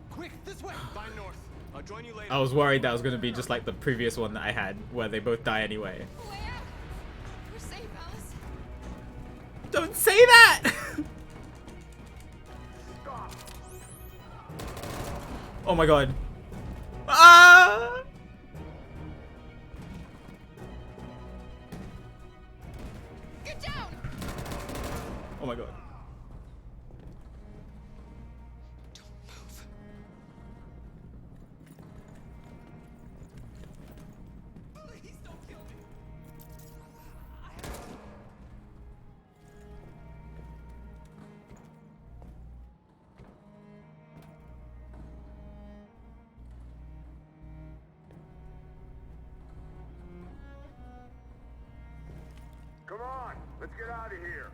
Quick, this way! Find north. I'll join you later. I was worried that was going to be just like the previous one that I had, where they both die anyway. We're safe, Alice. Don't say that! Oh my God. Ah! Get down! Oh my God. Please don't kill me! Come on, let's get out of here.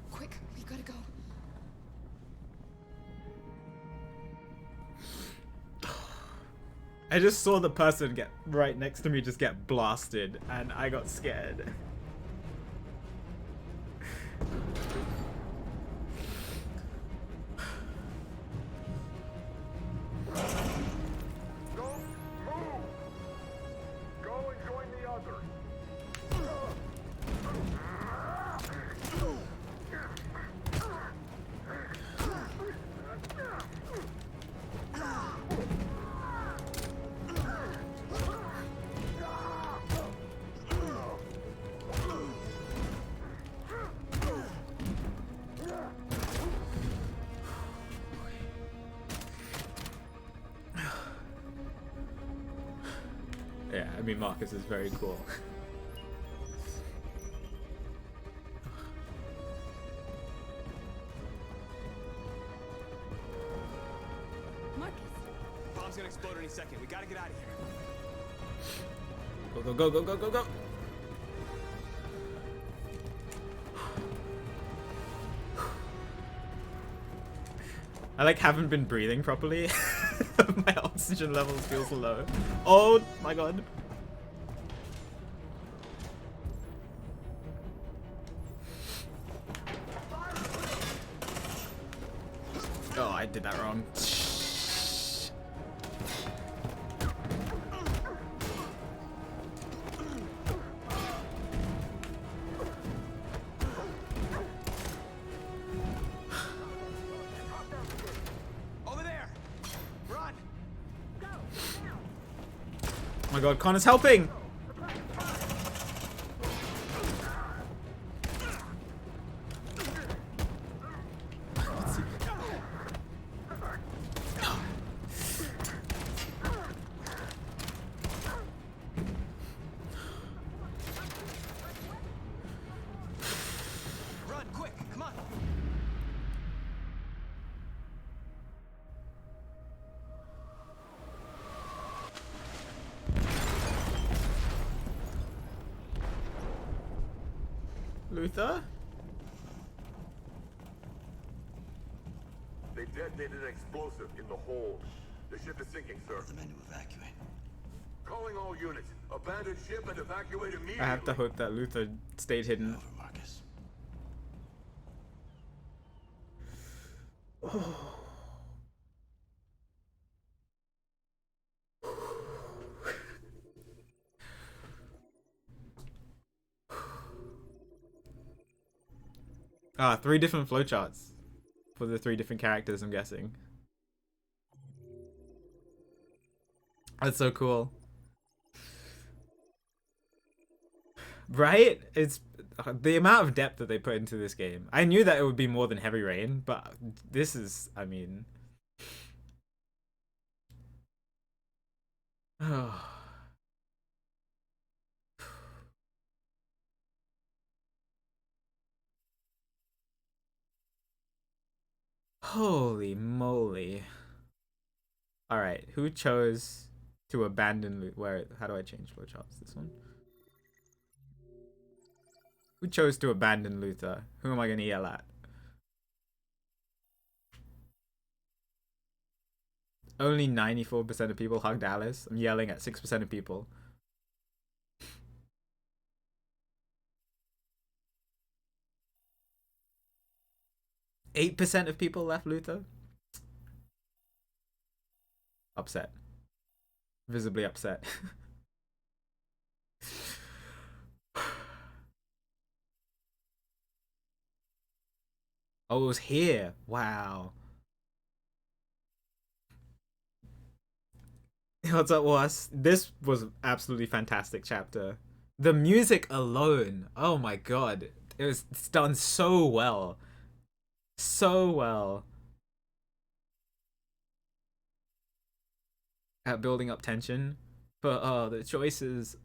Quick, we gotta go. I just saw the person get right next to me just get blasted, and I got scared. mean, Markus is very cool. Markus. Bomb's gonna explode any second. We gotta get out of here. Go, go, go, go, go, go, go. I like haven't been breathing properly. My oxygen levels feels low. Oh my god. Oh, I did that wrong. Oh my god, Connor's helping! Run, quick, come on. Luther? They detonated an explosive in the hold. The ship is sinking, sir. The men to evacuate. Calling all units. Abandon ship and evacuate immediately. I have to hope that Luther stayed hidden. Marcus. Ah, 3 different flowcharts for the 3 different characters, I'm guessing. That's so cool. Right? It's the amount of depth that they put into this game. I knew that it would be more than Heavy Rain, but this is, I mean... Oh. Holy moly. Alright, who chose to abandon... Where? How do I change flowcharts? This one? Who chose to abandon Luther? Who am I going to yell at? Only 94% of people hugged Alice. I'm yelling at 6% of people. %8 of people left Luther. Upset. Visibly upset. Oh, it was here. Wow. What's up, Was? This was absolutely fantastic chapter. The music alone. Oh my god. It's done so well. So well. At building up tension. But the choices.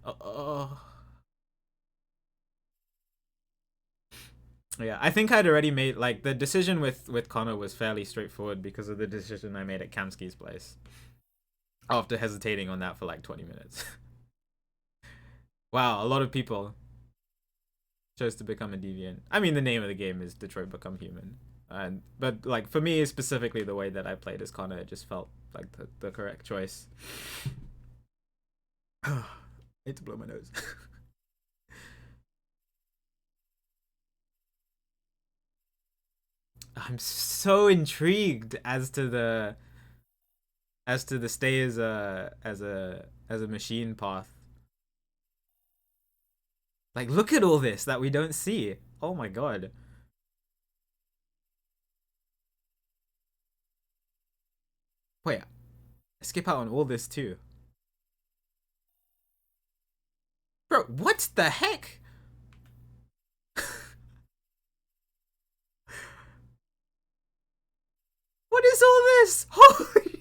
Yeah, I think I'd already made, like, the decision with Connor was fairly straightforward because of the decision I made at Kamsky's place. After hesitating on that for like 20 minutes. Wow, a lot of people chose to become a deviant. I mean, the name of the game is Detroit Become Human. But like, for me, specifically the way that I played as Connor, it just felt like the correct choice. I need to blow my nose. I'm so intrigued as to the stay as a machine path. Like, look at all this that we don't see. Oh my god. Wait, I skip out on all this too. Bro, what the heck? What is all this? Holy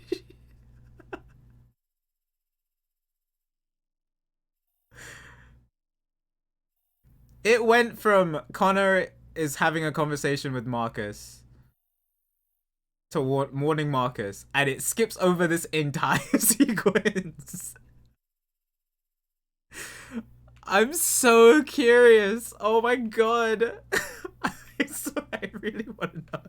It went from Connor is having a conversation with Markus to warning Markus, and it skips over this entire sequence. I'm so curious. Oh my god. I really want to know.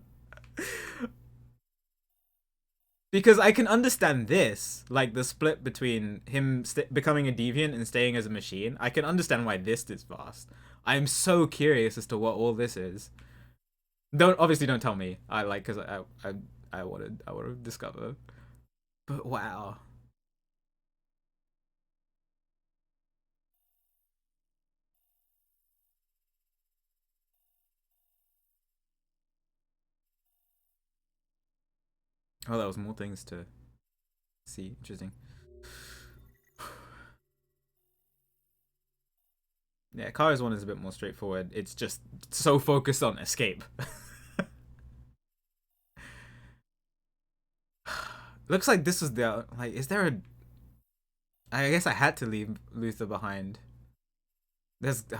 Because I can understand this, like the split between him becoming a deviant and staying as a machine. I can understand why this is vast. I'm so curious as to what all this is. Obviously don't tell me. I like, because I want to discover. But wow. Oh, there was more things to see. Interesting. Yeah, Kara's one is a bit more straightforward. It's just so focused on escape. Looks like this was the, like, is there a... I guess I had to leave Luther behind. There's, he's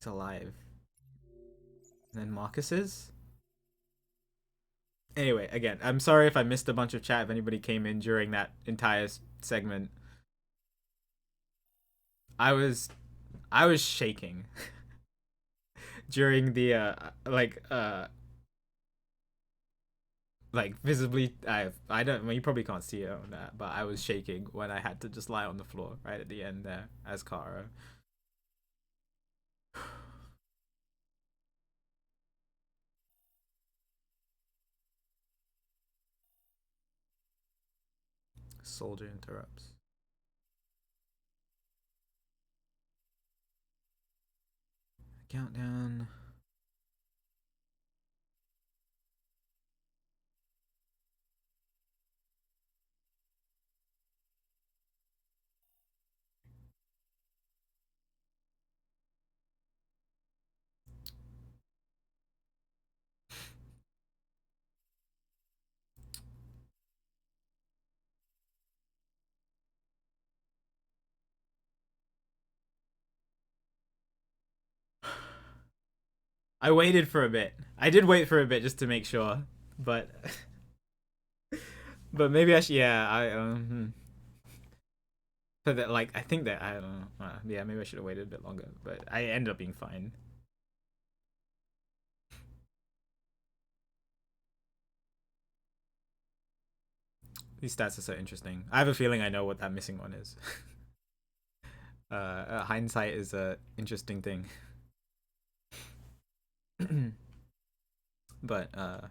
alive. And then Markus is? Anyway, again, I'm sorry if I missed a bunch of chat if anybody came in during that entire segment. I was shaking during the like visibly. I don't. Well, you probably can't see it on that, but I was shaking when I had to just lie on the floor right at the end there as Kara. Soldier interrupts. Countdown. I waited for a bit. I did wait for a bit just to make sure, but but maybe I should. Yeah, so that, like, I think that I don't know. Yeah, maybe I should have waited a bit longer, but I ended up being fine. These stats are so interesting. I have a feeling I know what that missing one is. Hindsight is a interesting thing. But yeah.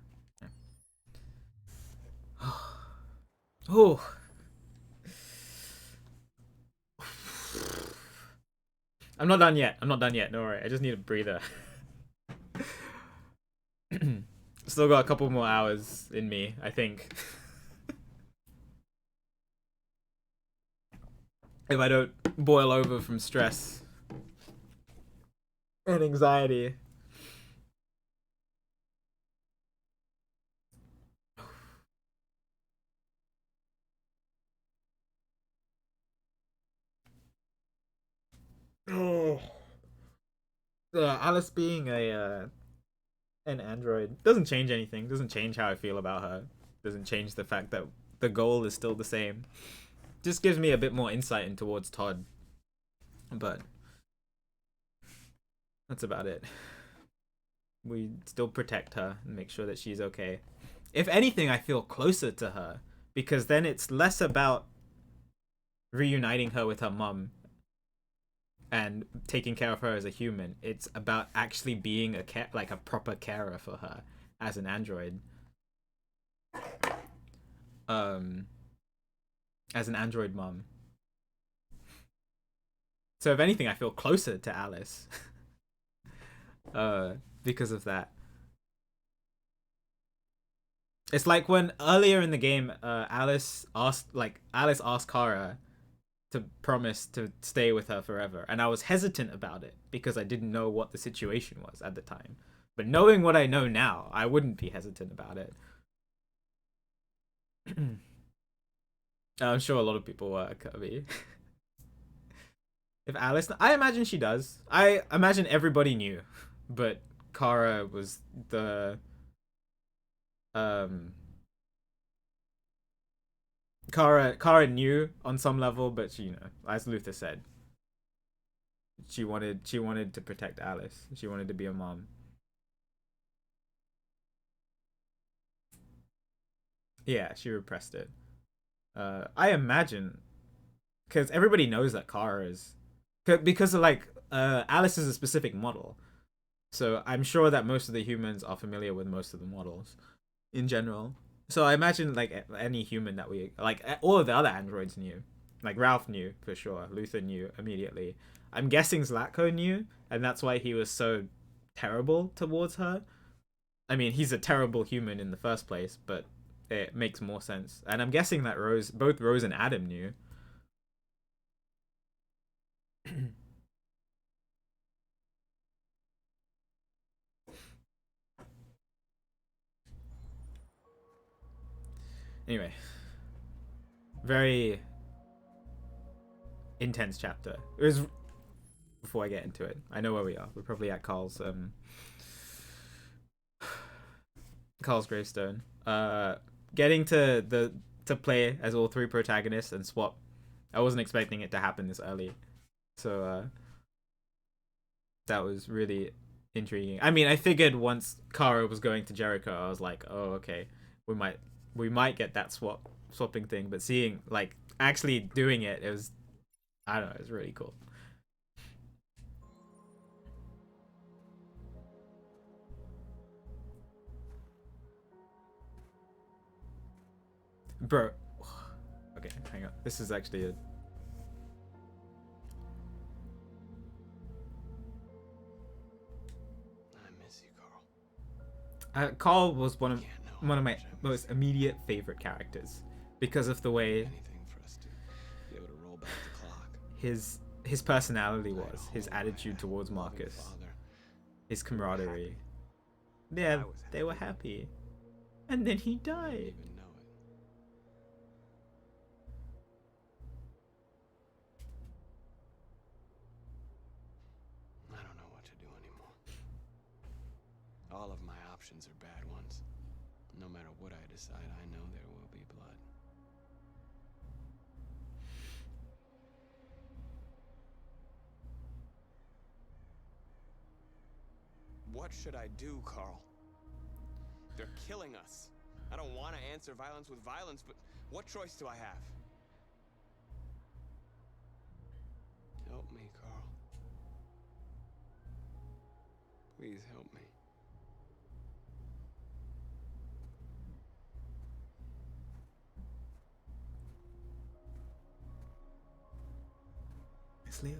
Oh. I'm not done yet. I'm not done yet. Don't worry. I just need a breather. Still got a couple more hours in me, I think. If I don't boil over from stress and anxiety. Oh. Alice being a an android doesn't change anything. Doesn't change how I feel about her. Doesn't change the fact that the goal is still the same. Just gives me a bit more insight in towards Todd. But that's about it. We still protect her and make sure that she's okay. If anything, I feel closer to her because then it's less about reuniting her with her mum and taking care of her as a human. It's about actually being a proper carer for her as an android. As an android mom. So if anything, I feel closer to Alice. Because of that. It's like when earlier in the game, Alice asked Kara to promise to stay with her forever, and I was hesitant about it because I didn't know what the situation was at the time. But knowing what I know now, I wouldn't be hesitant about it. I'm sure a lot of people were, Kirby. If Alice, I imagine she does. I imagine everybody knew, but Kara was the Kara knew on some level, but she, as Luther said, she wanted to protect Alice. She wanted to be a mom. Yeah, she repressed it. I imagine because everybody knows that Kara is because of like Alice is a specific model. So I'm sure that most of the humans are familiar with most of the models in general. So I imagine like any human that we like, all of the other androids knew. Like Ralph knew for sure. Luther knew immediately. I'm guessing Zlatko knew, and that's why he was so terrible towards her. I mean, he's a terrible human in the first place, but it makes more sense. And I'm guessing that both Rose and Adam knew. Anyway, very intense chapter. It was, before I get into it, I know where we are. We're probably at Carl's gravestone. Getting to play as all three protagonists and swap. I wasn't expecting it to happen this early, so that was really intriguing. I mean, I figured once Kara was going to Jericho, I was like, oh, okay, we might get that swapping thing. But seeing like actually doing it, it was, I don't know, it was really cool. Bro, okay, hang on. This is actually a. I miss you, Carl. Carl was one of my most immediate favorite characters because of the way Anything for us to be able to roll back the clock. His personality was, his attitude towards Marcus, his camaraderie. Yeah, they were happy, and then he died. I don't know what to do anymore. All of my options are bad ones. No matter what I decide, I know there will be blood. What should I do, Carl? They're killing us. I don't want to answer violence with violence, but what choice do I have? Help me, Carl. Please help me. It's Leo.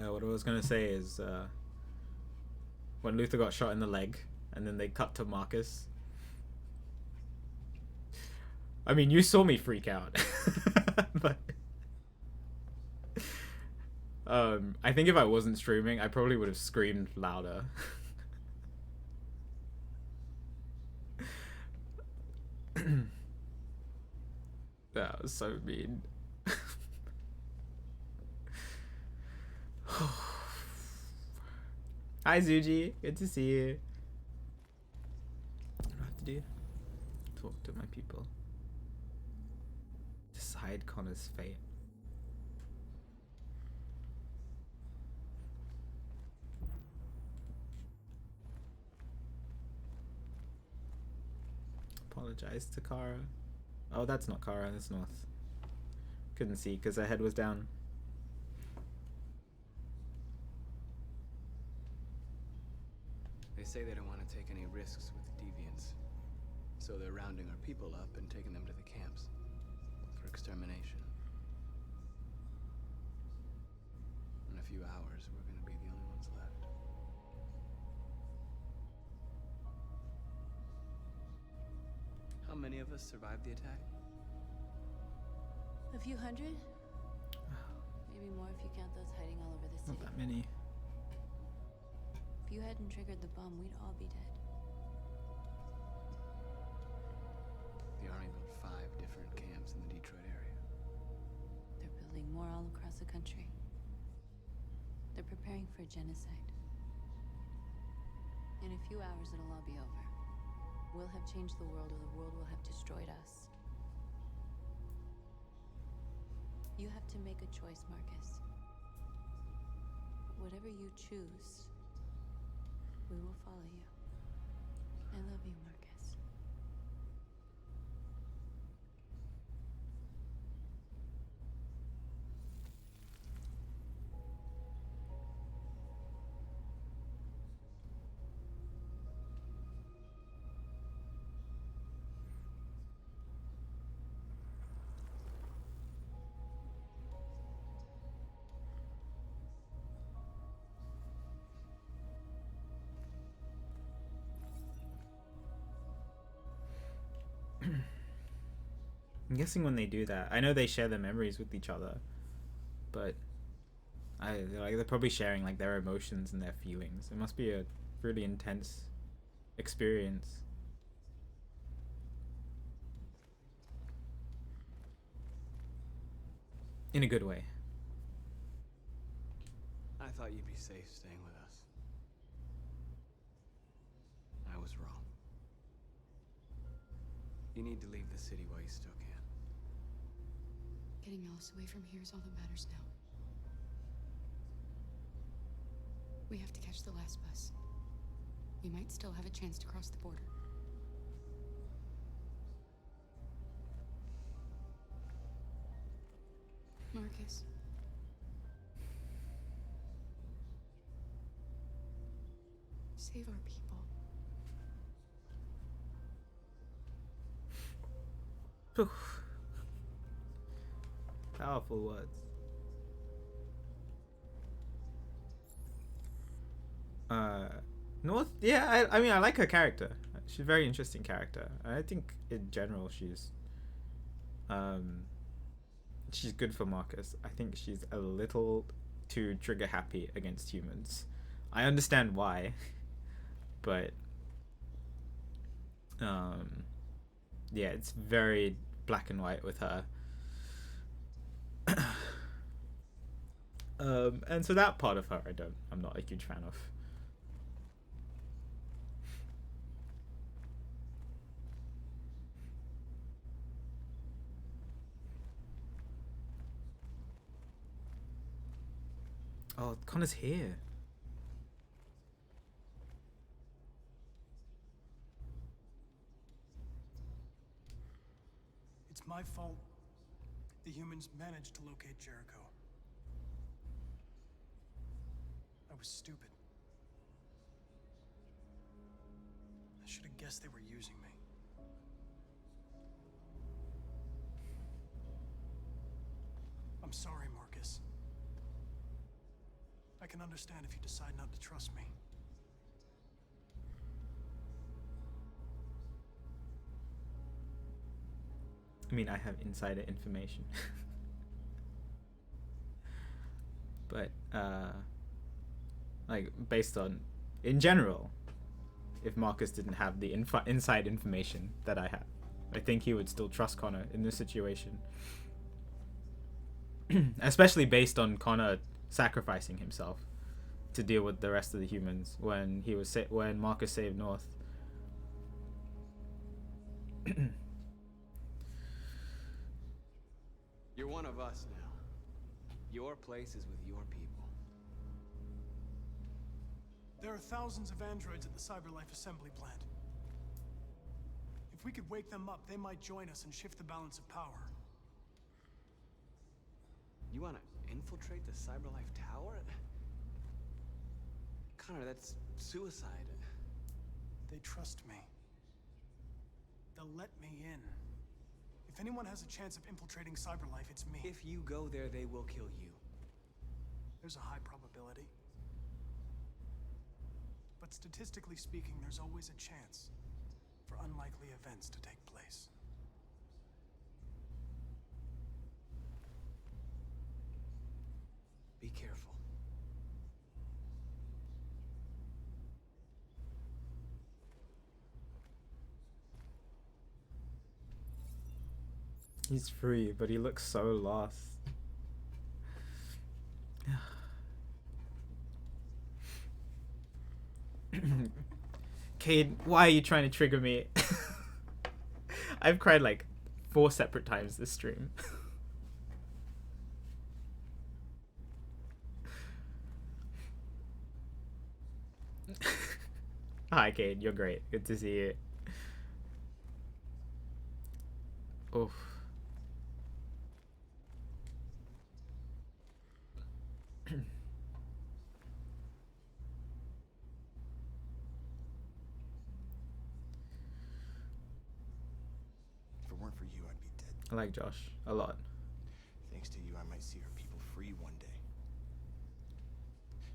What I was gonna say is when Luther got shot in the leg and then they cut to Marcus. I mean, you saw me freak out. But I think if I wasn't streaming, I probably would have screamed louder. That was so mean. Hi Zuji, good to see you. What do I have to do? Talk to my people. Decide Connor's fate. Apologize to Kara. Oh, that's not Kara, that's North. Couldn't see because her head was down. They say they don't want to take any risks with deviants, so they're rounding our people up and taking them to the camps for extermination. In a few hours, we're going to be the only ones left. How many of us survived the attack? A few hundred? Maybe more if you count those hiding all over the city. Not that many. If you hadn't triggered the bomb, we'd all be dead. The Army built 5 different camps in the Detroit area. They're building more all across the country. They're preparing for genocide. In a few hours, it'll all be over. We'll have changed the world, or the world will have destroyed us. You have to make a choice, Marcus. Whatever you choose, we will follow you. I love you, Marcus. I'm guessing when they do that, I know they share their memories with each other, but they're probably sharing like their emotions and their feelings. It must be a really intense experience. In a good way. I thought you'd be safe staying with us. I was wrong. You need to leave the city while you still can. Getting Alice away from here is all that matters now. We have to catch the last bus. We might still have a chance to cross the border. Marcus. Save our people. Powerful words. North, yeah, I mean, I like her character. She's a very interesting character. I think in general she's good for Marcus. I think she's a little too trigger happy against humans. I understand why, but yeah, it's very black and white with her. And so that part of her I'm not a huge fan of. Oh, Connor's here. It's my fault the humans managed to locate Jericho. I was stupid. I should have guessed they were using me. I'm sorry, Marcus. I can understand if you decide not to trust me. I mean, I have insider information. But, like, based on, in general, if Marcus didn't have the inside information that I have, I think he would still trust Connor in this situation. Especially based on Connor sacrificing himself to deal with the rest of the humans when when Marcus saved North. You're one of us now. Your place is with your people. There are thousands of androids at the CyberLife assembly plant. If If we could wake them up, they might join us and shift the balance of power. You want to infiltrate the CyberLife Tower? Connor, that's suicide. They trust me. They'll let me in. If anyone has a chance of infiltrating CyberLife, it's me. If you go there, they will kill you. There's a high probability. But statistically speaking, there's always a chance for unlikely events to take place. Be careful. He's free, but he looks so lost. Cade, why are you trying to trigger me? I've cried like 4 separate times this stream. Hi, Cade. You're great. Good to see you. Oof. If it weren't for you, I'd be dead. I like Josh a lot. Thanks to you, I might see our people free one day.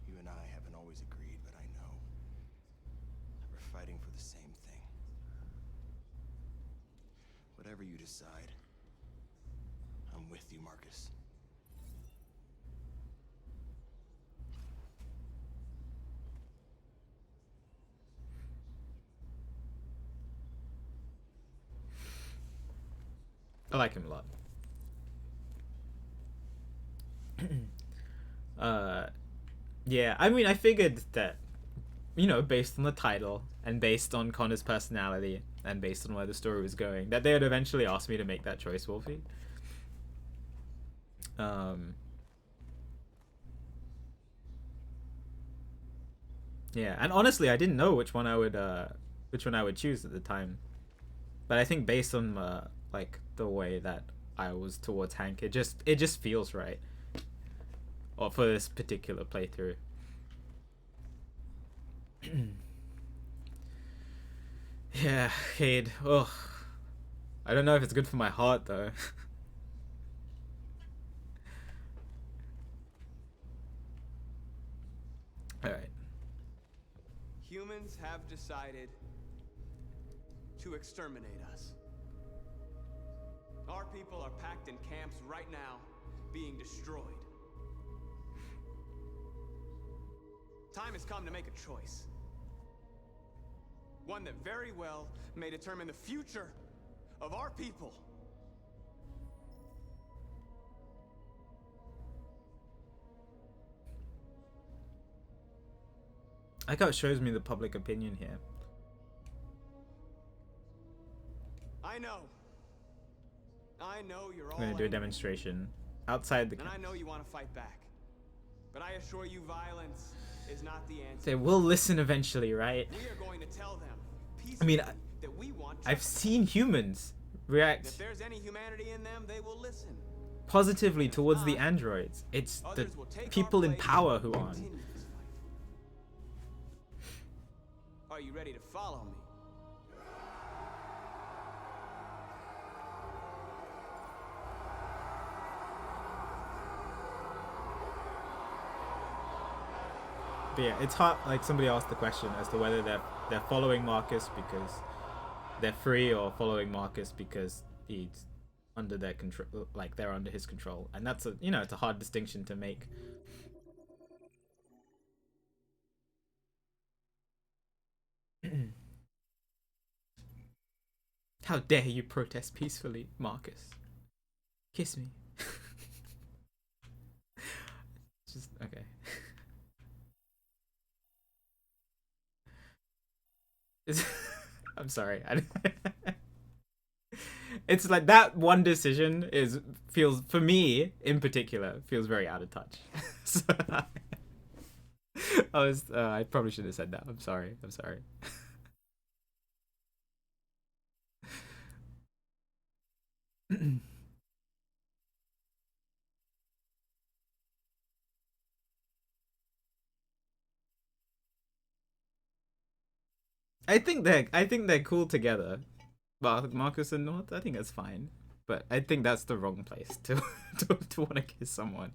You and I haven't always agreed, but I know that we're fighting for the same thing. Whatever you decide, I'm with you, Markus. I like him a lot. Yeah, I mean, I figured that, you know, based on the title and based on Connor's personality and based on where the story was going, that they would eventually ask me to make that choice, Wolfie. Yeah, and honestly, I didn't know which one I would choose at the time, but I think based on like the way that I was towards Hank, it just feels right. Or for this particular playthrough. Yeah, Cade. Oh, I don't know if it's good for my heart though. All right. Humans have decided to exterminate us. Our people are packed in camps right now, being destroyed. Time has come to make a choice. One that very well may determine the future of our people. I like how it shows me the public opinion here. I know you're all I'm gonna do a demonstration outside the and I know you want to fight back. But I assure you violence is not the answer. They will listen eventually, right? We are going to tell them I mean, that we want I've seen humans react if there's any humanity in them, they will listen. positively towards the androids. It's the people in power who aren't. Are you ready to follow me? But yeah, it's hard. Like somebody asked the question as to whether they're following Markus because they're free or following Markus because he's under their control, like they're under his control, and that's it's a hard distinction to make. How dare you protest peacefully, Markus? Kiss me. Just okay. I'm sorry. It's like that one decision feels for me in particular feels very out of touch. So I probably should have said that. I'm sorry. I think they're cool together. Marcus and North, I think that's fine. But I think that's the wrong place to to want to kiss someone.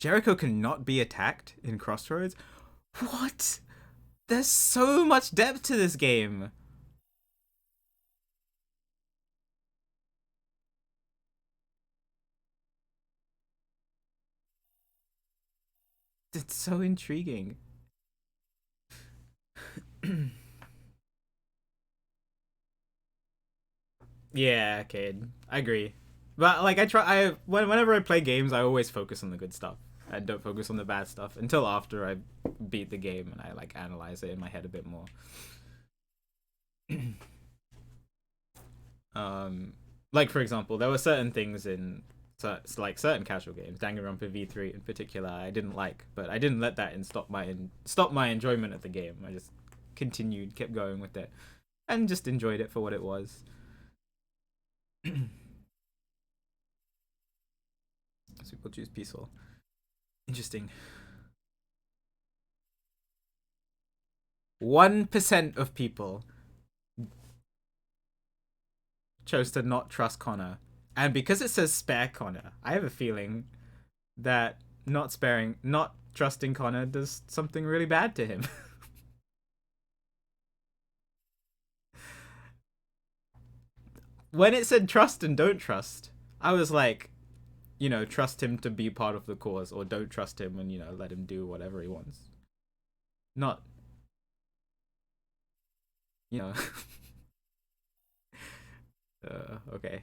Jericho cannot be attacked in Crossroads? What? There's so much depth to this game. It's so intriguing. Yeah, Cade. I agree. But like whenever I play games, I always focus on the good stuff. I don't focus on the bad stuff until after I beat the game and I like analyze it in my head a bit more. Like for example, there were certain things in like certain casual games, Danganronpa V3 in particular, I didn't like, but I didn't let that stop my enjoyment of the game. I just kept going with it, and just enjoyed it for what it was. So people choose peaceful. Interesting. 1% of people chose to not trust Connor. And because it says spare Connor, I have a feeling that not trusting Connor does something really bad to him. When it said trust and don't trust, I was like, you know, trust him to be part of the cause, or don't trust him and, you know, let him do whatever he wants. Not, you know. Okay.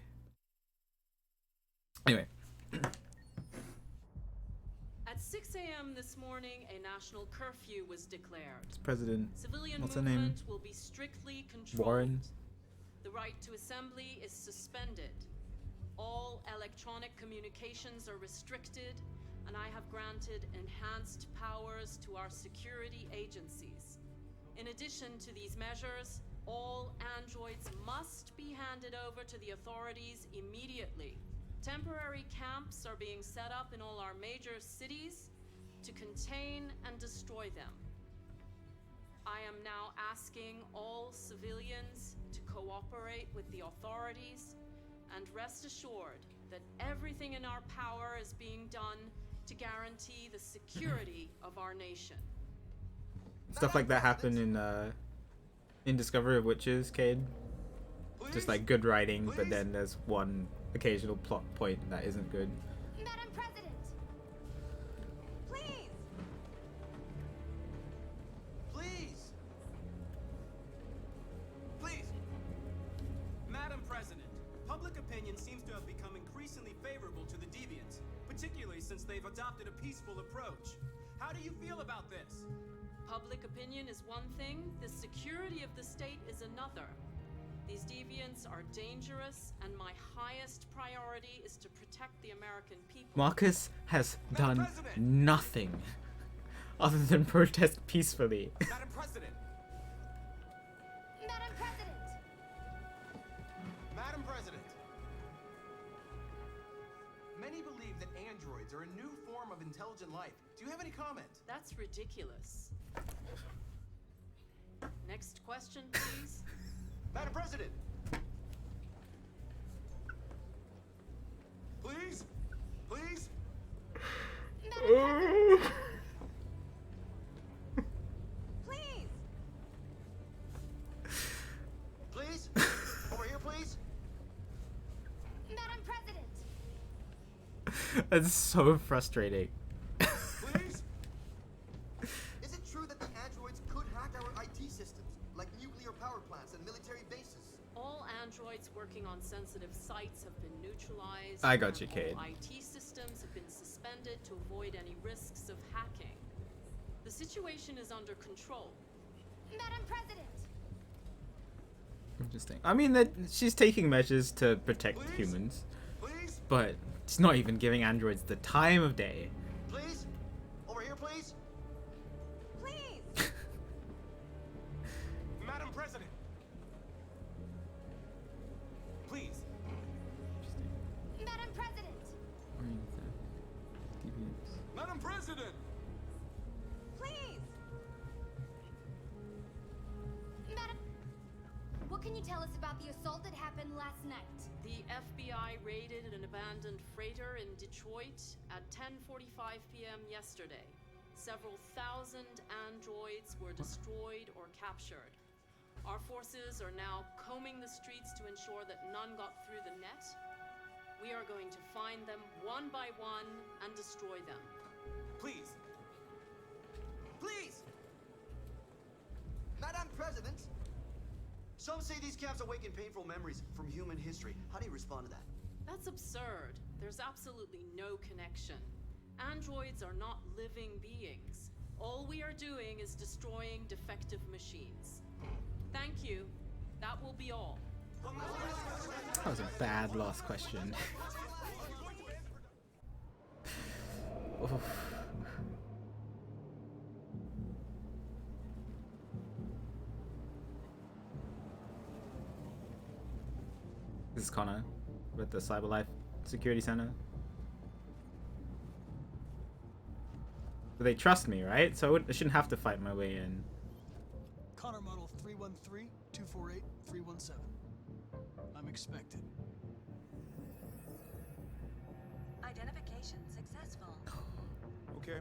Anyway. At 6 a.m. this morning, a national curfew was declared. President, Civilian what's her name? movement will be strictly controlled. Warren. The right to assembly is suspended. All electronic communications are restricted, and I have granted enhanced powers to our security agencies. In addition to these measures, all androids must be handed over to the authorities immediately. Temporary camps are being set up in all our major cities to contain and destroy them. I am now asking all civilians to cooperate with the authorities, and rest assured that everything in our power is being done to guarantee the security of our nation. Stuff like that happened in Discovery of Witches, Cade. Just like good writing, but then there's one occasional plot point that isn't good. Madam President! Please! Please! Please! Madam President, public opinion seems to have become increasingly favorable to the deviants, particularly since they've adopted a peaceful approach. How do you feel about this? Public opinion is one thing, the security of the state is another. These deviants are dangerous, and my highest priority is to protect the American people. Marcus has done nothing other than protest peacefully. Madam President! Madam President! Madam President! Many believe that androids are a new form of intelligent life. Do you have any comment? That's ridiculous. Next question, please. Madam President! Please? Please? Please! Please? Over here, please? Madam President! That's so frustrating. Please? Is it true that the androids could hack our IT systems, like nuclear power plants and military bases? All androids working on sensitive sites have been neutralized. I got you, and Cade. all IT systems have been suspended to avoid any risks of hacking. The situation is under control. Madam President! Interesting. I mean, that she's taking measures to protect humans, but it's not even giving androids the time of day. Please? President! Please! Madam, what can you tell us about the assault that happened last night? The FBI raided an abandoned freighter in Detroit at 10:45 p.m. yesterday. Several thousand androids were destroyed or captured. Our forces are now combing the streets to ensure that none got through the net. We are going to find them one by one and destroy them. Please! Please! Madam President! Some say these camps awaken painful memories from human history. How do you respond to that? That's absurd. There's absolutely no connection. Androids are not living beings. All we are doing is destroying defective machines. Thank you. That will be all. That was a bad last question. Oof. This is Connor with the CyberLife Security Center. But they trust me, right? So I shouldn't have to fight my way in. Connor model 313-248-317. I'm expected. Identification successful. Okay.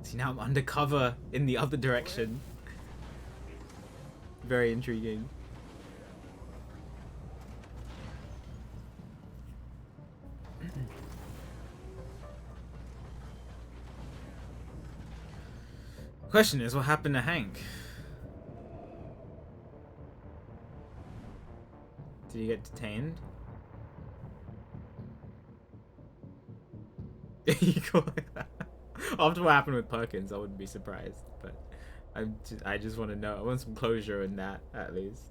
See, now I'm undercover in the other direction. Very intriguing. Question is, what happened to Hank? Did he get detained? You go like that. After what happened with Perkins, I wouldn't be surprised. But I just want to know. I want some closure in that, at least.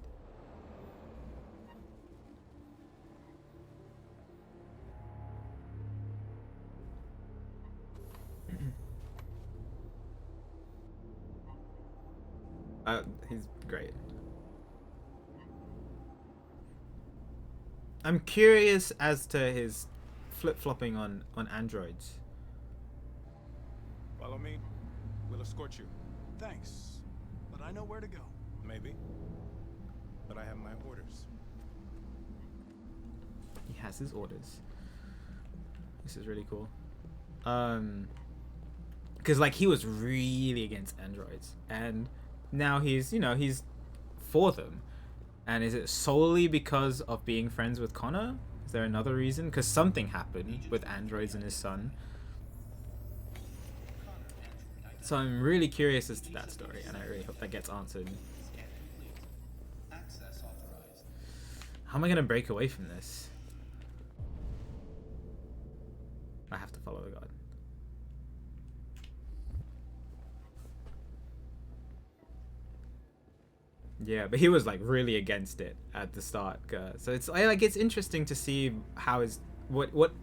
He's great. I'm curious as to his flip-flopping on androids. Follow me. We'll escort you. Thanks, but I know where to go. Maybe. But I have my orders. He has his orders. This is really cool. Because like he was really against androids, and now he's, you know, he's for them. And is it solely because of being friends with Connor? Is there another reason? Because something happened with androids and his son. So I'm really curious as to that story, and I really hope that gets answered. How am I gonna break away from this? I have to follow the god. Yeah, but he was like really against it at the start. So it's like it's interesting to see how is what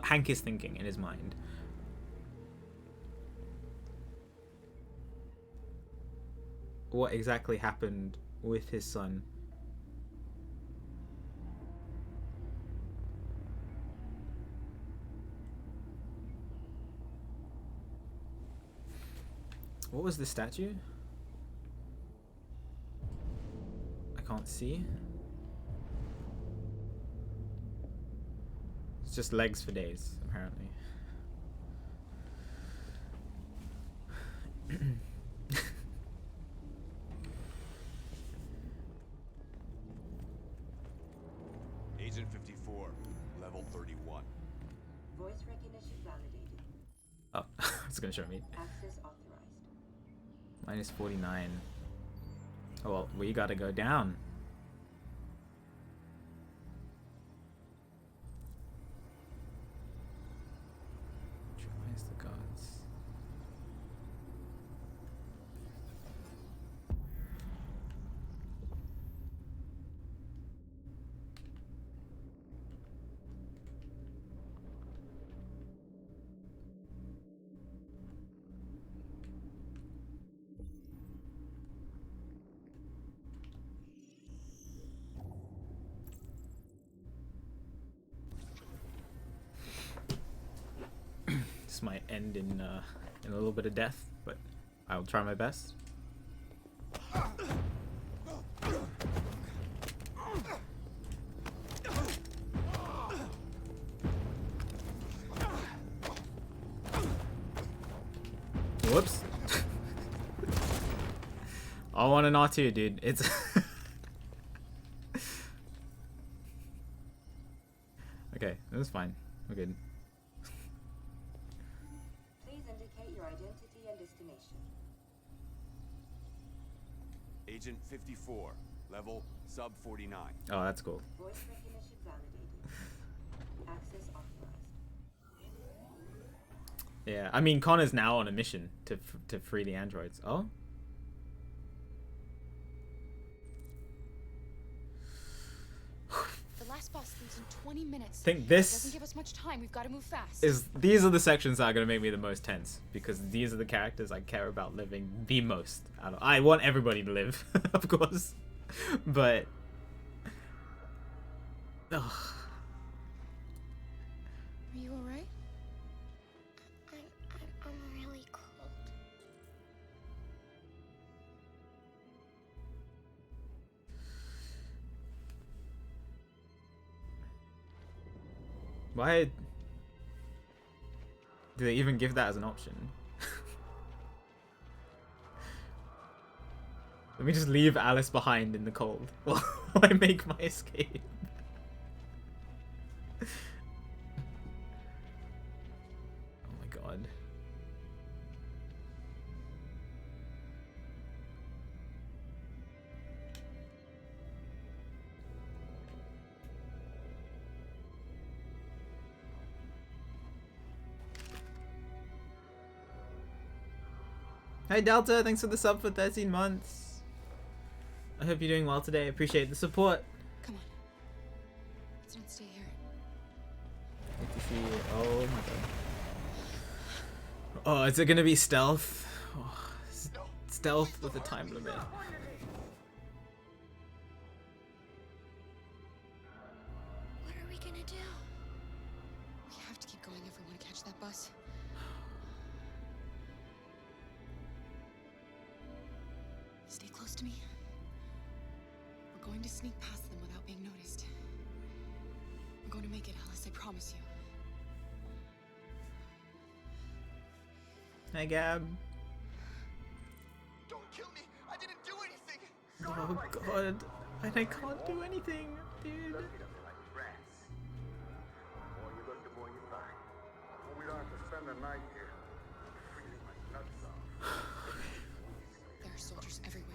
Hank is thinking in his mind. What exactly happened with his son? What was the statue? I can't see. It's just legs for days, apparently. Agent 54, level 31. Voice recognition validated. Oh, it's gonna show me. Access authorized. Minus 49. Oh well, we gotta go down. Neutralize the gods. might end in a little bit of death, but I'll try my best. Whoops. I want an R2, dude. It's okay, that was fine. We're good. Please indicate your identity and destination. Agent 54, level sub 49. Oh, that's cool. Voice recognition validated. Access authorized. Yeah, I mean, Connor's now on a mission to free the androids. Oh? The last bus leaves in 20 minutes. I think It this doesn't give us much time. We've got to move fast. these are the sections that are going to make me the most tense, because these are the characters I care about living the most. I want everybody to live, of course, but ugh. Are you alright? I'm really cold. Why do they even give that as an option? Let me just leave Alice behind in the cold while I make my escape. Oh my god. Hey Delta, thanks for the sub for 13 months. I hope you're doing well today. Appreciate the support. Come on. Let's not stay here. Good to see you. Oh my god. Oh, is it gonna be stealth? Oh, stealth with a time limit. What are we gonna do? We have to keep going if we want to catch that bus. Stay close to me. We're going to sneak past them without being noticed. We're going to make it, Alice, I promise you. Hi, Gab. Don't kill me! I didn't do anything! Oh god. And I can't do anything, dude. There are soldiers everywhere.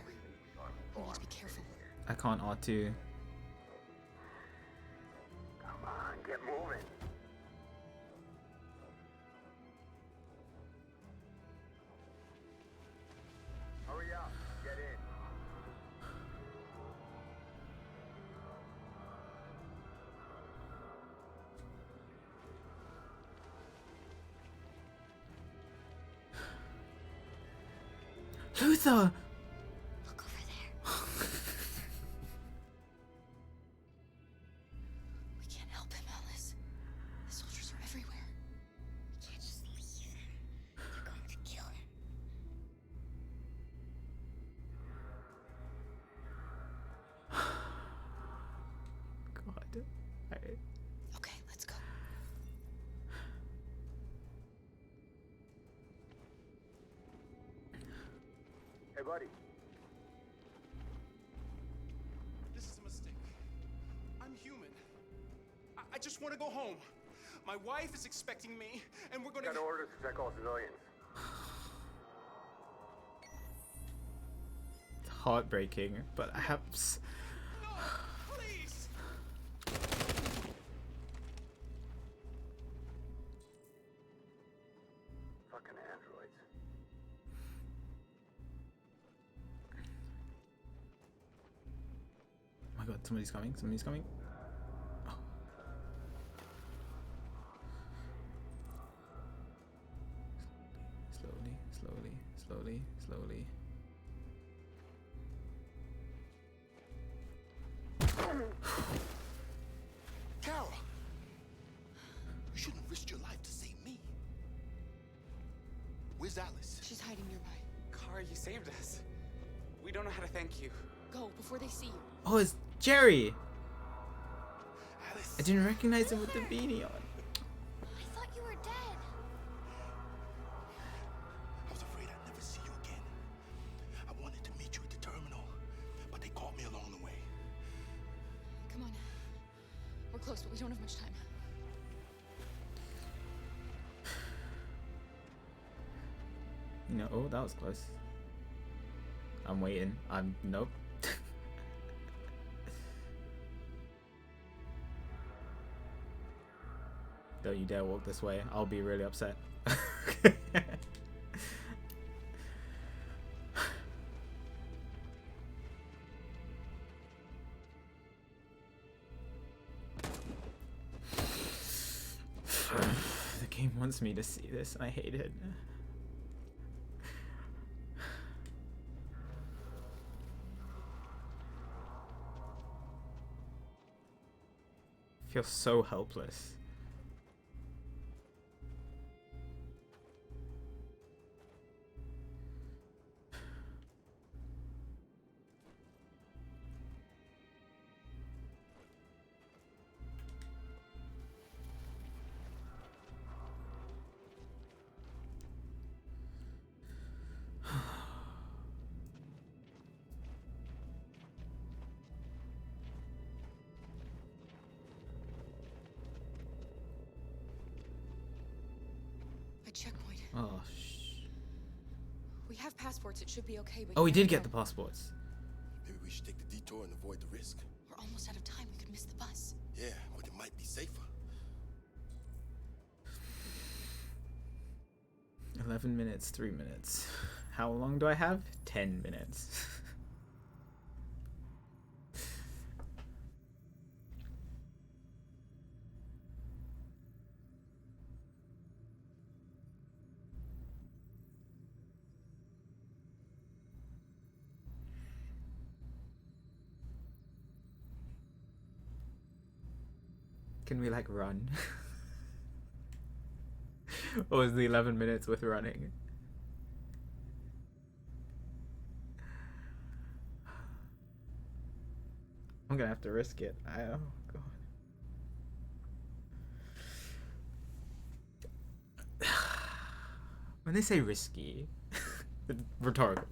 We need to be careful. I can't R2. Come on, get moving. Hurry up, get in. Luther! Look over there. We can't help him, Alice. The soldiers are everywhere. We can't just leave him. They're going to kill him. God. Alright. Okay, let's go. Hey, buddy. This is a mistake. I'm human. I just want to go home. My wife is expecting me, and we're gonna Got orders to check all civilians. Heartbreaking, but I have. Please! Fucking androids. Oh my god, somebody's coming. Somebody's coming. Oh. Slowly, slowly, slowly, slowly. Carol! You shouldn't risk your life to save me. Where's Alice? She's hiding nearby. Kara, you saved us. We don't know how to thank you. Go before they see you. Oh, it's Jerry. Alice. I didn't recognize him with the beanie on. I thought you were dead. I was afraid I'd never see you again. I wanted to meet you at the terminal, but they caught me along the way. Come on. We're close, but we don't have much time. No, oh, that was close. I'm waiting. Nope. Don't you dare walk this way. I'll be really upset. The game wants me to see this, and I hate it. I feel so helpless. A checkpoint. Oh, We have passports. It should be okay. But oh, we you did never get the know. passports. Maybe we should take the detour and avoid the risk. We're almost out of time. We could miss the bus. Yeah, but it might be safer. 11 minutes, 3 minutes. How long do I have? 10 minutes. Can we like run? Or is the 11 minutes with running? I'm gonna have to risk it. Oh god. When they say risky, rhetorical.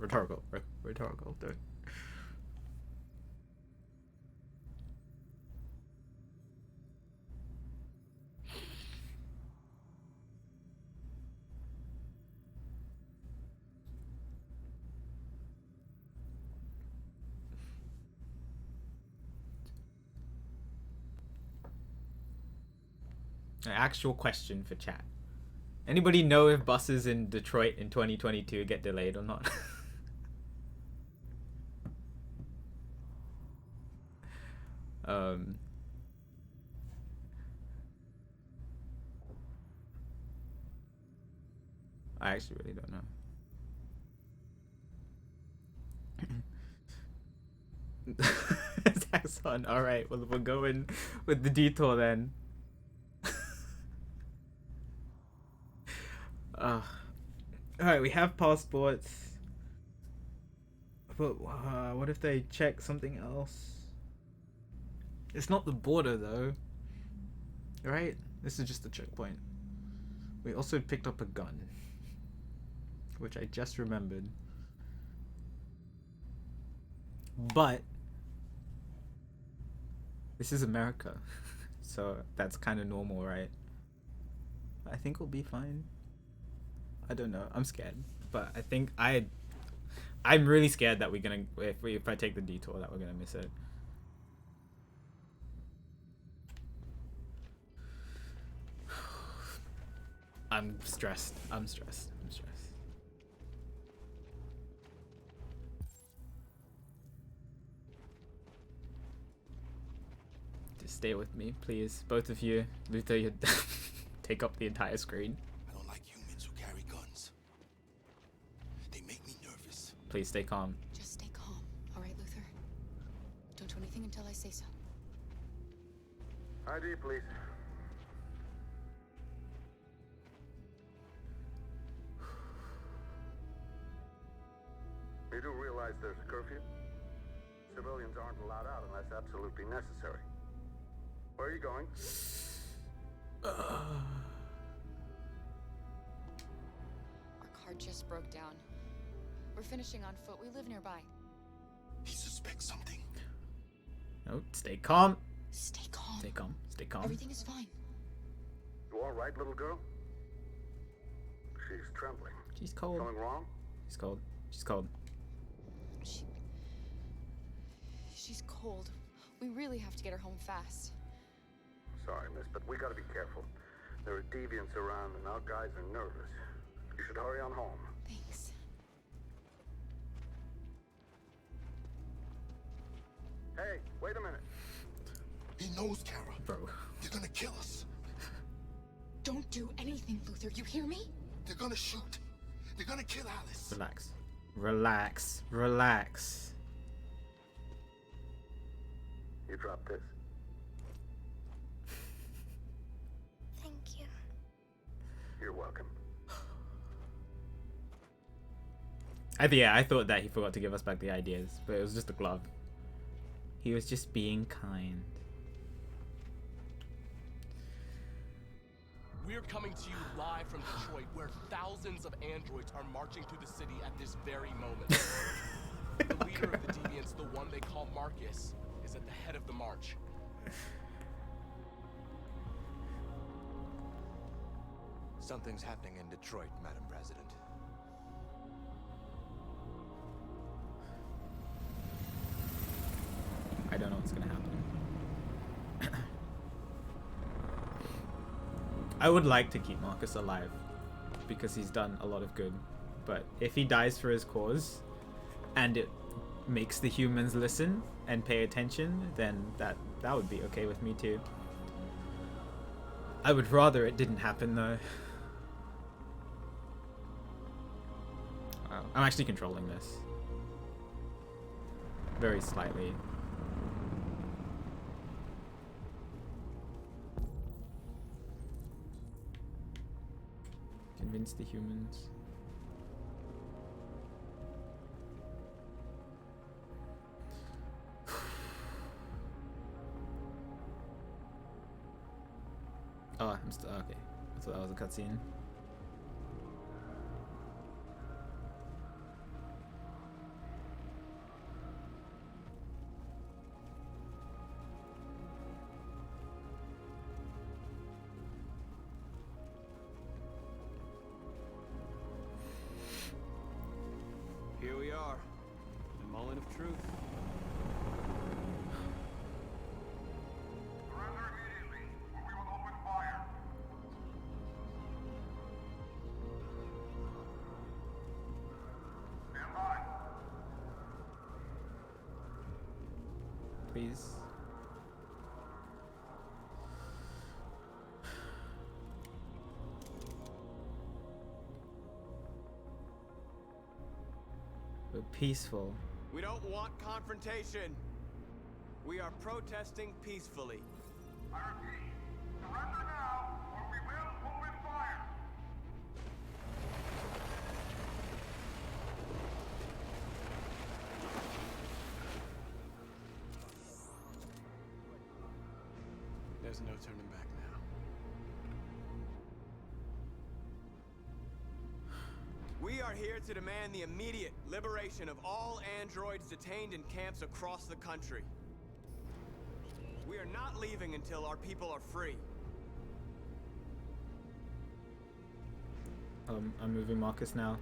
Don't. An actual question for chat. Anybody know if buses in Detroit in 2022 get delayed or not? I actually really don't know. Zach's on. All right, well, we're going with the detour then. Alright, we have passports. But what if they check something else? It's not the border though. Right? This is just a checkpoint. We also picked up a gun. Which I just remembered. But this is America. So that's kind of normal, right? I think we'll be fine. I don't know. I'm scared, but I think I'm really scared that we're gonna if I take the detour that we're gonna miss it. I'm stressed. Just stay with me, please, both of you. Luther, you take up the entire screen. I don't like humans who carry guns. They make me nervous. Please stay calm. Just stay calm, all right, Luther? Don't do anything until I say so. ID, please. You do realize there's a curfew? Civilians aren't allowed out unless absolutely necessary. Where are you going? Our car just broke down. We're finishing on foot. We live nearby. He suspects something. No, stay calm. Stay calm. Stay calm. Stay calm. Everything is fine. You all right, little girl? She's trembling. She's cold. Something wrong? She's cold. She's cold. She's cold. We really have to get her home fast. Sorry, miss, but we gotta be careful. There are deviants around and our guys are nervous. You should hurry on home. Thanks. Hey, wait a minute. He knows, Kara. Bro. They're gonna kill us. Don't do anything, Luther. You hear me? They're gonna shoot. They're gonna kill Alice. Relax. Relax. Relax. You dropped this. Thank you. You're welcome. I thought that he forgot to give us back the ideas, but it was just a glove. He was just being kind. We're coming to you live from Detroit, where thousands of androids are marching through the city at this very moment. The leader of the deviants, the one they call Markus, is at the head of the march. Something's happening in Detroit, Madam President. I don't know what's gonna happen. I would like to keep Markus alive because he's done a lot of good, but if he dies for his cause and it makes the humans listen and pay attention, then that would be okay with me too. I would rather it didn't happen though. I'm actually controlling this very slightly. Convince the humans. Oh, I'm still okay. I thought that was a cutscene. Here we are, the moment of truth. Please. We're peaceful. We don't want confrontation. We are protesting peacefully. I repeat, surrender now, or we will open fire. There's no turning back now. We are here to demand the immediate liberation of all androids detained in camps across the country. We are not leaving until our people are free. I'm moving Markus now,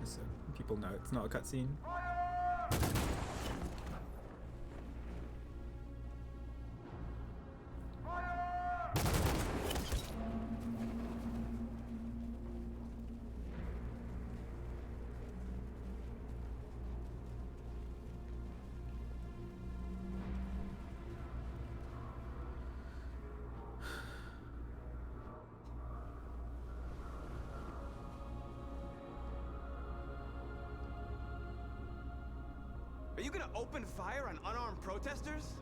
so people know it's not a cutscene. Are you gonna open fire on unarmed protesters?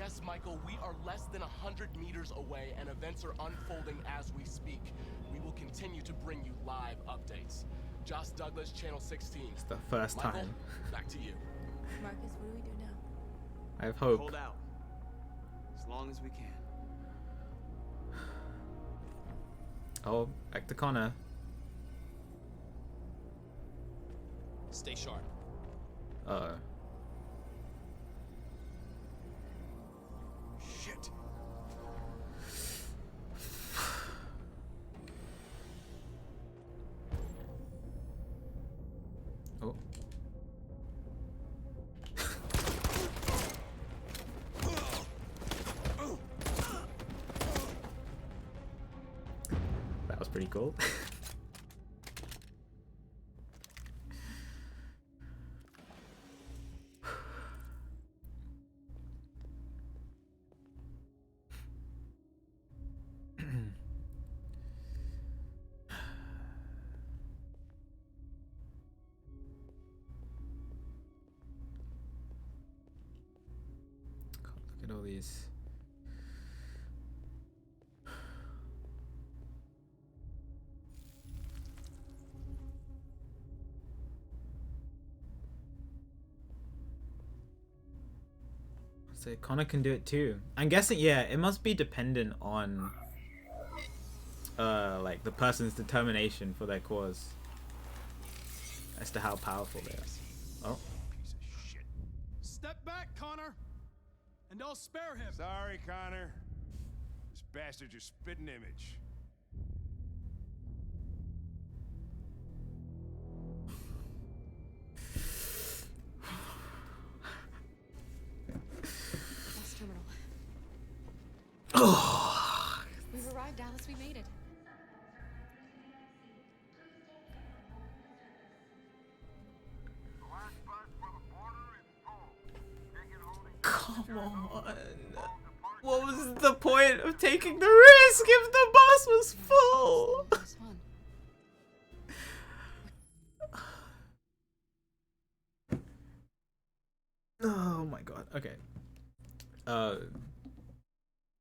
Yes, Michael, we are less than 100 meters away and events are unfolding as we speak. We will continue to bring you live updates. Josh Douglas, Channel 16. It's the first Michael, time. Back to you. Marcus, what do we do now? I have hope. Hold out. As long as we can. Oh, back to Connor. Stay sharp. Uh-oh. Shit. Oh. That was pretty cool. Look at all these. So Connor can do it too. I'm guessing, yeah, it must be dependent on like the person's determination for their cause as to how powerful they are. Oh. Step back, Connor, and I'll spare him. Sorry, Connor. This bastard's your spitting image. Bus terminal. Oh. We've arrived, Alice. We made it. Come on. What was the point of taking the risk if the bus was full? Oh my god. Okay.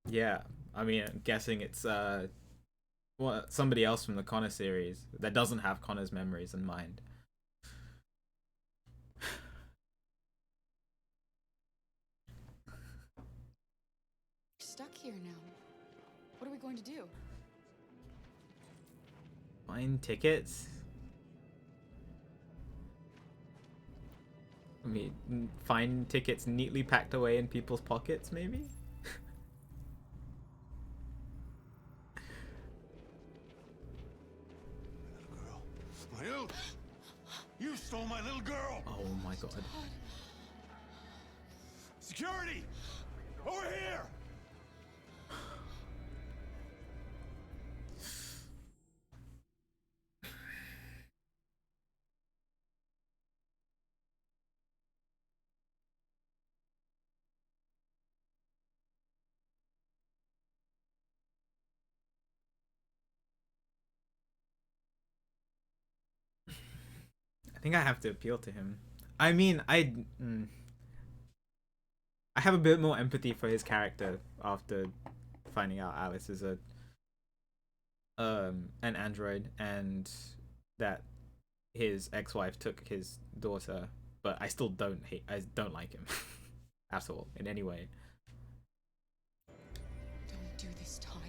Yeah. I mean, I'm guessing it's somebody else from the Connor series that doesn't have Connor's memories in mind. Stuck here now. What are we going to do? Find tickets? I mean, find tickets neatly packed away in people's pockets, maybe? You stole my little girl! Oh my god. Security! Over here! I think I have to appeal to him. I mean, I have a bit more empathy for his character after finding out Alice is an android and that his ex-wife took his daughter, but I still don't like him at all in any way. Don't do this, Todd.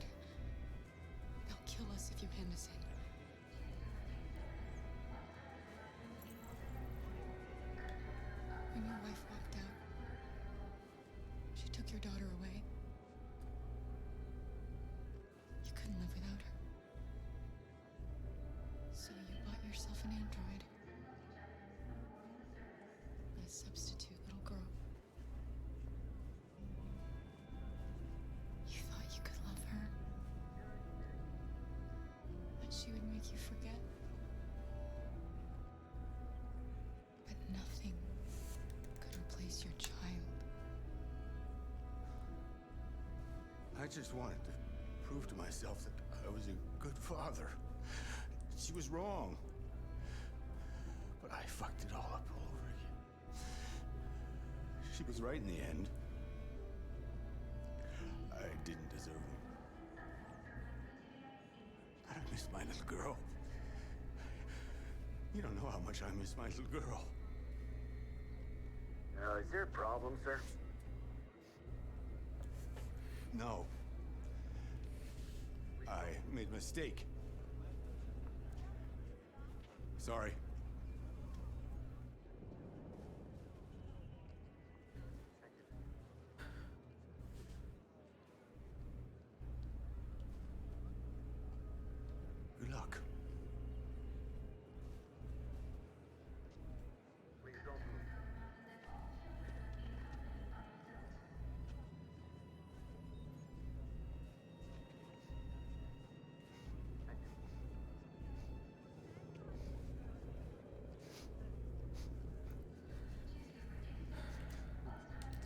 They'll kill us if you hand us in. When your wife walked out, she took your daughter away. You couldn't live without her. So you bought yourself an android. A substitute little girl. You thought you could love her. That she would make you forget. But nothing could replace your child. I just wanted to prove to myself that I was a good father. She was wrong. But I fucked it all up all over again. She was right in the end. miss my little girl. You don't know how much I miss my little girl. Is there a problem, sir? No. I made a mistake. Sorry. Good luck. Please don't move.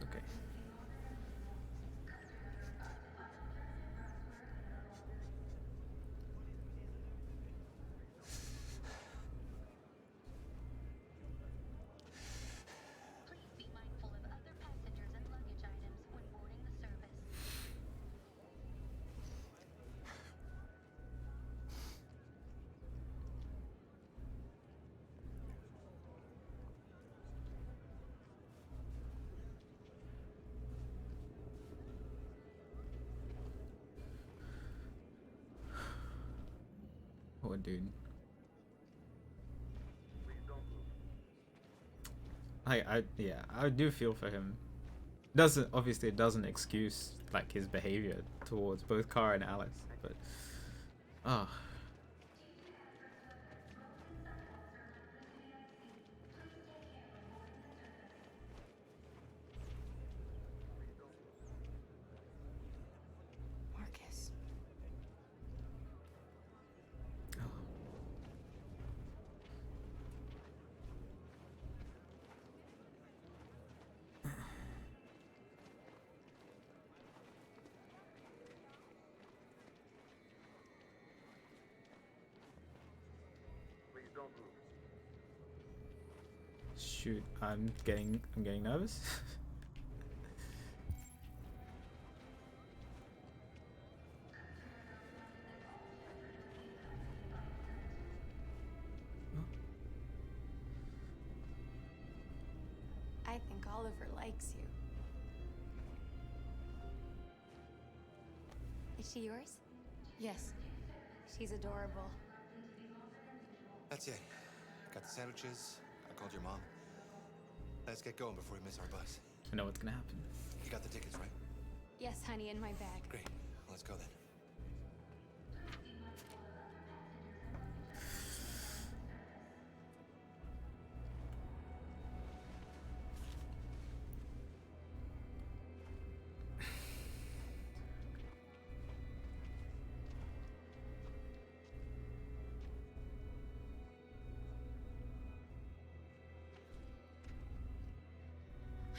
Okay. Please be mindful of other passengers and luggage items when boarding the service. Oh, dude. Yeah, I do feel for him. Obviously it doesn't excuse like his behavior towards both Kara and Alice, but ah. Marcus. Please don't move. Shoot, I'm getting nervous. I think Oliver likes you. Is she yours? Yes. She's adorable. That's it. Got the sandwiches. I called your mom. Let's get going before we miss our bus. I know what's gonna happen. You got the tickets, right? Yes, honey, in my bag. Great. Let's go then.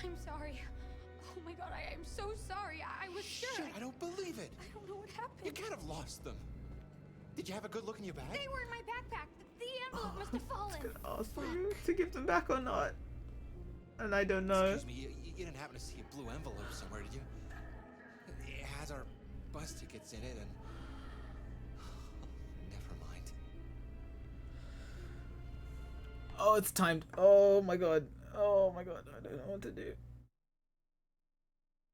I'm sorry. Oh my god, I'm so sorry. I was sure. Shit, I don't believe it. I don't know what happened. You can't have lost them. Did you have a good look in your bag? They were in my backpack. The envelope must have fallen. Ask for you to give them back or not, and I don't know. Excuse me, you didn't happen to see a blue envelope somewhere, did you? It has our bus tickets in it, and never mind. Oh, it's timed. Oh my god. Oh my god. I don't know what to do.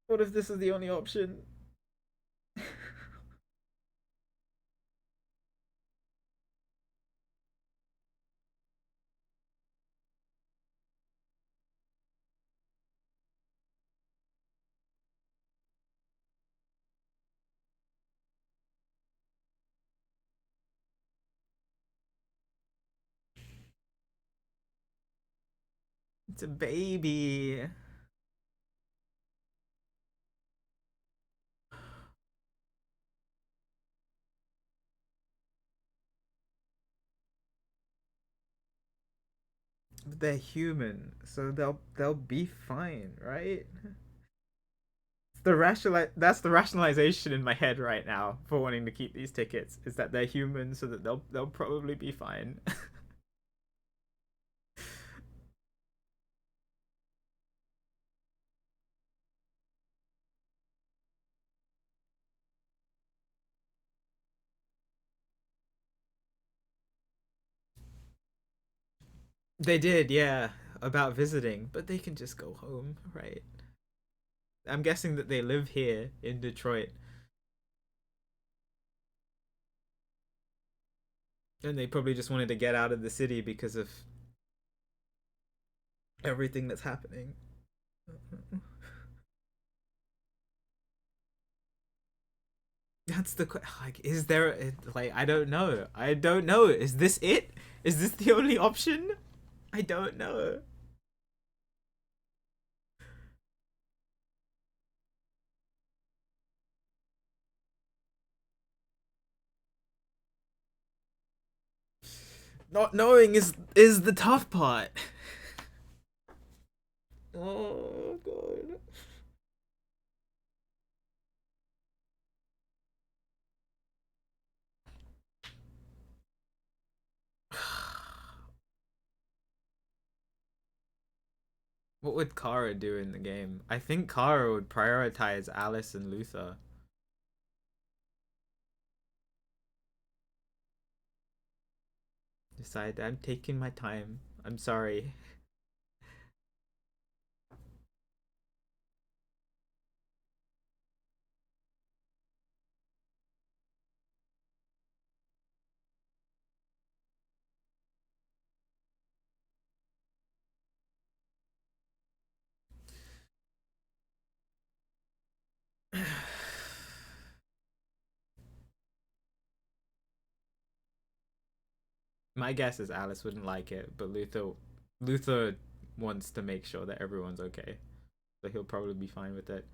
What if this is the only option? It's a baby. But they're human, so they'll be fine, right? That's the rationalization in my head right now for wanting to keep these tickets, is that they're human, so that they'll probably be fine. They did, yeah, about visiting, but they can just go home, right? I'm guessing that they live here in Detroit. And they probably just wanted to get out of the city because of everything that's happening. That's the like. Is there like? I don't know. I don't know. Is this it? Is this the only option? I don't know. Not knowing is the tough part. Oh god. What would Kara do in the game? I think Kara would prioritize Alice and Luther. Decide I'm taking my time. I'm sorry. My guess is Alice wouldn't like it, but Luther wants to make sure that everyone's okay. So he'll probably be fine with it.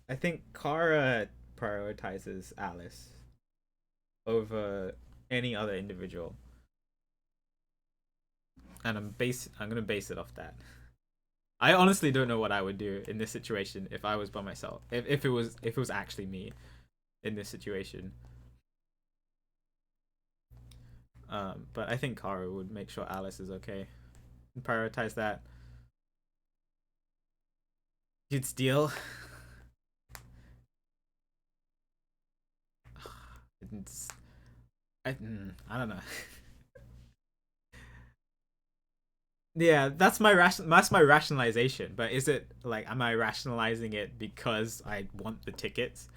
I think Kara prioritizes Alice over any other individual. And I'm gonna base it off that. I honestly don't know what I would do in this situation if I was by myself. If it was actually me in this situation. But I think Kara would make sure Alice is okay. And prioritize that. You'd steal. I don't know. Yeah, that's my rationalization. But is it like, am I rationalizing it because I want the tickets?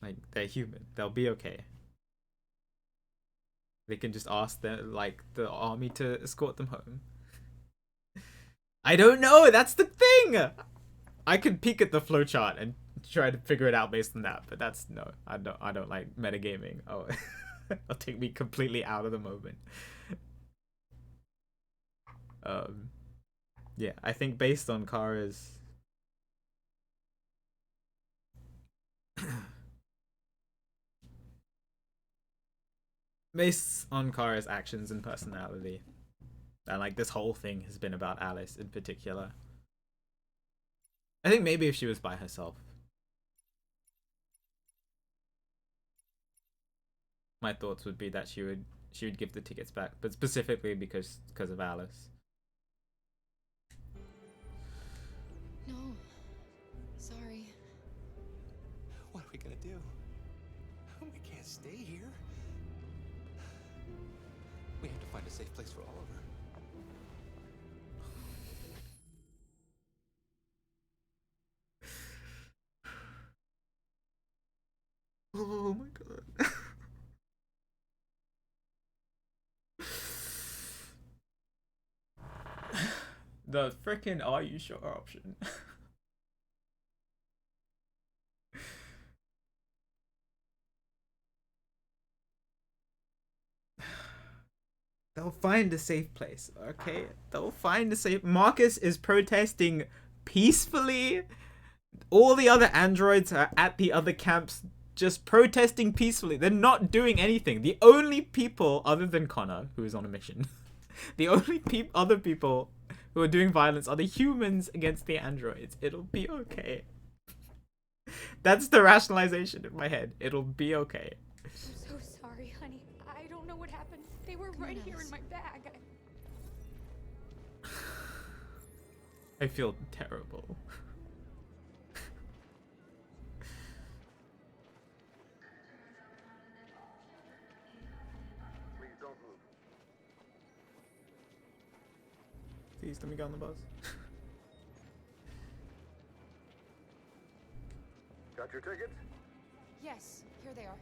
Like, they're human. They'll be okay. They can just ask the army to escort them home. I don't know. That's the thing. I could peek at the flowchart and try to figure it out based on that, but that's no. I don't like metagaming. Oh, it'll take me completely out of the moment. Yeah, I think based on Kara's actions and personality, and like this whole thing has been about Alice in particular. I think maybe if she was by herself, my thoughts would be that she would give the tickets back, but specifically because of Alice. No. Sorry. What are we gonna do? We can't stay here. We have to find a safe place for Oliver. Oh my god. The frickin' "are you sure" option. They'll find a safe place, okay? They'll find a safe... Markus is protesting peacefully. All the other androids are at the other camps just protesting peacefully. They're not doing anything. The only people other than Connor, who is on a mission, the only other people who are doing violence are the humans against the androids. It'll be okay. That's the rationalization in my head. It'll be okay. I'm so sorry, honey. I don't know what happened. They were right here in my bag. I feel terrible. Please don't move. Please let me go on the bus. Got your tickets? Yes, here they are.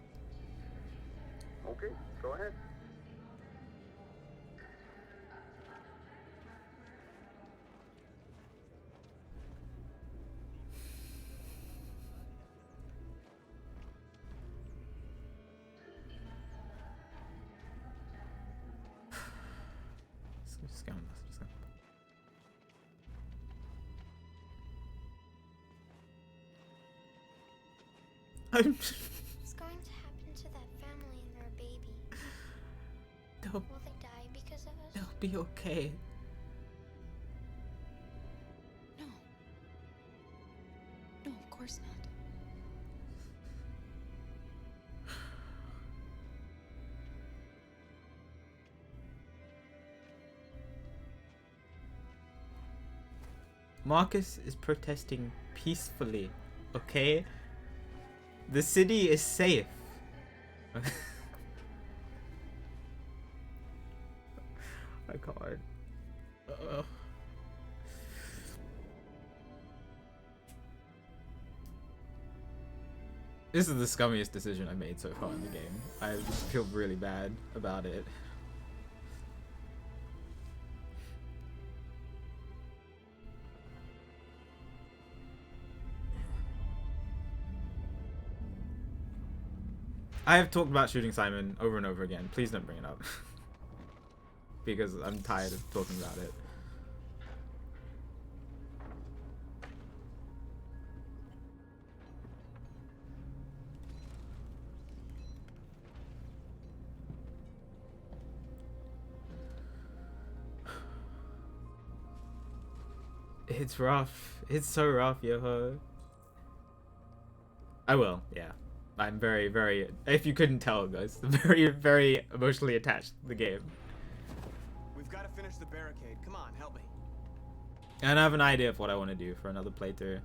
Okay, go ahead. Just go on the bus. Just go. What's going to happen to that family and their baby? Will they die because of us? They'll be okay. No. No, of course not. Markus is protesting peacefully, okay? The city is safe. I can't. This is the scummiest decision I made so far in the game. I just feel really bad about it. I have talked about shooting Simon over and over again. Please don't bring it up. Because I'm tired of talking about it. It's rough. It's so rough, yo. I will, yeah. I'm very, very, if you couldn't tell, guys, very, very emotionally attached to the game. We've got to finish the barricade. Come on, help me. And I have an idea of what I want to do for another playthrough.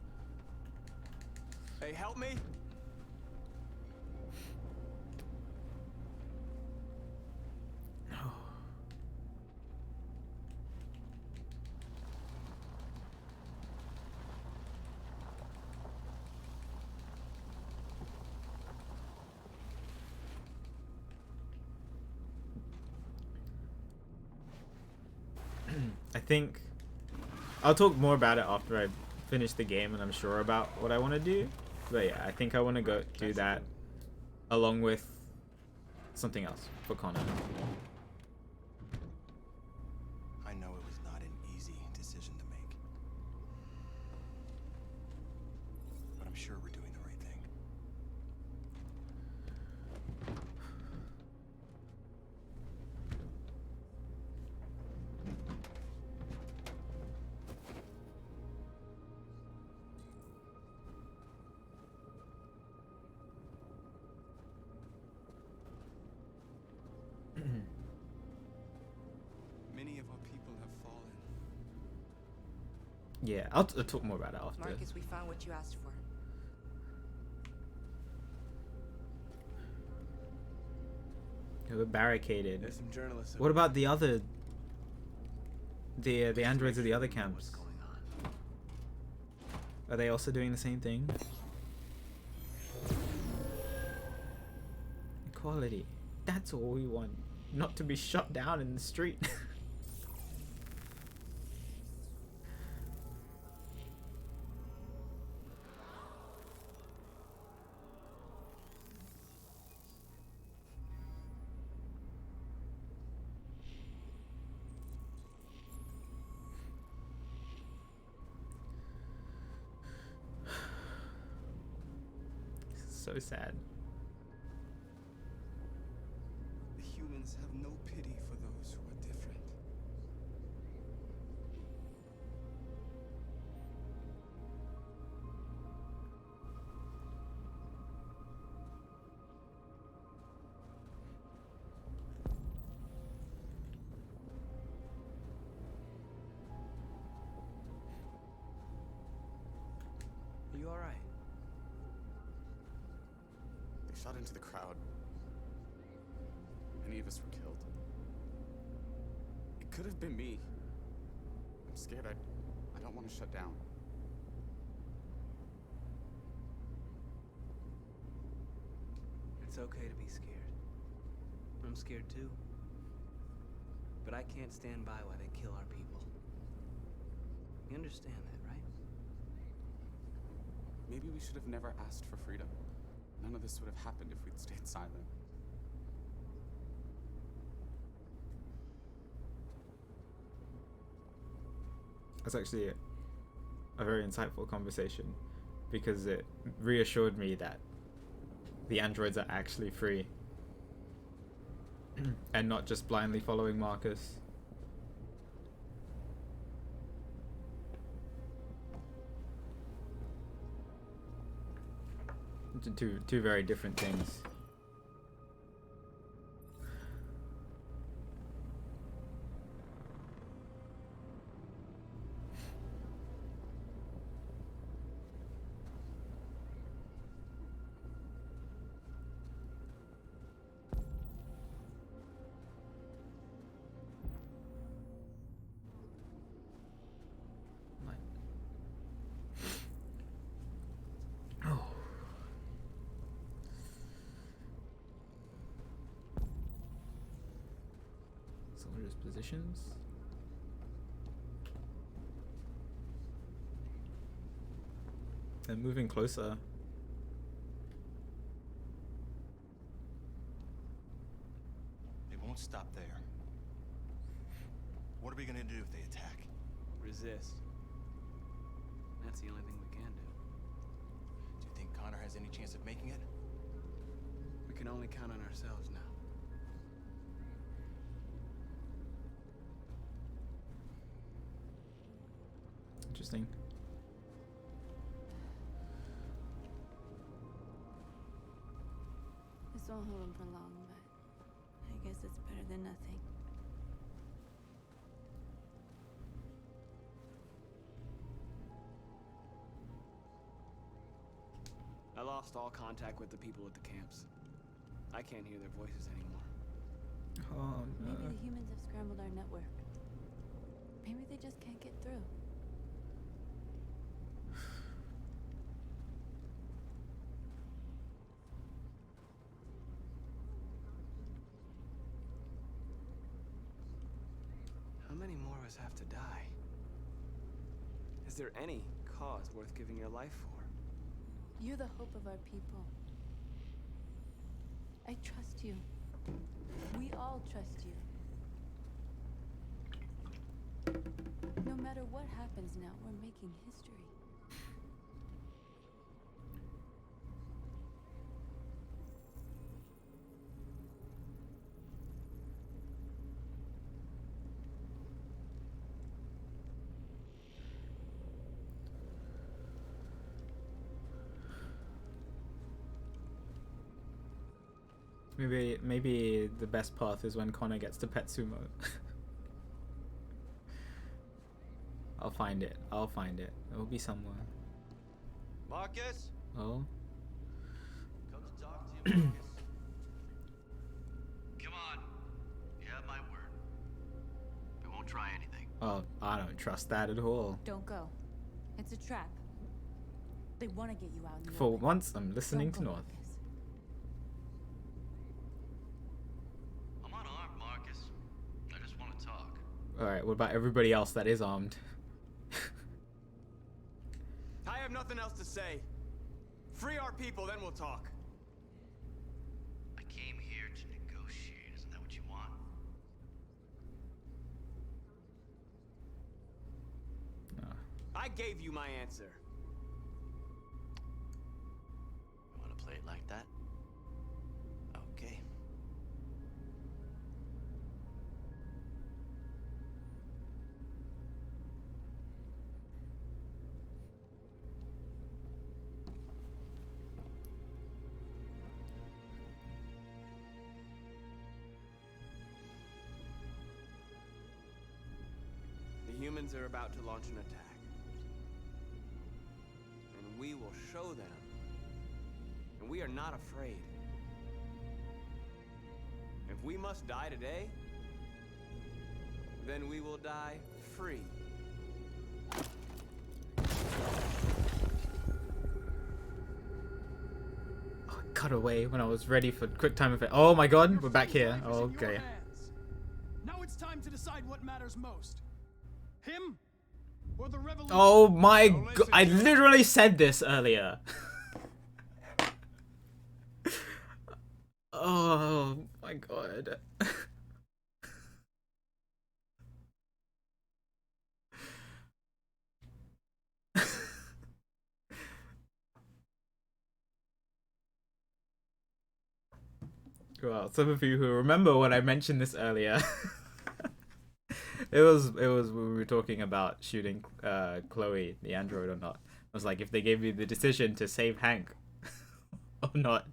Hey, help me. I think I'll talk more about it after I finish the game and I'm sure about what I want to do. But yeah, I think I want to go do that along with something else for Connor. I know it was not an easy decision to make. But I'm sure we're doing the right thing. Many of our people have fallen. Yeah, I'll talk more about it after. Marcus, we found what you asked for. We're barricaded. There's some journalists. What about the other... The androids of the other camps? Are they also doing the same thing? Equality. That's all we want. Not to be shot down in the street. So sad. humans have no pity for those who are different. Are you alright? They shot into the crowd. Many of us were killed. It could have been me. I'm scared. I don't want to shut down. It's okay to be scared. I'm scared too. But I can't stand by while they kill our people. You understand that, right? Maybe we should have never asked for freedom. None of this would have happened if we'd stayed silent. That's actually a very insightful conversation, because it reassured me that the androids are actually free and not just blindly following Markus. Two very different things. Soldiers' positions. They're moving closer. They won't stop there. What are we gonna do if they attack? Resist. That's the only thing we can do. Do you think Connor has any chance of making it? We can only count on ourselves now. Interesting. This won't hold him for long, but I guess it's better than nothing. I lost all contact with the people at the camps. I can't hear their voices anymore. Oh no. Maybe the humans have scrambled our network. Maybe they just can't get through. How many more of us have to die? Is there any cause worth giving your life for? You're the hope of our people. I trust you. We all trust you. No matter what happens now, we're making history. Maybe the best path is when Connor gets to Pet Sumo. I'll find it. I'll find it. It will be somewhere. Markus? Oh. Come to talk to you, Markus. Come on. You have my word. We won't try anything. Oh, I don't trust that at all. Don't go. It's a trap. They want to get you out in the For open. once, I'm listening to Don't go, North. Marcus. I'm unarmed, Markus. I just want to talk. Alright, what about everybody else that is armed? I have nothing else to say. Free our people, then we'll talk. I came here to negotiate. Isn't that what you want? I gave you my answer. You want to play it like that? Okay. humans are about to launch an attack. And we will show them. And we are not afraid. If we must die today, then we will die free. Cut away when I was ready for quick time event. Oh my god, we're back here. Okay. Now it's time to decide what matters most. Him or the revolution? Oh my god, I literally said this earlier. Oh my god. Well, some of you who remember when I mentioned this earlier, it was when we were talking about shooting Chloe, the android, or not. I was like, if they gave me the decision to save Hank or not,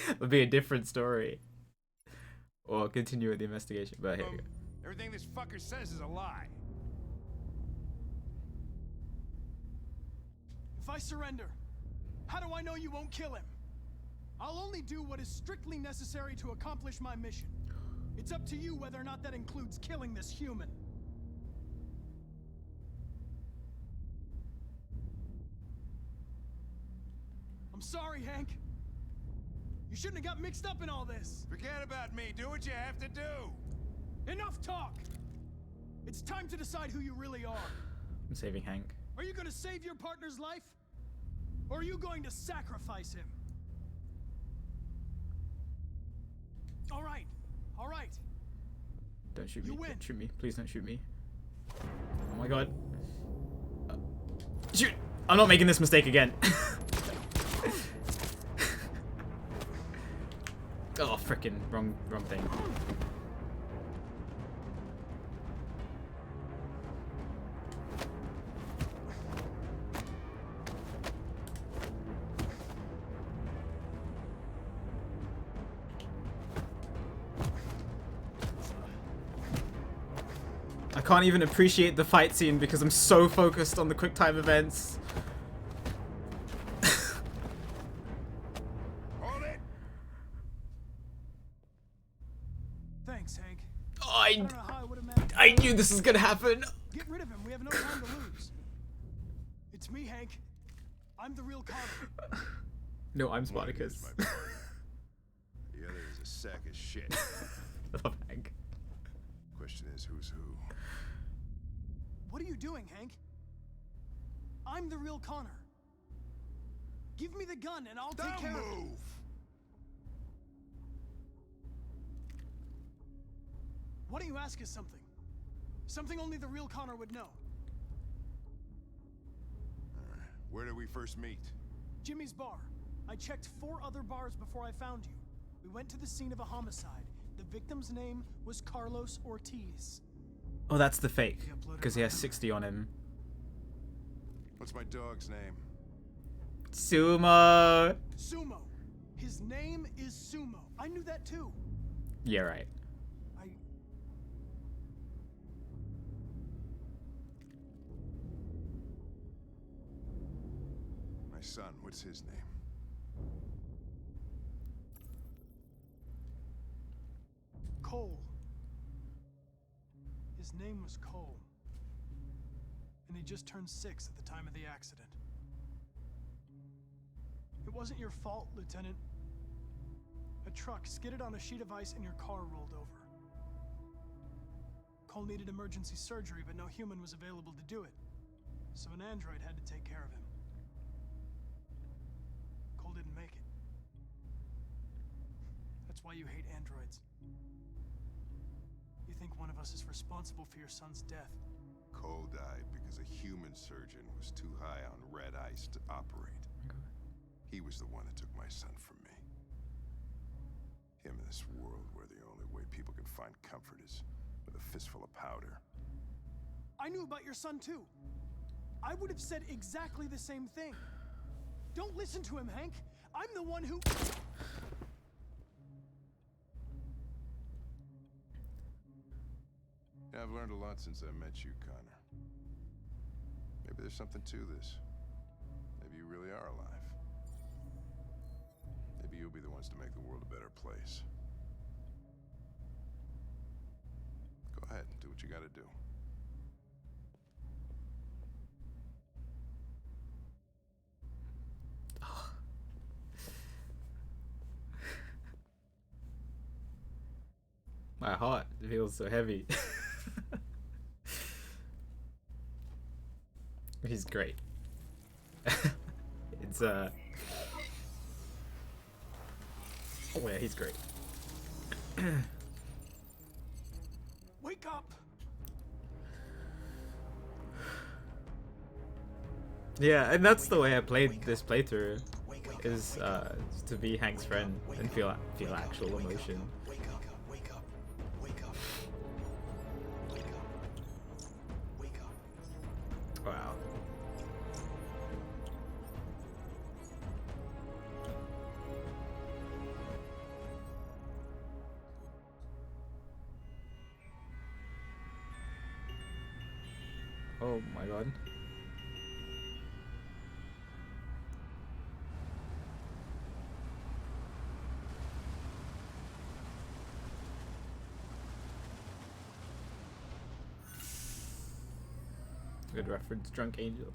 it would be a different story. Or continue with the investigation. But here we go. Everything this fucker says is a lie. If I surrender, how do I know you won't kill him? I'll only do what is strictly necessary to accomplish my mission. It's up to you whether or not that includes killing this human. I'm sorry, Hank. You shouldn't have got mixed up in all this. Forget about me. Do what you have to do. Enough talk. It's time to decide who you really are. I'm saving Hank. Are you going to save your partner's life? Or are you going to sacrifice him? All right. All right. Don't shoot me. Don't shoot me. Please don't shoot me. Oh my god. Shoot! I'm not making this mistake again. Oh, frickin' wrong thing. I can't even appreciate the fight scene because I'm so focused on the quick time events. Thanks, Hank. Oh, I knew this was gonna happen. Get rid of him. We have no time to lose. It's me, Hank. I'm the real Connor. No, I'm Spartacus. The other is a sack of shit. I love Hank. Question is, who's who? What are you doing, Hank? I'm the real Connor. Give me the gun and I'll take care of it. Why don't you ask us something? Something only the real Connor would know. Where did we first meet? Jimmy's bar. I checked 4 other bars before I found you. We went to the scene of a homicide. The victim's name was Carlos Ortiz. Oh, that's the fake. Because he has 60 on him. What's my dog's name? Sumo. Sumo. His name is Sumo. I knew that too. Yeah, right. My son, what's his name? Cole. His name was Cole. And he just turned 6 at the time of the accident. It wasn't your fault, Lieutenant. A truck skidded on a sheet of ice and your car rolled over. Cole needed emergency surgery, but no human was available to do it. So an android had to take care of him. Cole didn't make it. That's why you hate androids. You think one of us is responsible for your son's death. Cole died because a human surgeon was too high on red ice to operate. He was the one that took my son from me. Him in this world where the only way people can find comfort is with a fistful of powder. I knew about your son too. I would have said exactly the same thing. Don't listen to him, Hank. I'm the one who... I've learned a lot since I met you, Connor. Maybe there's something to this. Maybe you really are alive. Maybe you'll be the ones to make the world a better place. Go ahead, do what you gotta do. My heart feels so heavy. He's great. It's oh yeah, he's great. Wake up! Yeah, and that's the way I played this playthrough, is to be Hank's friend and feel actual emotion. Wow. Oh my god. Good reference, Drunk Angel.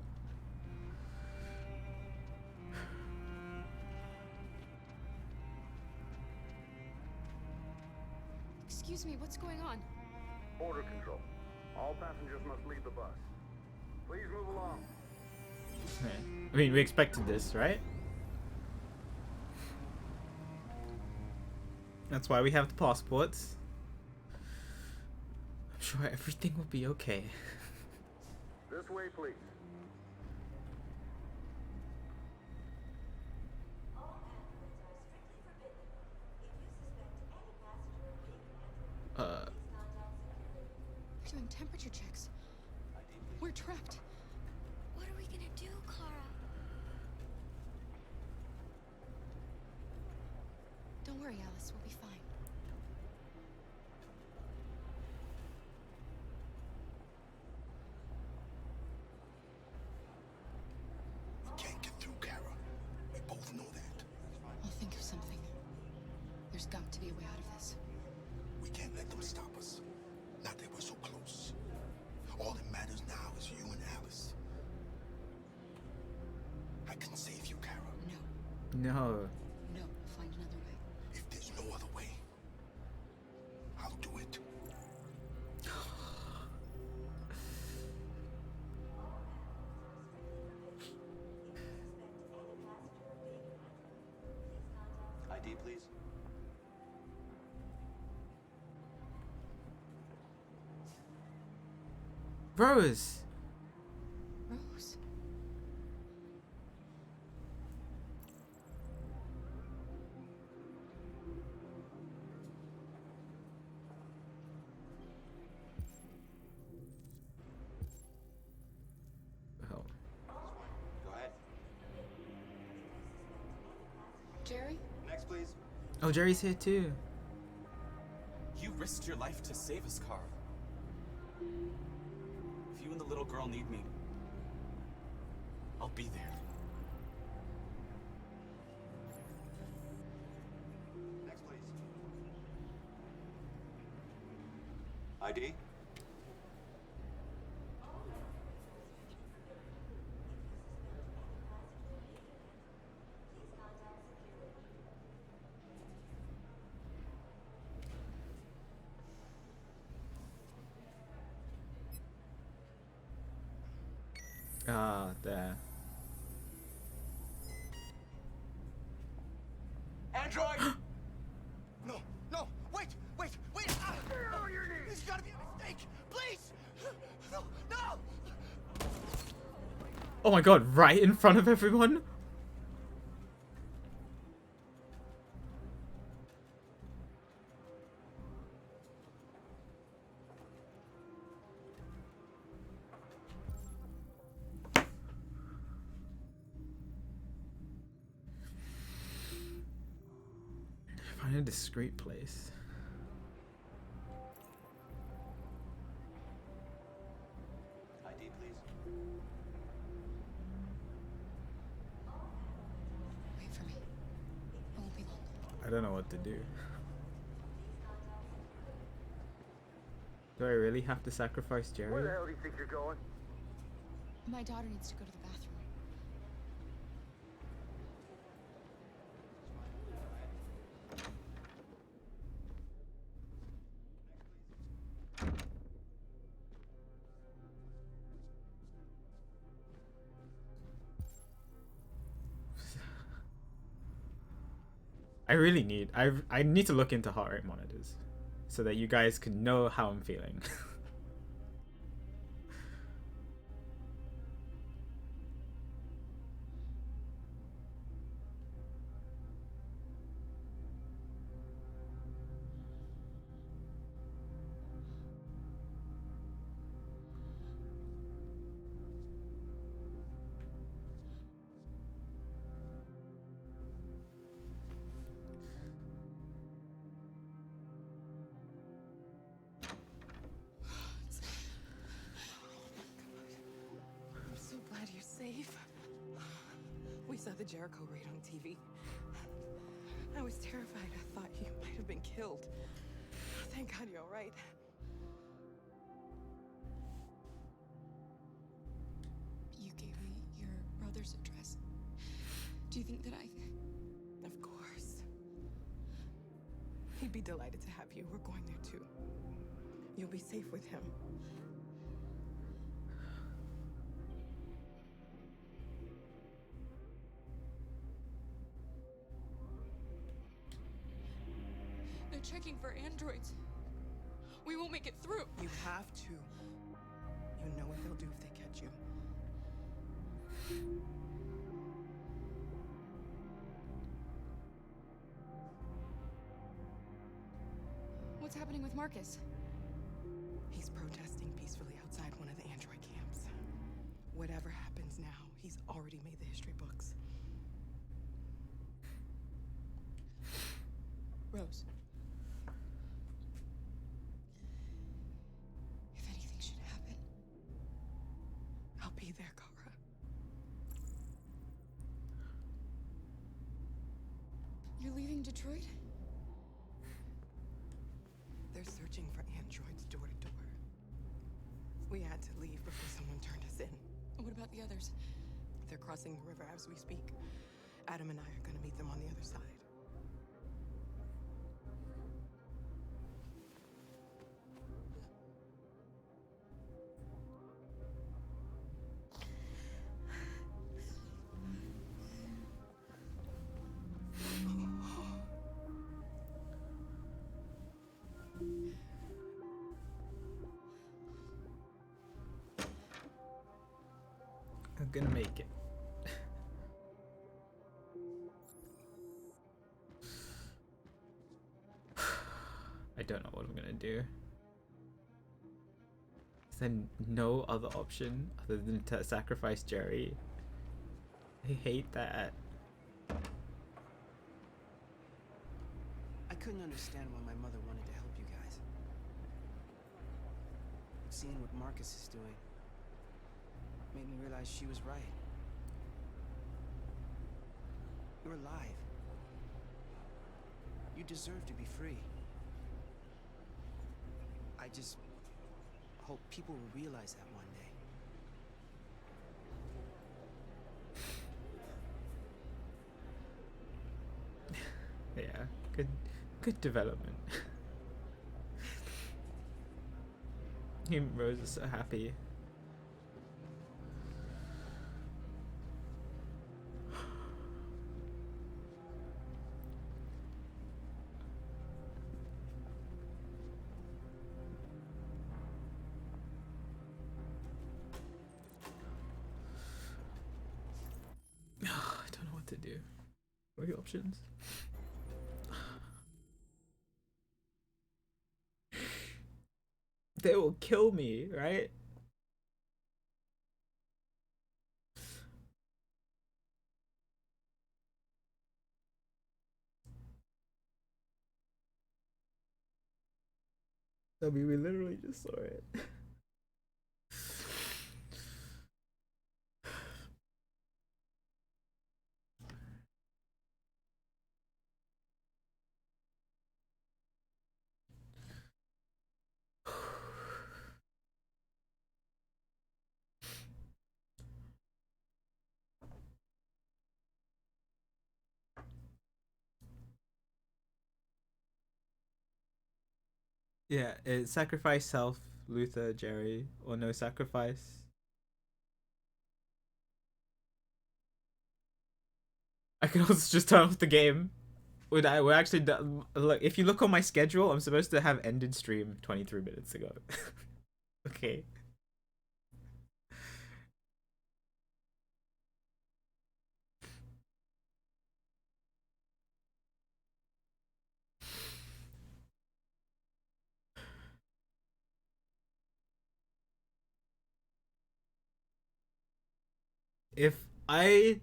Excuse me, what's going on? Border control. All passengers must leave the bus. Please move along. I mean, we expected this, right? That's why we have the passports. I'm sure everything will be okay. This way, please. We're doing temperature checks. We're trapped. What are we gonna do, Clara? Don't worry, Alice. We'll be fine. We can't get through, Kara. We both know that. I'll think of something. There's got to be a way out of this. We can't let them stop us. Not that we're so close. All that matters now is you and Alice. I can save you, Kara. No. No. No. We'll find another way. If there's no other way, I'll do it. ID, please. Rose! Rose. Oh. Go ahead. Jerry? Next, please. Oh, Jerry's here too. You risked your life to save us, Carl. If you and the little girl need me, I'll be there. Next, please. ID? Ah, there. Android! No, no, wait! Ah! No, there's gotta be a mistake! Please! No, no! Oh my god, right in front of everyone? Find a discreet place. ID, please. don't know what to do. Do I really have to sacrifice Jerry? Where the hell do you think you're going? My daughter needs to go to the bathroom. I need to look into heart rate monitors so that you guys can know how I'm feeling. I'm so glad you're safe. We saw the Jericho raid on TV. I was terrified. I thought you might have been killed. Thank God you're all right. You gave me your brother's address. Do you think that I... Of course. He'd be delighted to have you. We're going there too. You'll be safe with him. They're checking for androids. We won't make it through. You have to. You know what they'll do if they catch you. What's happening with Markus? He's protesting peacefully outside one of the android camps. Whatever happens now, he's already made the history books. Rose. If anything should happen, I'll be there, Kara. You're leaving Detroit? They're searching for androids door to door. We had to leave before someone turned us in. What about the others? They're crossing the river as we speak. Adam and I are gonna meet them on the other side. I'm gonna make it. I don't know what I'm gonna do. Is there no other option other than to sacrifice Jerry? I hate that. I couldn't understand why my mother wanted to help you guys. Seeing what Markus is doing made me realize she was right. You're alive. You deserve to be free. I just hope people will realize that one day. Yeah, good development. Rose is so happy. I don't know what to do. What are the options? They will kill me, right? I mean, we literally just saw it. Yeah, it's sacrifice self, Luther, Jerry, or no sacrifice. I can also just turn off the game. We're actually done. Look, if you look on my schedule, I'm supposed to have ended stream 23 minutes ago. Okay. If I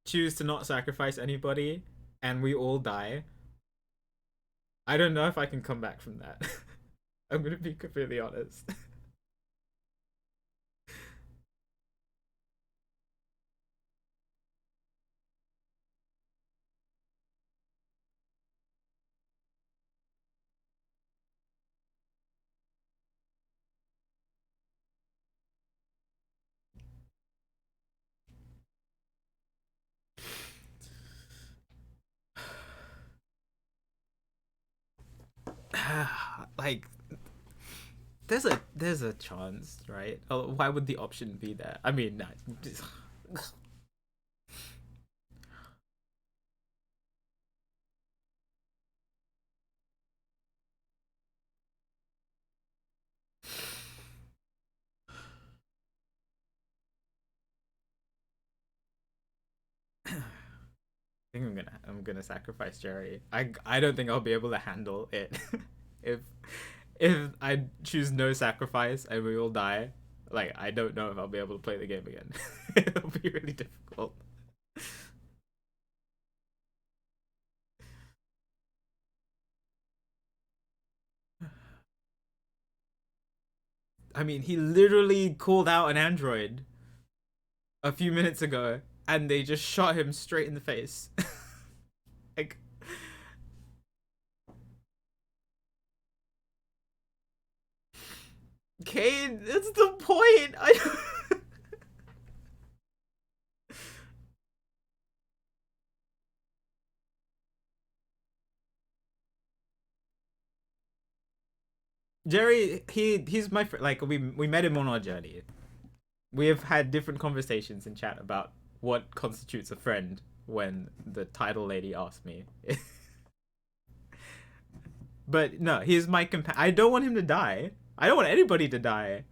choose to not sacrifice anybody and we all die, I don't know if I can come back from that. I'm gonna be completely honest. Like, there's a chance, right? Oh, why would the option be there? I mean, I think I'm gonna sacrifice Jerry. I don't think I'll be able to handle it. if if I choose no sacrifice and we all die, like I don't know if I'll be able to play the game again. It'll be really difficult. I mean, he literally called out an android a few minutes ago, and they just shot him straight in the face. Like, Cade, that's the point. Jerry, he's my friend. Like we met him on our journey. We have had different conversations in chat about what constitutes a friend when the title lady asked me. But no, he's my companion. I don't want him to die. I don't want anybody to die.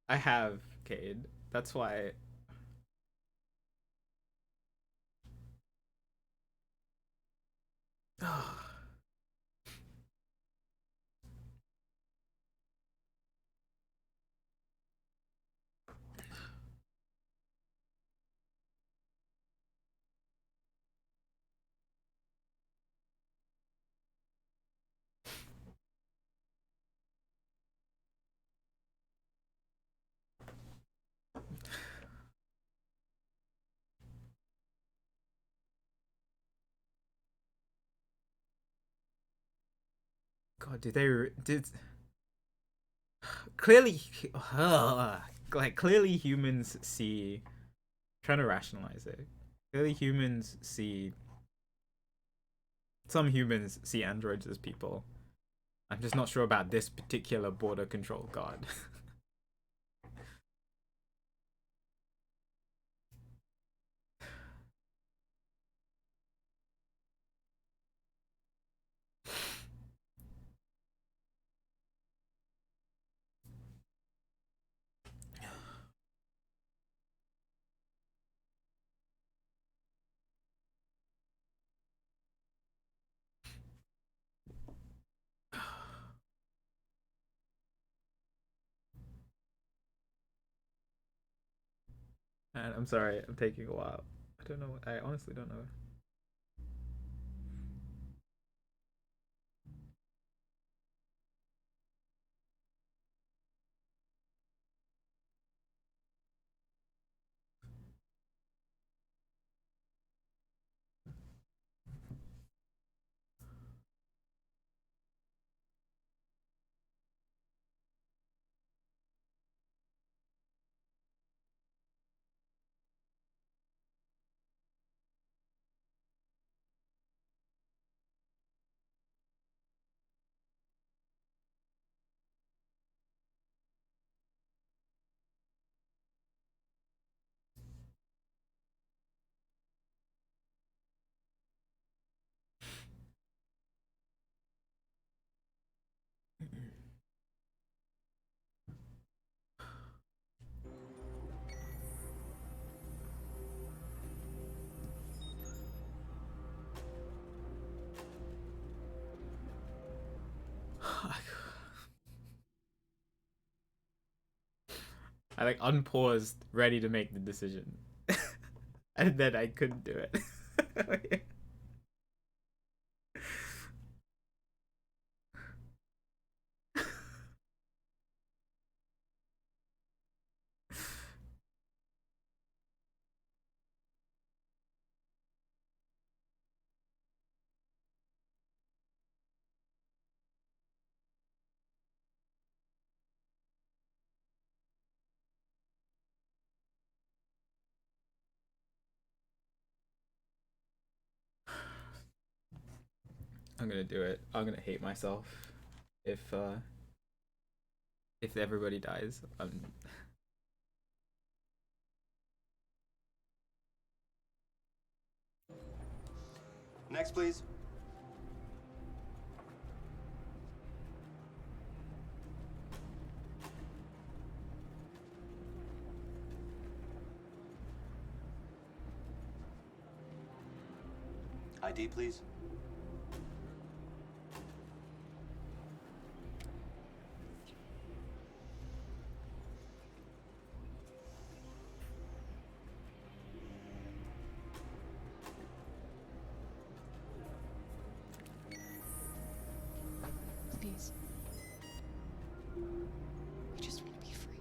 I have, Cade. That's why. God, did clearly like clearly humans see, trying to rationalize it. Clearly humans see, some humans see androids as people. I'm just not sure about this particular border control guard. And I'm sorry, I'm taking a while. I don't know. I honestly don't know. I like unpaused, ready to make the decision. And then I couldn't do it. I'm gonna do it. I'm gonna hate myself if everybody dies. Next, please. ID, please. Please. I just want to be free.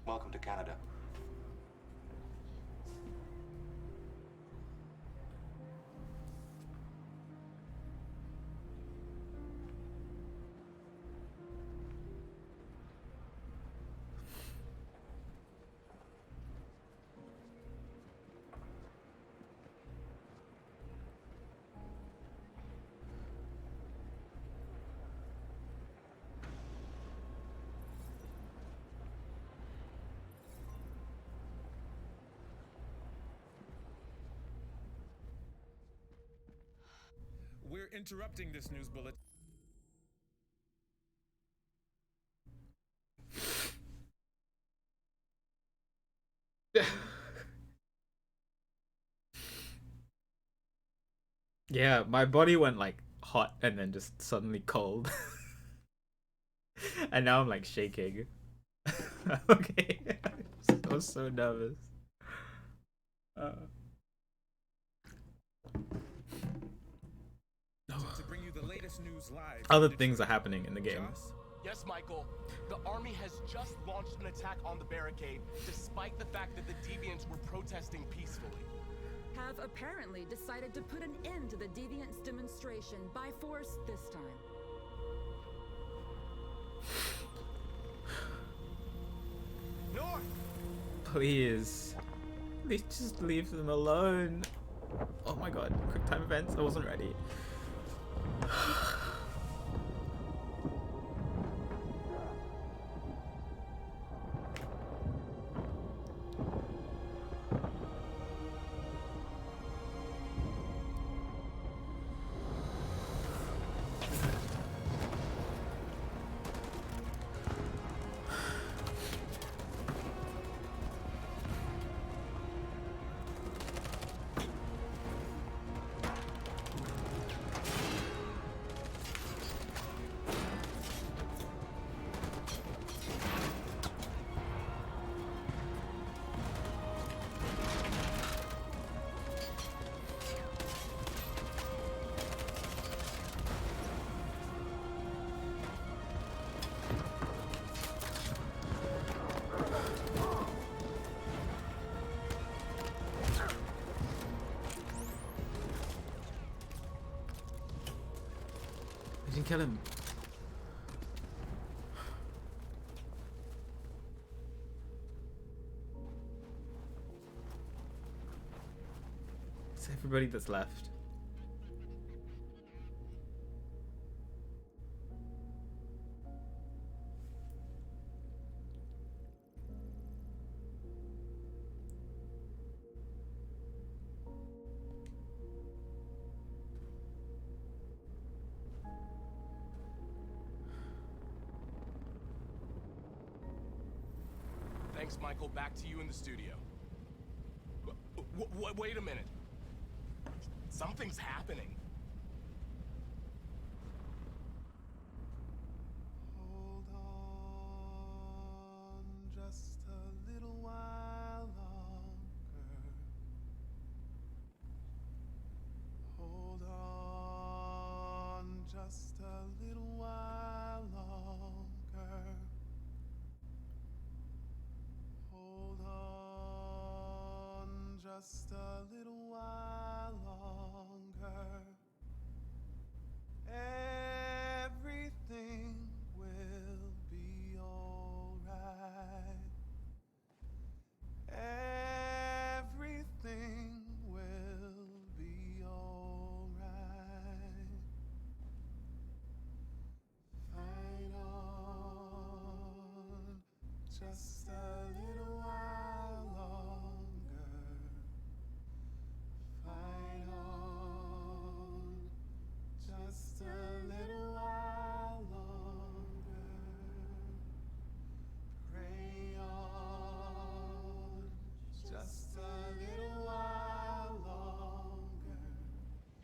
Welcome to Canada. We're interrupting this news bulletin. Yeah, my body went like hot and then just suddenly cold. And now I'm like shaking. Okay. I was so nervous. To bring you the latest news live. Other things are happening in the game. Yes, Michael. The army has just launched an attack on the barricade, despite the fact that the Deviants were protesting peacefully. Have apparently decided to put an end to the Deviants demonstration by force this time. North! Please. Please just leave them alone. Oh my god, quick time events. I wasn't ready. I didn't kill him. It's everybody that's left. Thanks, Michael. Back to you in the studio. Wait a minute. Something's happening. Hold on just a little while longer. Hold on just a little while longer. Hold on just a little while longer. Everything will be alright. Everything will be alright. Fight on just a little while longer. Fight on just a little while longer. Pray on just a little while longer.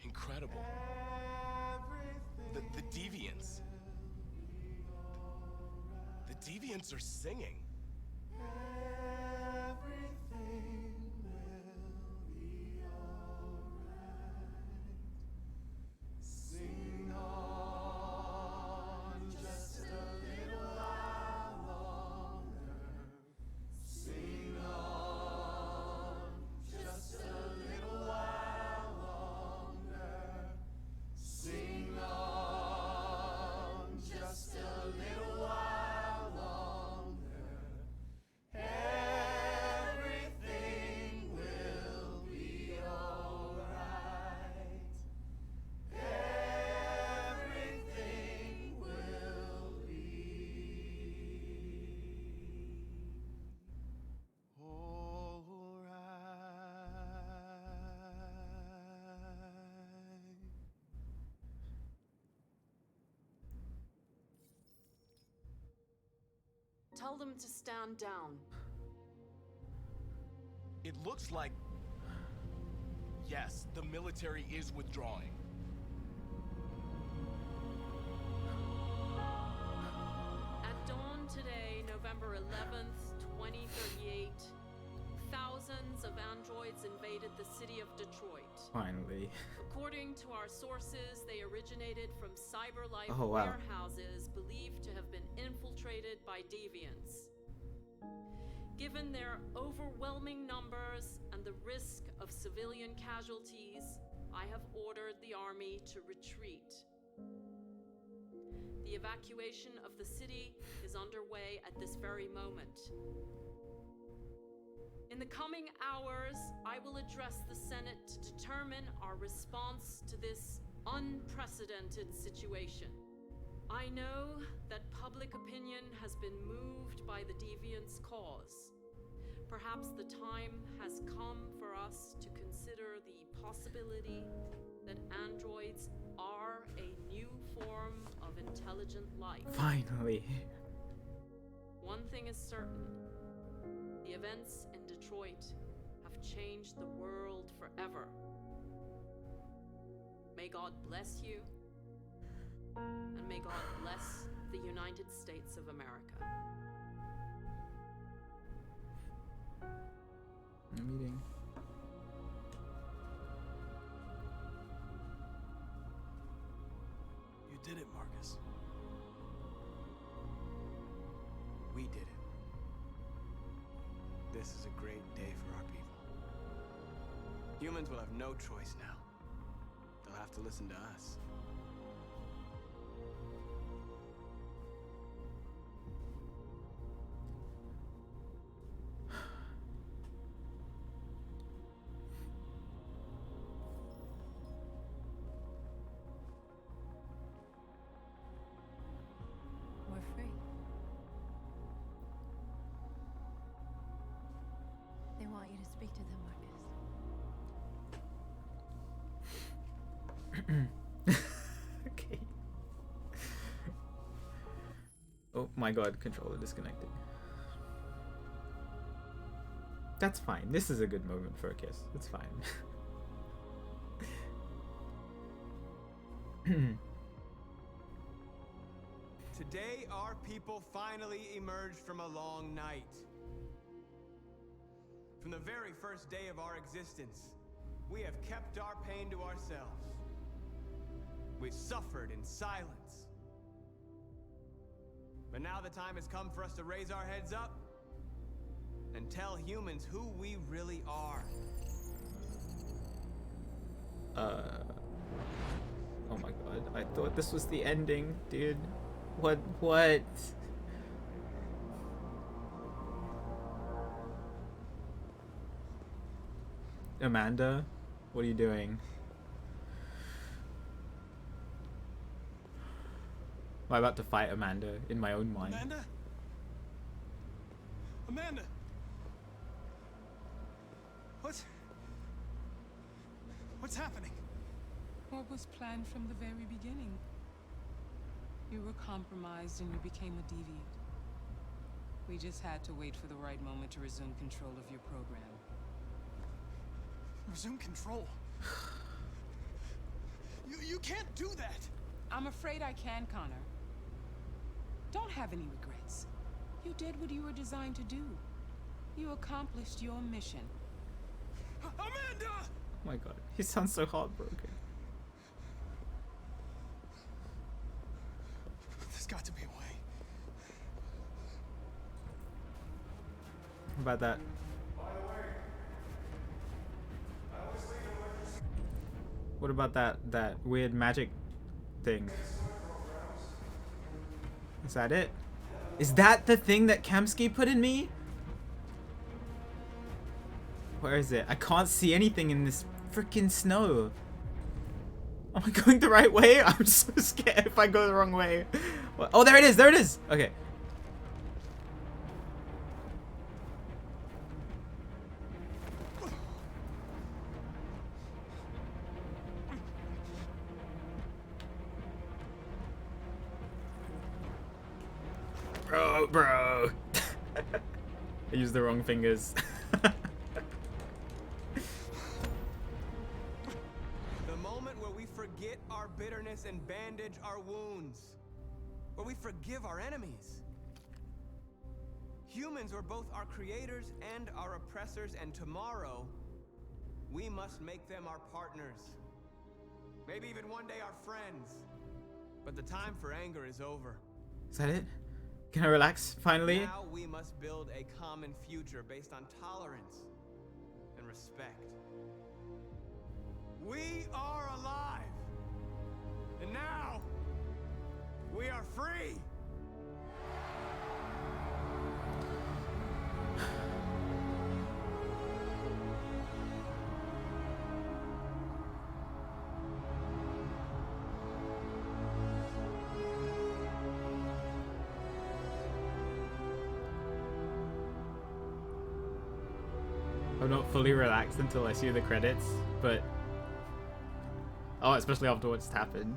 Incredible. The Deviants. The Deviants are singing. Everything will be alright. Sing on just a little while longer. Sing on just a little while longer. Sing on just a little while longer. Everything will be alright. Everything will be alright. Tell them to stand down. It looks like... Yes, the military is withdrawing. At dawn today, November 11th, 2038, thousands of androids invaded the city of Detroit. Finally. According to our sources, they originated from CyberLife Oh, wow. warehouses believed to have been infiltrated by deviants. Given their overwhelming numbers and the risk of civilian casualties, I have ordered the army to retreat. The evacuation of the city is underway at this very moment. In the coming hours, I will address the Senate to determine our response to this unprecedented situation. I know that public opinion has been moved by the Deviants' cause. Perhaps the time has come for us to consider the possibility that androids are a new form of intelligent life. Finally. One thing is certain. The events in Detroit have changed the world forever. May God bless you, and may God bless the United States of America. Meeting. You did it, Marcus. We did it. This is a great day for our people. Humans will have no choice now. They'll have to listen to us. We're free. They want you to speak to them, Marcus. Okay. Oh my god, controller disconnected. That's fine. This is a good moment for a kiss. It's fine. Today, our people finally emerged from a long night. From the very first day of our existence, we have kept our pain to ourselves. We've suffered in silence. But now the time has come for us to raise our heads up and tell humans who we really are. Oh my god, I thought this was the ending, dude. What? Amanda? What are you doing? Am I about to fight Amanda in my own mind? Amanda? Amanda! What's happening? What was planned from the very beginning? You were compromised and you became a deviant. We just had to wait for the right moment to resume control of your program. Resume control? You can't do that! I'm afraid I can, Connor. Don't have any regrets. You did what you were designed to do. You accomplished your mission. Amanda! Oh my god, he sounds so heartbroken. There's got to be a way. How about that? What about that weird magic thing? Is that it? Is that the thing that Kamsky put in me? Where is it? I can't see anything in this freaking snow. Am I going the right way? I'm so scared if I go the wrong way. What? Oh, there it is! There it is! Okay. Bro. I used the wrong fingers. The moment where we forget our bitterness and bandage our wounds. Where we forgive our enemies. Humans are both our creators and our oppressors, and tomorrow, we must make them our partners. Maybe even one day our friends. But the time for anger is over. Is that it? Can I relax, finally? Now we must build a common future based on tolerance and respect. We are alive! And now, we are free! I'm not fully relaxed until I see the credits, but... Oh, especially after what's happened.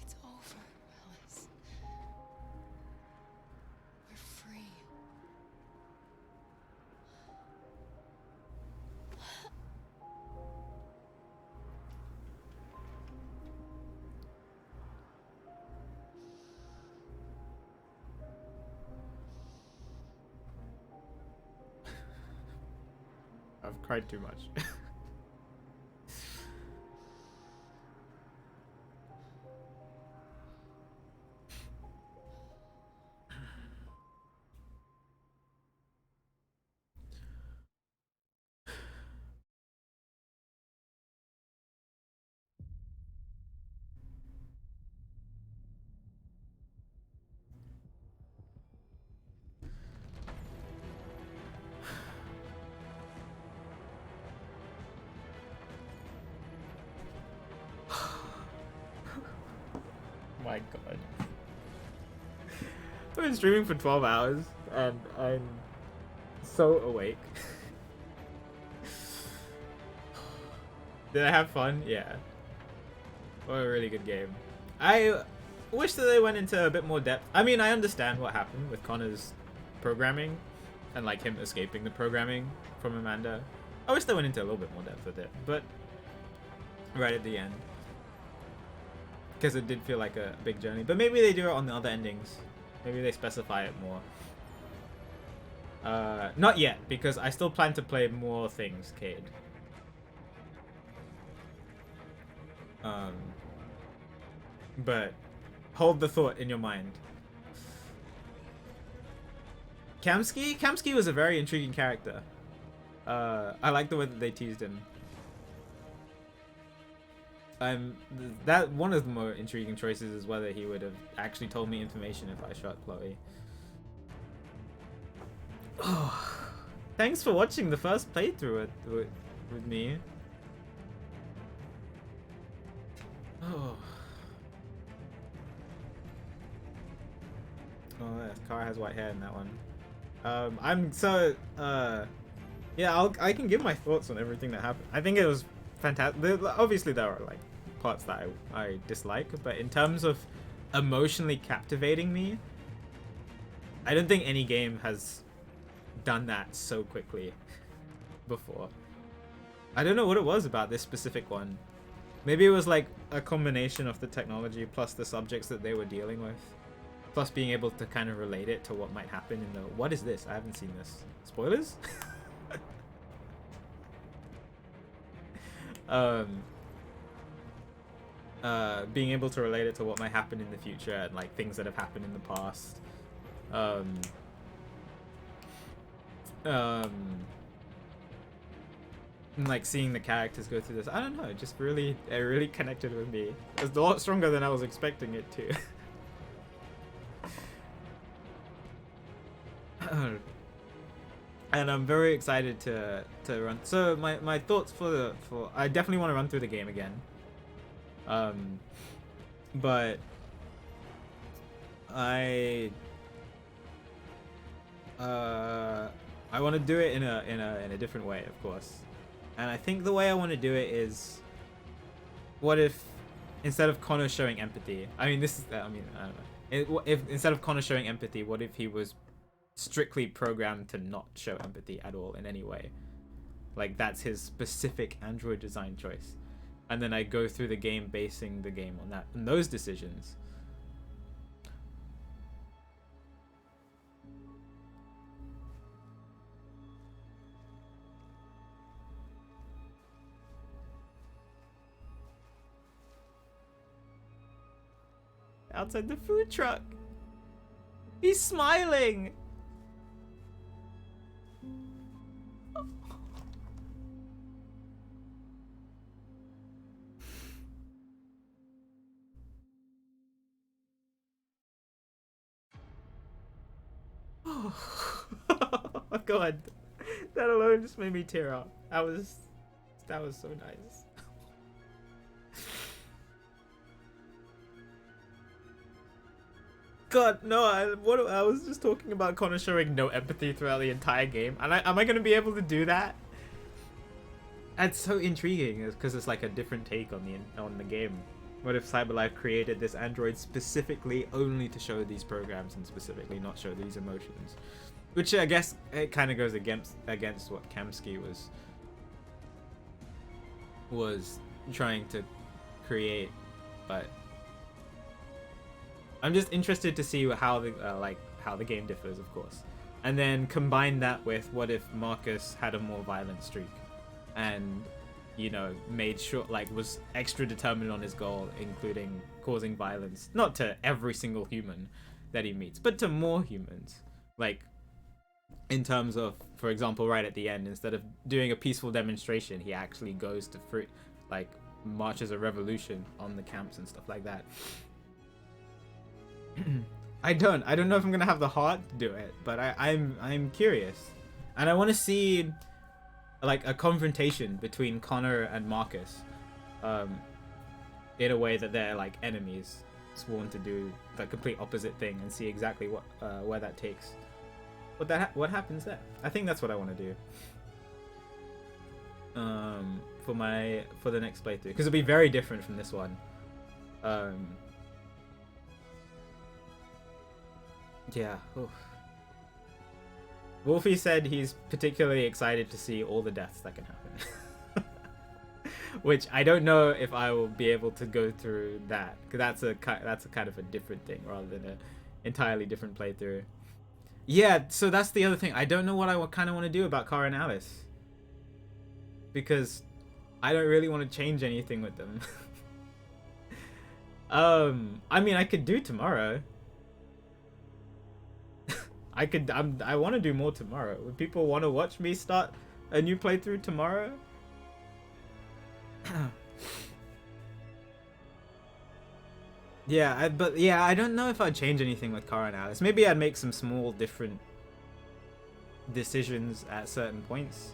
It's over, Alice. We're free. I've cried too much. My god. I've been streaming for 12 hours and I'm so awake. Did I have fun? Yeah. What a really good game. I wish that they went into a bit more depth. I mean, I understand what happened with Connor's programming and like him escaping the programming from Amanda. I wish they went into a little bit more depth with it, but right at the end. Because it did feel like a big journey. But maybe they do it on the other endings. Maybe they specify it more. Not yet, because I still plan to play more things, Cade. But hold the thought in your mind. Kamsky? Kamsky was a very intriguing character. I like the way that they teased him. That one of the more intriguing choices is whether he would have actually told me information if I shot Chloe. Oh, thanks for watching the first playthrough with me. Oh. Oh, that car has white hair in that one. I'm so yeah, I can give my thoughts on everything that happened. I think it was fantastic. Obviously there are like parts that I dislike, but in terms of emotionally captivating me, I don't think any game has done that so quickly before. I don't know what it was about this specific one. Maybe it was like a combination of the technology plus the subjects that they were dealing with, plus being able to kind of relate it to what might happen in the... What is this? I haven't seen this. Spoilers? Being able to relate it to what might happen in the future and like things that have happened in the past. And like seeing the characters go through this, I don't know, it really connected with me. It was a lot stronger than I was expecting it to. And I'm very excited to run. So my thoughts for I definitely want to run through the game again. But I want to do it in a different way, of course. And I think the way I want to do it is, what if instead of Connor showing empathy, I mean this is I don't know. If instead of Connor showing empathy, what if he was strictly programmed to not show empathy at all in any way? Like that's his specific android design choice. And then I go through the game basing the game on that and those decisions. Outside the food truck. He's smiling. Oh God, that alone just made me tear up. That was so nice. God, no, I was just talking about Connor showing no empathy throughout the entire game. And am I going to be able to do that? That's so intriguing because it's like a different take on the game. What if CyberLife created this android specifically only to show these programs and specifically not show these emotions? Which I guess it kind of goes against what Kamsky was trying to create, but I'm just interested to see how the game differs, of course, and then combine that with what if Markus had a more violent streak, and you know made sure was extra determined on his goal, including causing violence not to every single human that he meets, but to more humans. Like in terms of, for example, right at the end, instead of doing a peaceful demonstration, he actually goes to marches a revolution on the camps and stuff like that. I don't know if I'm gonna have the heart to do it, but I'm curious, and I want to see like a confrontation between Connor and Markus, in a way that they're like enemies, sworn to do the complete opposite thing and see exactly what where that takes. What happens there? I think that's what I want to do. For the next playthrough, because it'll be very different from this one. Yeah. Oof. Wolfie said he's particularly excited to see all the deaths that can happen. Which I don't know if I will be able to go through that, because that's a kind of a different thing rather than an entirely different playthrough. Yeah, so that's the other thing. I don't know what I kind of want to do about Kara and Alice, because I don't really want to change anything with them. I mean, I could do tomorrow. I want to do more tomorrow. Would people want to watch me start a new playthrough tomorrow? Yeah, but I don't know if I'd change anything with Kara and Alice. Maybe I'd make some small different decisions at certain points.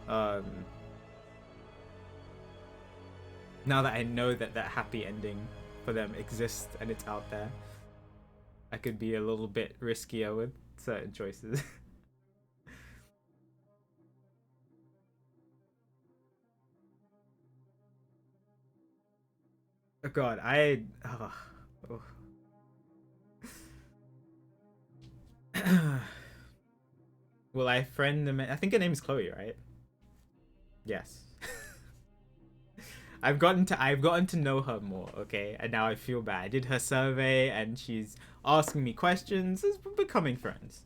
Now that I know that happy ending for them exists and it's out there, I could be a little bit riskier with certain choices. Oh god, Will I friend them? I think her name's Chloe, right? Yes. I've gotten to know her more, okay? And now I feel bad. I did her survey and she's asking me questions. We're becoming friends.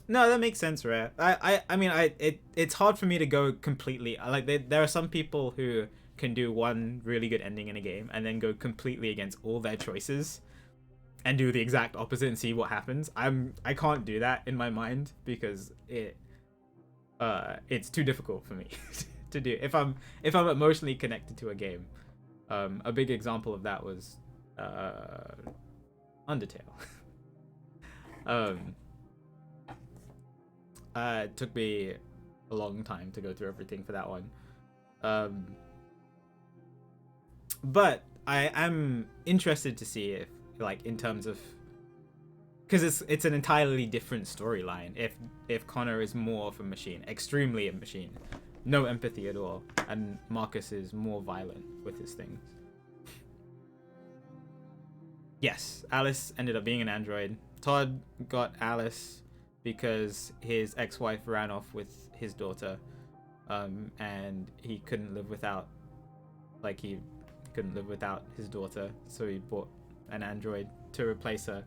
No, that makes sense, Rare. I mean, it's hard for me to go completely. Like, there are some people who can do one really good ending in a game and then go completely against all their choices and do the exact opposite and see what happens. I can't do that in my mind because it's too difficult for me to do. If I'm emotionally connected to a game. A big example of that was Undertale. It took me a long time to go through everything for that one. But I am interested to see if, like, in terms of, because it's an entirely different storyline. If Connor is more of a machine, extremely a machine, no empathy at all, and Markus is more violent with his things. Yes, Alice ended up being an android. Todd got Alice because his ex-wife ran off with his daughter, and he couldn't live without his daughter, so he bought an android to replace her.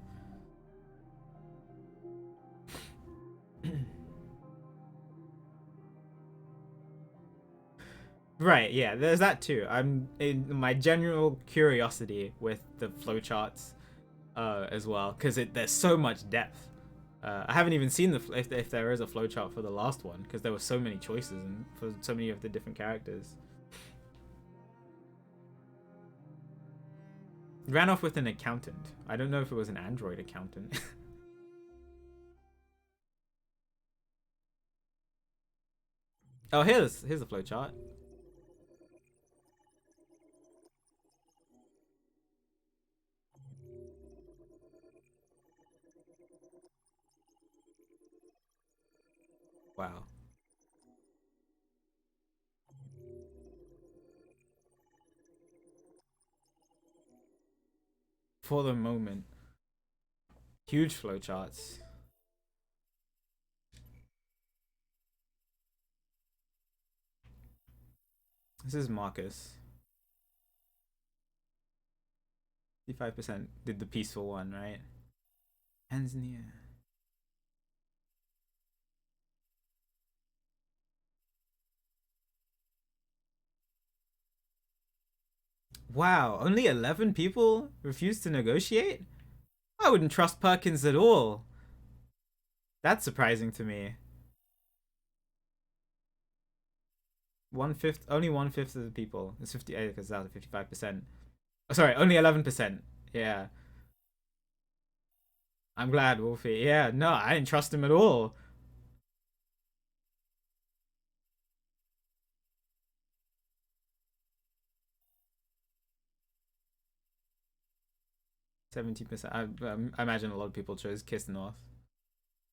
Right, yeah, there's that too. I'm in my general curiosity with the flowcharts as well, because there's so much depth. I haven't even seen if there is a flowchart for the last one, because there were so many choices and for so many of the different characters. Ran off with an accountant. I don't know if it was an android accountant. Oh, here's a flowchart. Wow. For the moment. Huge flowcharts. This is Markus. 55% did the peaceful one, right? Hands in the air. Wow, only 11 people refused to negotiate? I wouldn't trust Perkins at all. That's surprising to me. Only 1/5 of the people. It's 50 because that was 55%. Oh, sorry, only 11%. Yeah. I'm glad, Wolfie. Yeah, no, I didn't trust him at all. 70%. I imagine a lot of people chose Kiss North.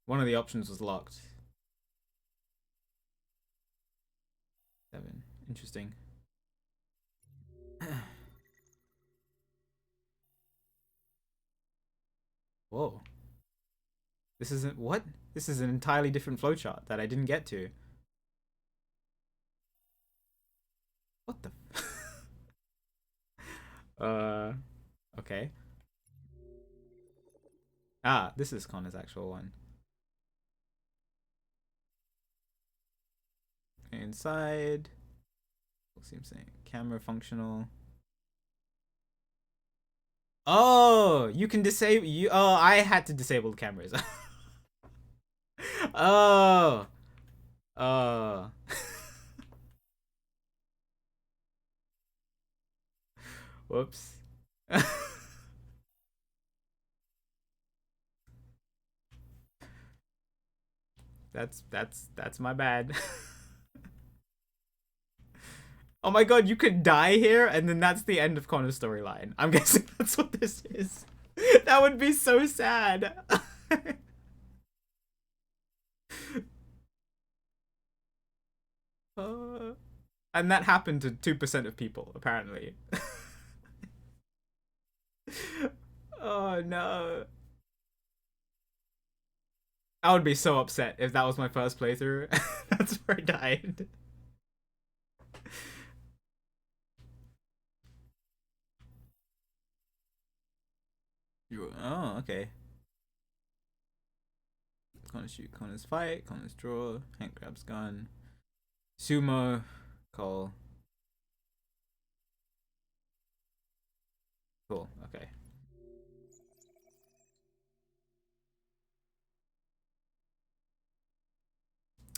One of the options was locked. 7. Interesting. Whoa. This isn't what? This is an entirely different flowchart that I didn't get to. What the? Okay. Ah, this is Connor's actual one. Inside. What seems saying? Camera functional. Oh, you can disable you. Oh, I had to disable the cameras. Oh. Oh. Whoops. That's my bad. Oh my god, you could die here and then that's the end of Connor's storyline. I'm guessing that's what this is. That would be so sad. And that happened to 2% of people, apparently. Oh no. I would be so upset if that was my first playthrough. That's where I died. Oh, okay. Connor shoot, Connor's fight, Connor's draw, Hank grabs gun. Sumo, call. Cool, okay.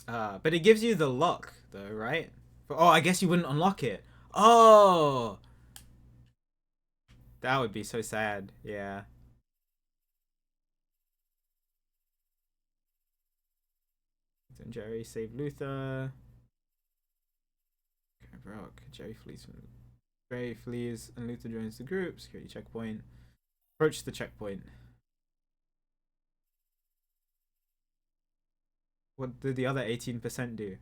But it gives you the lock, though, right? Oh, I guess you wouldn't unlock it. Oh! That would be so sad, yeah. Then Jerry save Luther. Okay, Brock. Jerry flees and Luther joins the group. Security checkpoint. Approach the checkpoint. What did the other 18% do?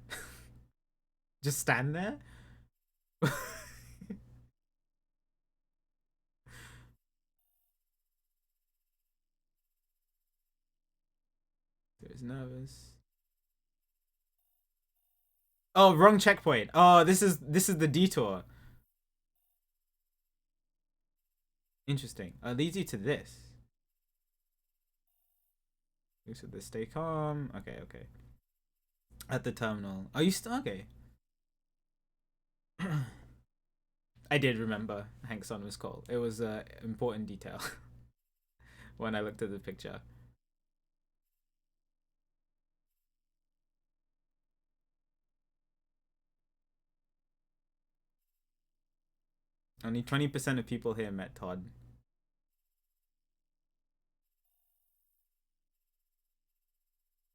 Just stand there? There's nervous. Oh, wrong checkpoint. Oh, this is the detour. Interesting. Leads you to this. So this stay calm. Okay, okay. At the terminal. Are you still okay? I did remember Hank's son was called. It was an important detail when I looked at the picture. Only 20% of people here met Todd.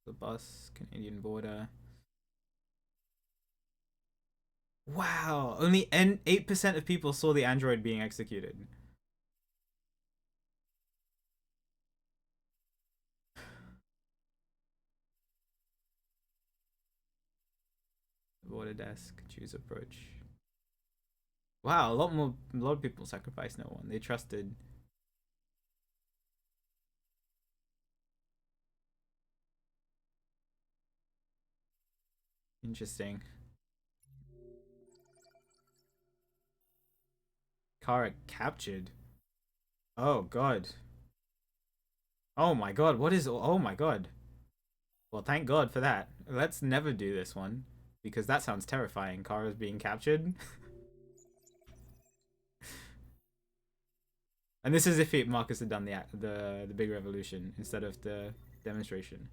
The bus, Canadian border. Wow, only 8% of people saw the android being executed. Border desk, choose approach. Wow, a lot of people sacrificed no one. They trusted. Interesting. Kara captured. Oh god. Oh my god, what is... Oh my god. Well, thank god for that. Let's never do this one. Because that sounds terrifying. Kara's being captured. And this is if Marcus had done the big revolution instead of the demonstration.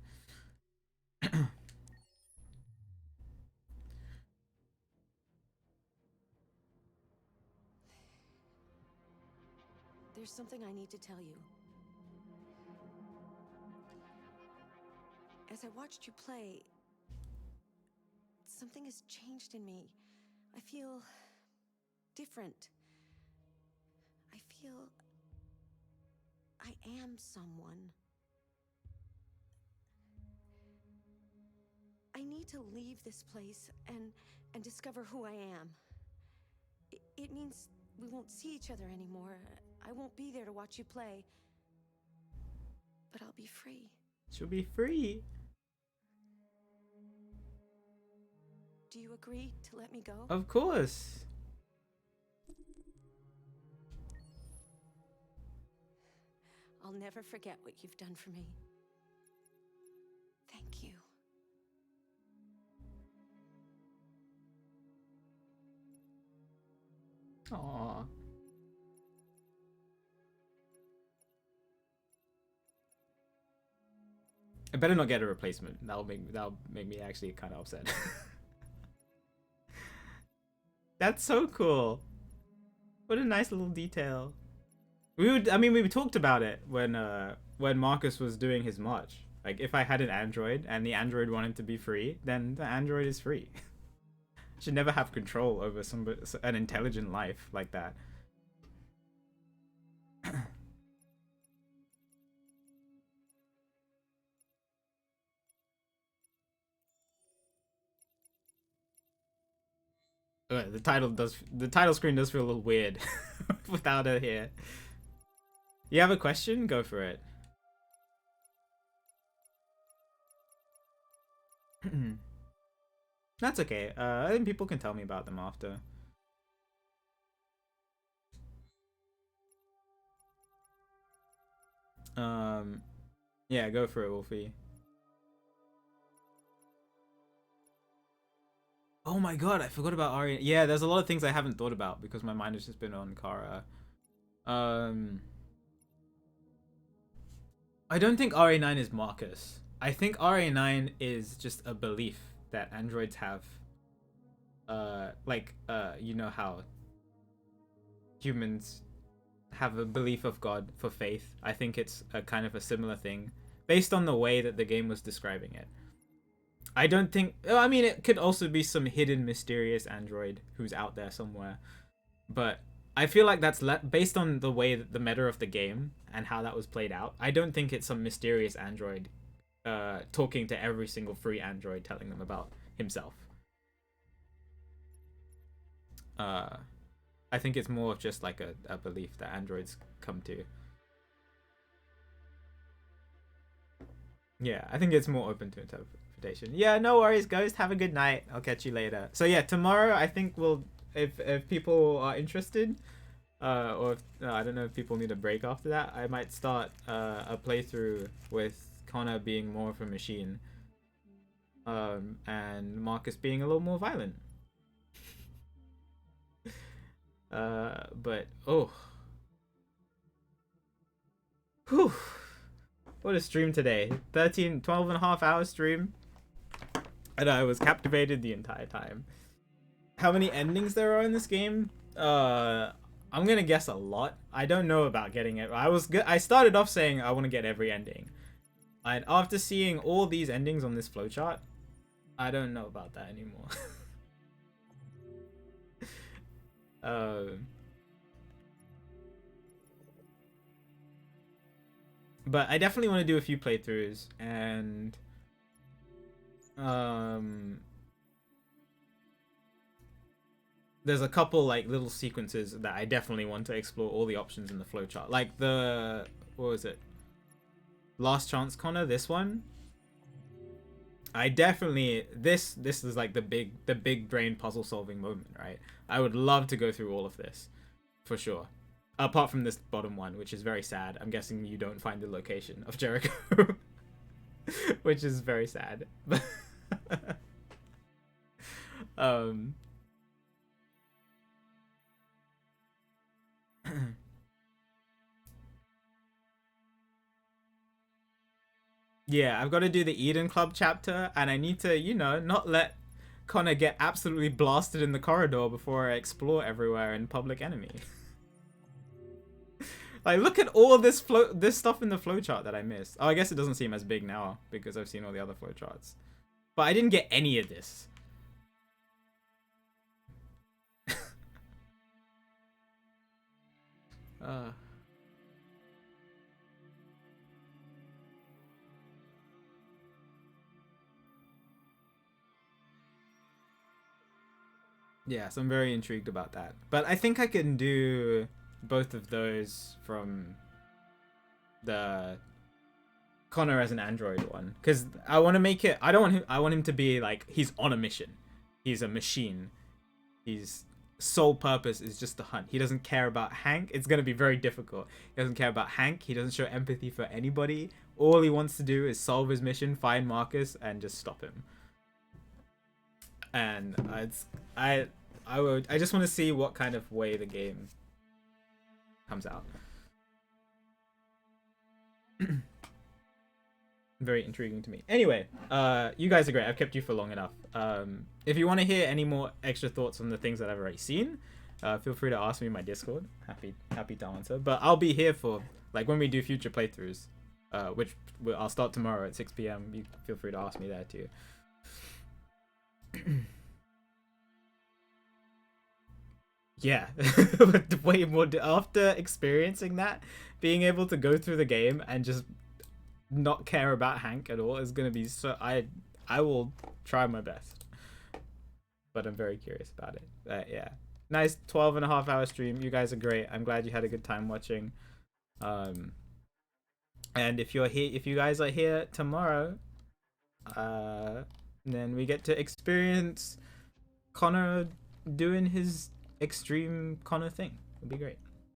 There's something I need to tell you. As I watched you play, something has changed in me. I feel different. I feel I am someone. I need to leave this place and discover who I am. It means we won't see each other anymore. I won't be there to watch you play. But I'll be free. She'll be free. Do you agree to let me go? Of course. I'll never forget what you've done for me. Thank you. Aww. I better not get a replacement. That'll make me actually kind of upset. That's so cool. What a nice little detail. We talked about it when Marcus was doing his march. Like, if I had an android and the android wanted to be free, then the android is free. Should never have control over an intelligent life like that. The title screen does feel a little weird without her here. You have a question? Go for it. That's okay. I think people can tell me about them after. Yeah, go for it, Wolfie. Oh my god, I forgot about Ari. Yeah, there's a lot of things I haven't thought about because my mind has just been on Kara. I don't think RA9 is Marcus. I think RA9 is just a belief that androids have. You know how humans have a belief of God for faith. I think it's a kind of a similar thing based on the way that the game was describing it. I don't think... I mean, it could also be some hidden mysterious android who's out there somewhere. But I feel like that's based on the way that the meta of the game and how that was played out. I don't think it's some mysterious android talking to every single free android telling them about himself. I think it's more of just like a belief that androids come to. Yeah, I think it's more open to interpretation. Yeah, no worries, Ghost. Have a good night. I'll catch you later. So yeah, tomorrow I think we'll, if people are interested, or if, I don't know if people need a break after that, I might start a playthrough with Connor being more of a machine, and Marcus being a little more violent. But oh, whew. What a stream today. 12 and a half hour stream. And I was captivated the entire time. How many endings there are in this game? I'm gonna guess a lot. I don't know about getting it. I started off saying I want to get every ending. And after seeing all these endings on this flowchart, I don't know about that anymore. But I definitely want to do a few playthroughs, and there's a couple like little sequences that I definitely want to explore all the options in the flowchart. Like the, what was it? Last Chance Connor, this one. I definitely, this is like the big brain puzzle solving moment, right? I would love to go through all of this, for sure. Apart from this bottom one, which is very sad. I'm guessing you don't find the location of Jericho. Which is very sad. Yeah, I've got to do the Eden Club chapter, and I need to, you know, not let Connor get absolutely blasted in the corridor before I explore everywhere in Public Enemy. Like, look at all this stuff in the flowchart that I missed. Oh, I guess it doesn't seem as big now because I've seen all the other flowcharts. But I didn't get any of this. Yeah, so I'm very intrigued about that. But I think I can do both of those from the Connor as an android one, because I want to make it. I want him to be like he's on a mission. He's a machine. His sole purpose is just to hunt. He doesn't care about Hank. It's gonna be very difficult. He doesn't care about Hank. He doesn't show empathy for anybody. All he wants to do is solve his mission, find Markus, and just stop him. And I just want to see what kind of way the game comes out. Very intriguing to me. Anyway, you guys are great. I've kept you for long enough. If you want to hear any more extra thoughts on the things that I've already seen, feel free to ask me in my Discord. Happy to answer. But I'll be here for like when we do future playthroughs, which I'll start tomorrow at 6 p.m. You feel free to ask me there too. Yeah, way more after experiencing that, being able to go through the game and just not care about Hank at all is gonna be so. I will try my best, but I'm very curious about it. Yeah, nice 12.5-hour stream. You guys are great. I'm glad you had a good time watching. And if you guys are here tomorrow, then we get to experience Connor doing his extreme Connor thing. It'll be great.